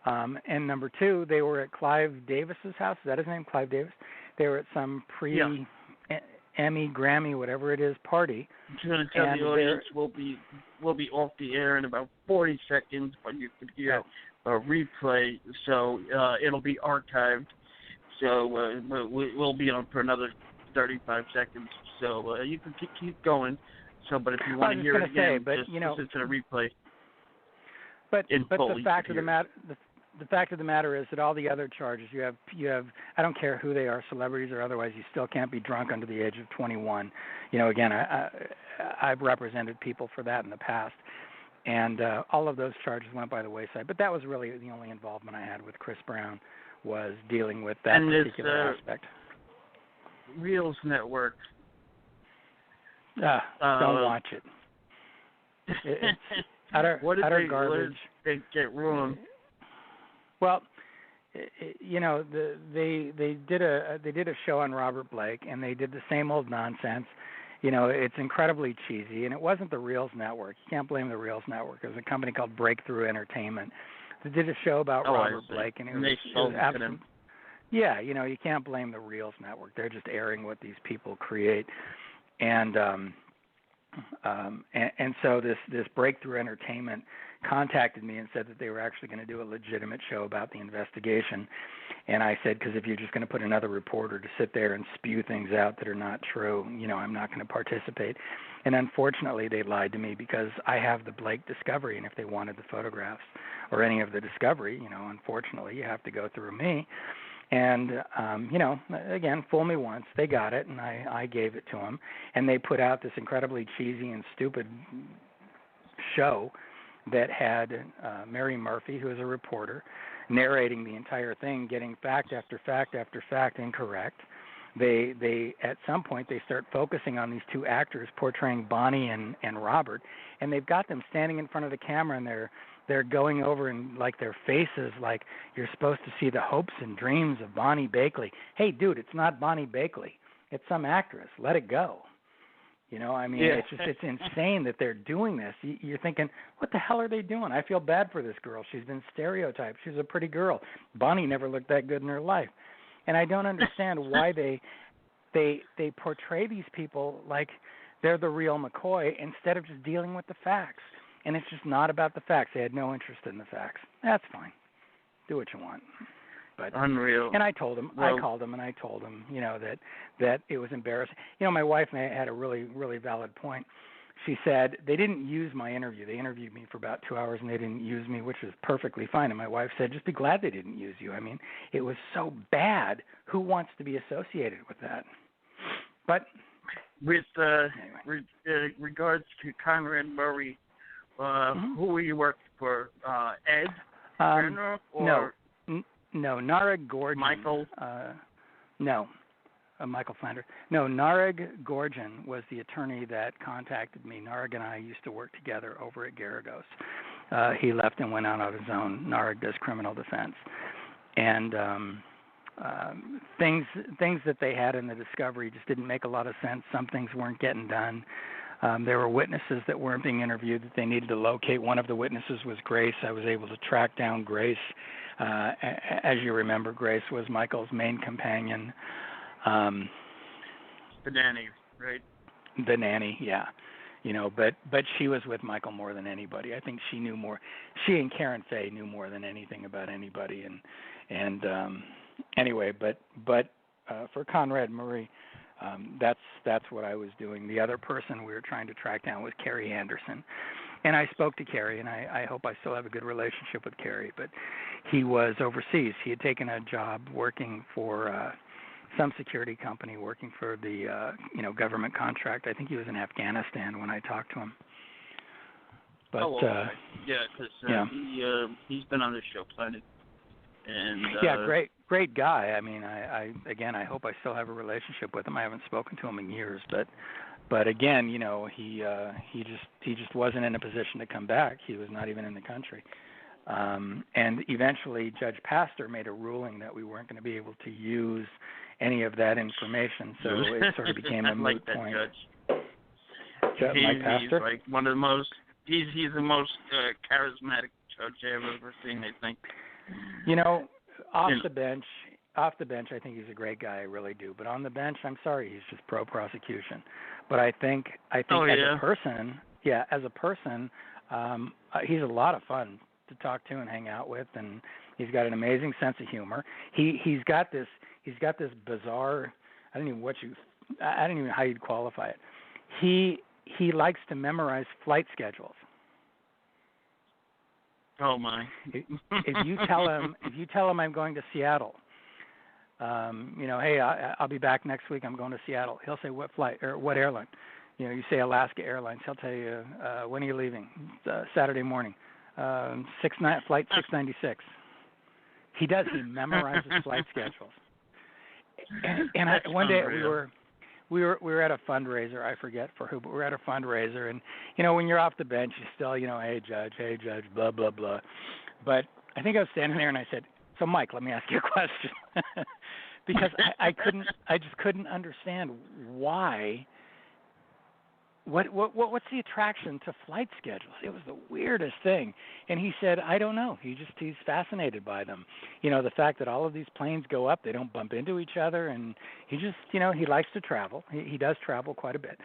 And number two, they were at Clive Davis's house. Is that his name, Clive Davis? They were at some Emmy, Grammy, whatever it is, party. I'm just going to tell the audience we'll be off the air in about 40 seconds, but you can hear a replay, so it'll be archived. So we'll be on for another 35 seconds. So you can keep going. So, but if you want to hear it again, just listen to the replay. But the fact of the matter. The fact of the matter is that all the other charges you have, I don't care who they are, celebrities or otherwise, you still can't be drunk under the age of 21. Again, I've represented people for that in the past, and all of those charges went by the wayside. But that was really the only involvement I had with Chris Brown, was dealing with that particular aspect. Reels Network. Don't watch it. It's utter garbage. What did they get wrong? Well, you know, they did a show on Robert Blake, and they did the same old nonsense. You know, it's incredibly cheesy, and it wasn't the Reels Network. You can't blame the Reels Network. It was a company called Breakthrough Entertainment. They did a show about Robert Blake, and it was absolutely. Yeah, you know, you can't blame the Reels Network. They're just airing what these people create, and so this Breakthrough Entertainment contacted me and said that they were actually going to do a legitimate show about the investigation. And I said, because if you're just going to put another reporter to sit there and spew things out that are not true, you know, I'm not going to participate. And unfortunately, they lied to me because I have the Blake discovery, and if they wanted the photographs or any of the discovery, you know, unfortunately, you have to go through me. And, you know, again, fool me once. They got it, and I gave it to them. And they put out this incredibly cheesy and stupid show that had Mary Murphy, who is a reporter, narrating the entire thing, getting fact after fact after fact incorrect. They at some point, they start focusing on these two actors portraying Bonnie and Robert, and they've got them standing in front of the camera, and they're going over and like their faces, like you're supposed to see the hopes and dreams of Bonnie Bakley. Hey, dude, it's not Bonnie Bakley. It's some actress. Let it go. You know, I mean, it's insane that they're doing this. You're thinking, what the hell are they doing? I feel bad for this girl. She's been stereotyped. She's a pretty girl. Bonnie never looked that good in her life. And I don't understand why they portray these people like they're the real McCoy instead of just dealing with the facts. And it's just not about the facts. They had no interest in the facts. That's fine. Do what you want. But unreal. And I told him, I called him and I told him, you know, that it was embarrassing. You know, my wife had a really, really valid point. She said they didn't use my interview. They interviewed me for about 2 hours and they didn't use me, which is perfectly fine. And my wife said, just be glad they didn't use you. I mean, it was so bad. Who wants to be associated with that? But with regards to Conrad Murray, who were you working for? Ed? General, or No, Nareg Gorgon. Michael? Michael Flanders. No, Nareg Gorgon was the attorney that contacted me. Nareg and I used to work together over at Garagos. He left and went out on his own. Nareg does criminal defense. And things that they had in the discovery just didn't make a lot of sense. Some things weren't getting done. There were witnesses that weren't being interviewed that they needed to locate. One of the witnesses was Grace. I was able to track down Grace. As you remember, Grace was Michael's main companion. The nanny, right? The nanny, yeah. You know, but she was with Michael more than anybody. I think she knew more. She and Karen Fay knew more than anything about anybody. And anyway, but for Conrad Murray, that's what I was doing. The other person we were trying to track down was Carrie Anderson. And I spoke to Carrie, and I hope I still have a good relationship with Carrie. But he was overseas. He had taken a job working for some security company, working for the government contract. I think he was in Afghanistan when I talked to him. But he's been on the show plenty. And great guy. I mean, I hope I still have a relationship with him. I haven't spoken to him in years, but again, you know, he just wasn't in a position to come back. He was not even in the country. And eventually, Judge Pastor made a ruling that we weren't going to be able to use any of that information, so it sort of became a moot point. Judge Mike Pastor? He's like one of the most. He's the most charismatic judge I've ever seen, I think. You know, off the bench, I think he's a great guy. I really do. But on the bench, I'm sorry, he's just pro-prosecution. But I think as a person, he's a lot of fun to talk to and hang out with, and he's got an amazing sense of humor. He's got this bizarre. I don't even know how you'd qualify it. He likes to memorize flight schedules. Oh my! If you tell him I'm going to Seattle, hey, I'll be back next week. I'm going to Seattle. He'll say what flight or what airline. You know, you say Alaska Airlines. He'll tell you when are you leaving? Saturday morning. Flight 696. He does. He memorizes flight schedules. And one day we were at a fundraiser. I forget for who, but we were at a fundraiser. And when you're off the bench, you still, hey judge, blah blah blah. But I think I was standing there and I said, "So Mike, let me ask you a question," because I just couldn't understand why. What's the attraction to flight schedules? It was the weirdest thing. And he said, I don't know. He's fascinated by them. The fact that all of these planes go up, they don't bump into each other, and he just, he likes to travel. He does travel quite a bit.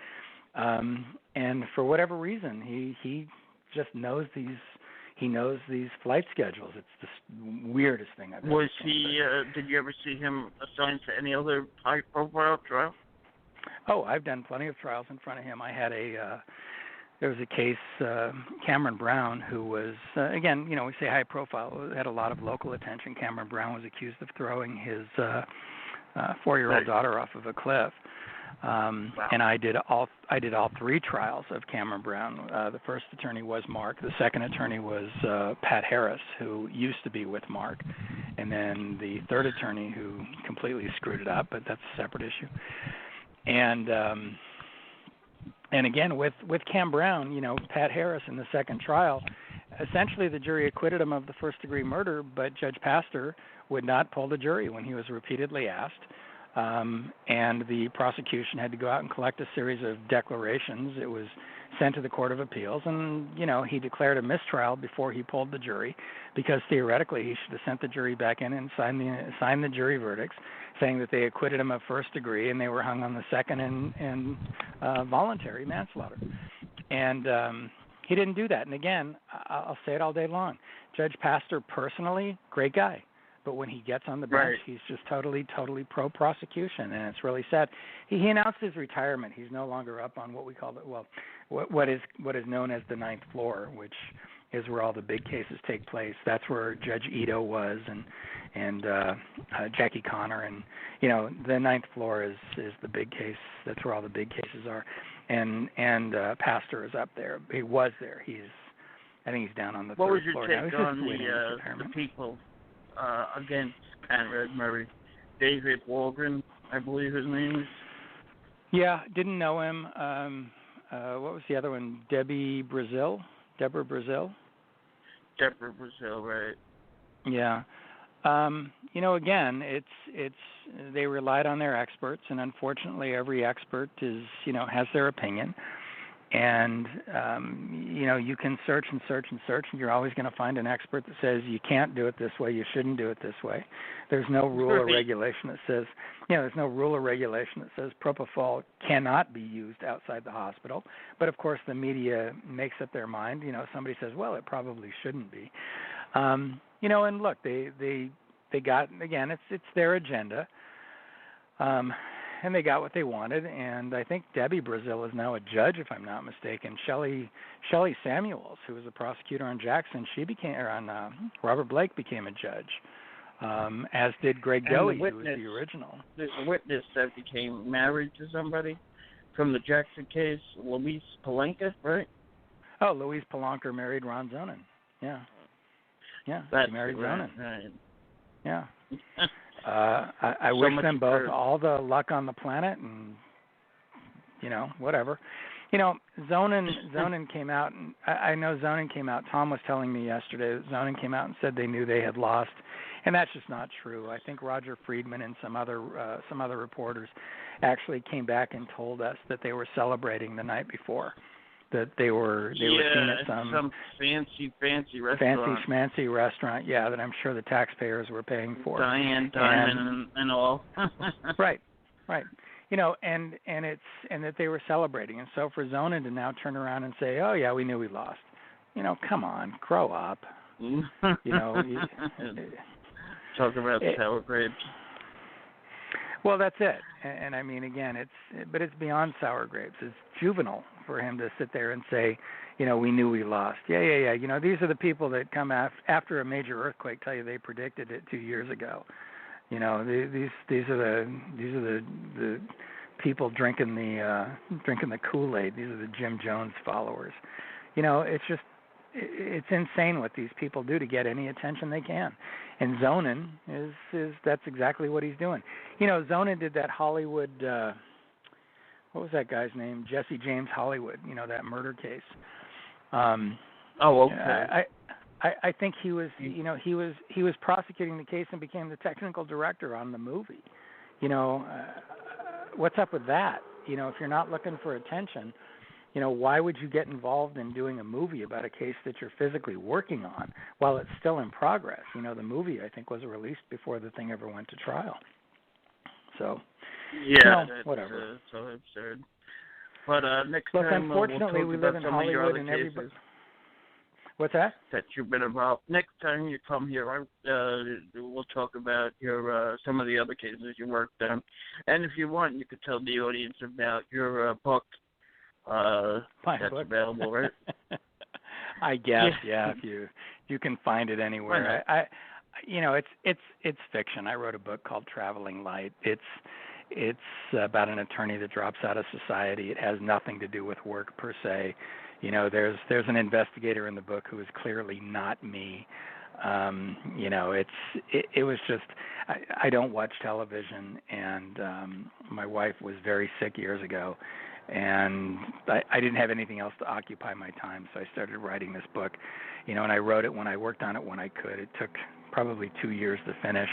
And for whatever reason, he just knows these. He knows these flight schedules. It's the weirdest thing I've ever seen. Did you ever see him assigned to any other high-profile trial? Oh, I've done plenty of trials in front of him. I had there was a case, Cameron Brown, who was, again, we say high profile, had a lot of local attention. Cameron Brown was accused of throwing his 4-year-old daughter off of a cliff. Wow. And I did all 3 trials of Cameron Brown. The first attorney was Mark. The second attorney was Pat Harris, who used to be with Mark. And then the third attorney who completely screwed it up, but that's a separate issue. And again, with Cam Brown, Pat Harris in the second trial, essentially the jury acquitted him of the first-degree murder, but Judge Pastor would not pull the jury when he was repeatedly asked. And the prosecution had to go out and collect a series of declarations. It was sent to the Court of Appeals, and, he declared a mistrial before he pulled the jury, because theoretically he should have sent the jury back in and signed the jury verdicts, saying that they acquitted him of first degree and they were hung on the second and voluntary manslaughter. And he didn't do that. And again, I'll say it all day long. Judge Pastor, personally, great guy. But when he gets on the bench, he's just totally pro-prosecution, and it's really sad. He announced his retirement. He's no longer up on what we call what is known as the ninth floor, which is where all the big cases take place. That's where Judge Ito was, and Jackie Connor, and the ninth floor is the big case. That's where all the big cases are, and Pastor is up there. He was there. I think he's down on the third floor now. What was your take on the people against Conrad Murray? David Walgren, I believe his name is. Yeah, didn't know him. What was the other one? Deborah Brazil. Deborah Brazil, right? Yeah. Again, it's they relied on their experts, and unfortunately, every expert has their opinion. And, you can search and search and search, and you're always going to find an expert that says you can't do it this way, you shouldn't do it this way. There's no rule or regulation that says, propofol cannot be used outside the hospital. But, of course, the media makes up their mind. Somebody says, well, it probably shouldn't be. And look, they got, again, it's their agenda. And they got what they wanted, and I think Debbie Brazil is now a judge, if I'm not mistaken. Shelley Samuels, who was a prosecutor on Jackson, Robert Blake became a judge, as did Greg Doey, who was the original. There's a witness that became married to somebody from the Jackson case, Louise Palenka, right? Oh, Louise Palenka married Ron Zonin. Yeah, she married Zonin. Right. Yeah. I wish them both all the luck on the planet, and whatever. Zonin came out, and I know Zonin came out. Tom was telling me yesterday that Zonin came out and said they knew they had lost, and that's just not true. I think Roger Friedman and some other reporters actually came back and told us that they were celebrating the night before. That they were seen at some fancy restaurant. Fancy schmancy restaurant, that I'm sure the taxpayers were paying for. Diamond and all. Right. And that they were celebrating. And so for Zonin to now turn around and say, oh yeah, we knew we lost. Come on, grow up. Talk about sour grapes. Well, that's it. And I mean, again, it's beyond sour grapes. It's juvenile for him to sit there and say, we knew we lost. Yeah. These are the people that come after a major earthquake tell you they predicted it 2 years ago. These are the people drinking the Kool-Aid. These are the Jim Jones followers. It's it's insane what these people do to get any attention they can. And Zonin is that's exactly what he's doing. You know, Zonin did that Hollywood. What was that guy's name? Jesse James Hollywood. You know, that murder case. Okay. I think he was, you know, he was prosecuting the case and became the technical director on the movie. You know, what's up with that? You know, if you're not looking for attention, you know, why would you get involved in doing a movie about a case that you're physically working on while it's still in progress? You know, the movie, I think, was released before the thing ever went to trial. So, yeah, no, whatever. That's so absurd. But next Look, time, unfortunately, we live in Hollywood, and everybody. What's that? That you've been involved. Next time you come here, we'll talk about your some of the other cases you worked on, and if you want, you could tell the audience about your book. That's book? available, right? I guess, yeah. If you can find it anywhere. I you know, it's fiction. I wrote a book called Traveling Light. It's about an attorney that drops out of society. It has nothing to do with work per se. You know, there's an investigator in the book who is clearly not me. You know, it was just I don't watch television, and my wife was very sick years ago, and I didn't have anything else to occupy my time, so I started writing this book. You know, and I wrote it when I worked on it when I could. It took probably 2 years to finish.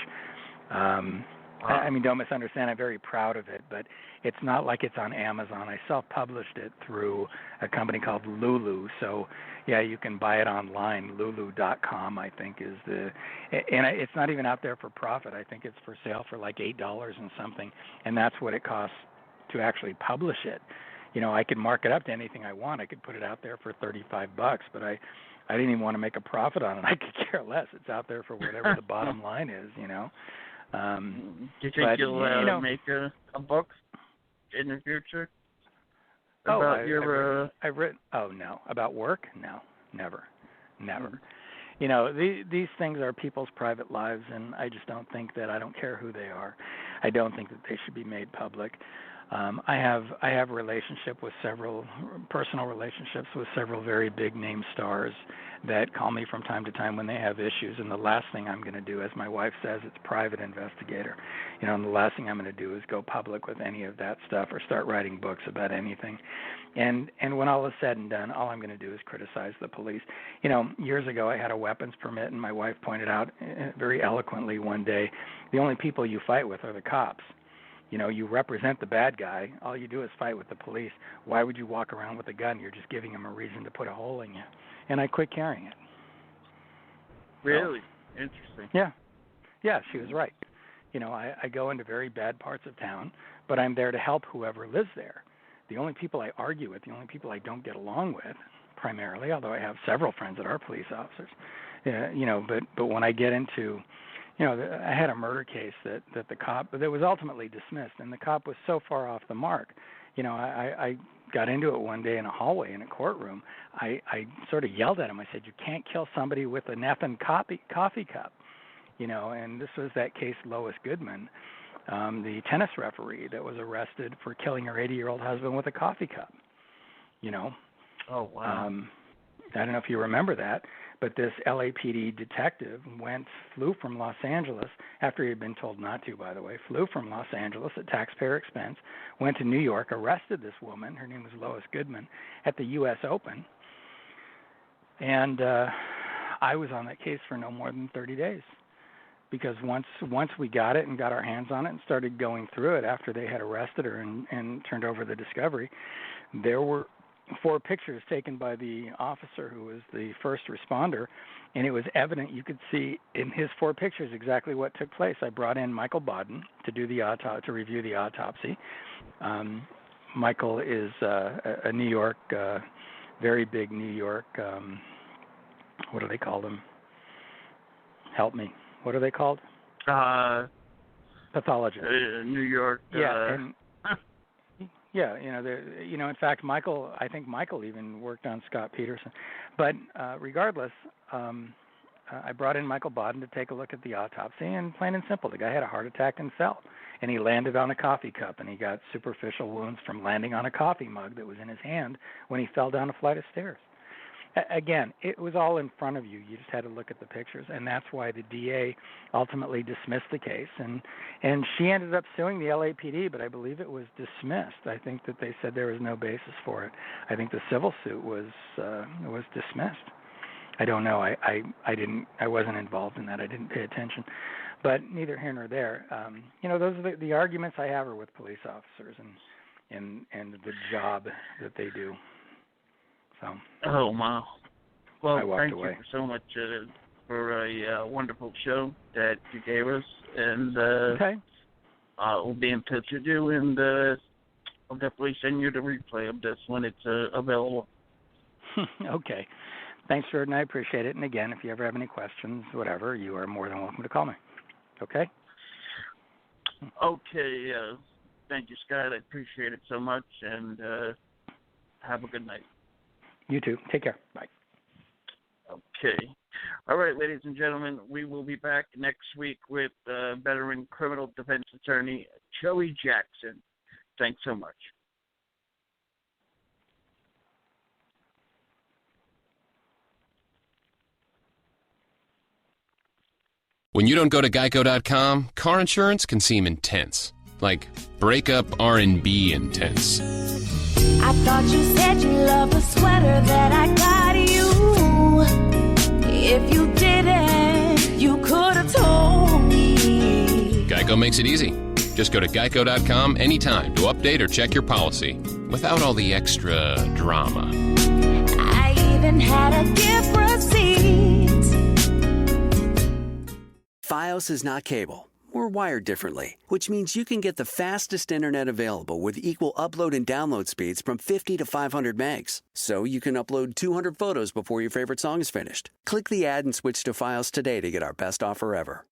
I mean, don't misunderstand. I'm very proud of it, but it's not like it's on Amazon. I self-published it through a company called Lulu. So, yeah, you can buy it online. Lulu.com, I think, is and it's not even out there for profit. I think it's for sale for like $8 and something, and that's what it costs to actually publish it. You know, I could mark it up to anything I want. I could put it out there for $35, but I didn't even want to make a profit on it. I could care less. It's out there for whatever the bottom line is, you know. Do you think you'll make a book in the future? About I've written. Oh no, about work? No, never. You know, these things are people's private lives, and I just don't think that. I don't care who they are. I don't think that they should be made public. I have personal relationships with several very big name stars that call me from time to time when they have issues, and the last thing I'm going to do, as my wife says, it's private investigator. You know, and the last thing I'm going to do is go public with any of that stuff or start writing books about anything. And when all is said and done, all I'm going to do is criticize the police. You know, years ago I had a weapons permit, and my wife pointed out very eloquently one day, the only people you fight with are the cops. You know, you represent the bad guy. All you do is fight with the police. Why would you walk around with a gun? You're just giving him a reason to put a hole in you. And I quit carrying it. Really? So, interesting. Yeah, she was right. You know, I go into very bad parts of town, but I'm there to help whoever lives there. The only people I argue with, the only people I don't get along with, primarily, although I have several friends that are police officers, you know, but when I get into, you know, I had a murder case that the cop, that was ultimately dismissed, and the cop was so far off the mark. You know, I got into it one day in a hallway in a courtroom. I sort of yelled at him. I said, "You can't kill somebody with an effing coffee cup." You know, and this was that case Lois Goodman, the tennis referee that was arrested for killing her 80-year-old husband with a coffee cup. You know. Oh, wow. I don't know if you remember that, but this LAPD detective flew from Los Angeles, after he had been told not to, by the way, flew from Los Angeles at taxpayer expense, went to New York, arrested this woman, her name was Lois Goodman, at the U.S. Open, and I was on that case for no more than 30 days. Because once we got it and got our hands on it and started going through it after they had arrested her and turned over the discovery, there were 4 pictures taken by the officer who was the first responder, and it was evident. You could see in his 4 pictures exactly what took place. I brought in Michael Bodden to do to review the autopsy. Michael is a New York, very big New York. What do they call them? Help me. What are they called? Pathologist. New York. Yeah, and yeah, in fact, I think Michael even worked on Scott Peterson. But regardless, I brought in Michael Bodden to take a look at the autopsy, and plain and simple, the guy had a heart attack and fell. And he landed on a coffee cup, and he got superficial wounds from landing on a coffee mug that was in his hand when he fell down a flight of stairs. Again, it was all in front of you. You just had to look at the pictures, and that's why the DA ultimately dismissed the case. And she ended up suing the LAPD, but I believe it was dismissed. I think that they said there was no basis for it. I think the civil suit was dismissed. I don't know. I wasn't involved in that. I didn't pay attention. But neither here nor there. Those are the arguments I have are with police officers and the job that they do. So. Oh, wow. Well, thank away. You so much for a wonderful show that you gave us. And okay. We'll be in touch with you, and I'll definitely send you the replay of this when it's available. Okay. Thanks, Jordan. I appreciate it. And again, if you ever have any questions, whatever, you are more than welcome to call me. Okay? Okay. Thank you, Scott. I appreciate it so much, and have a good night. You too. Take care. Bye. Okay. All right, ladies and gentlemen, we will be back next week with veteran criminal defense attorney Joey Jackson. Thanks so much. When you don't go to Geico.com, car insurance can seem intense. Like breakup R&B intense. I thought you said you loved the sweater that I got you. If you didn't, you could have told me. Geico makes it easy. Just go to Geico.com anytime to update or check your policy without all the extra drama. I even had a gift receipt. Fios is not cable. We're wired differently, which means you can get the fastest internet available with equal upload and download speeds from 50 to 500 megs. So you can upload 200 photos before your favorite song is finished. Click the ad and switch to Fios today to get our best offer ever.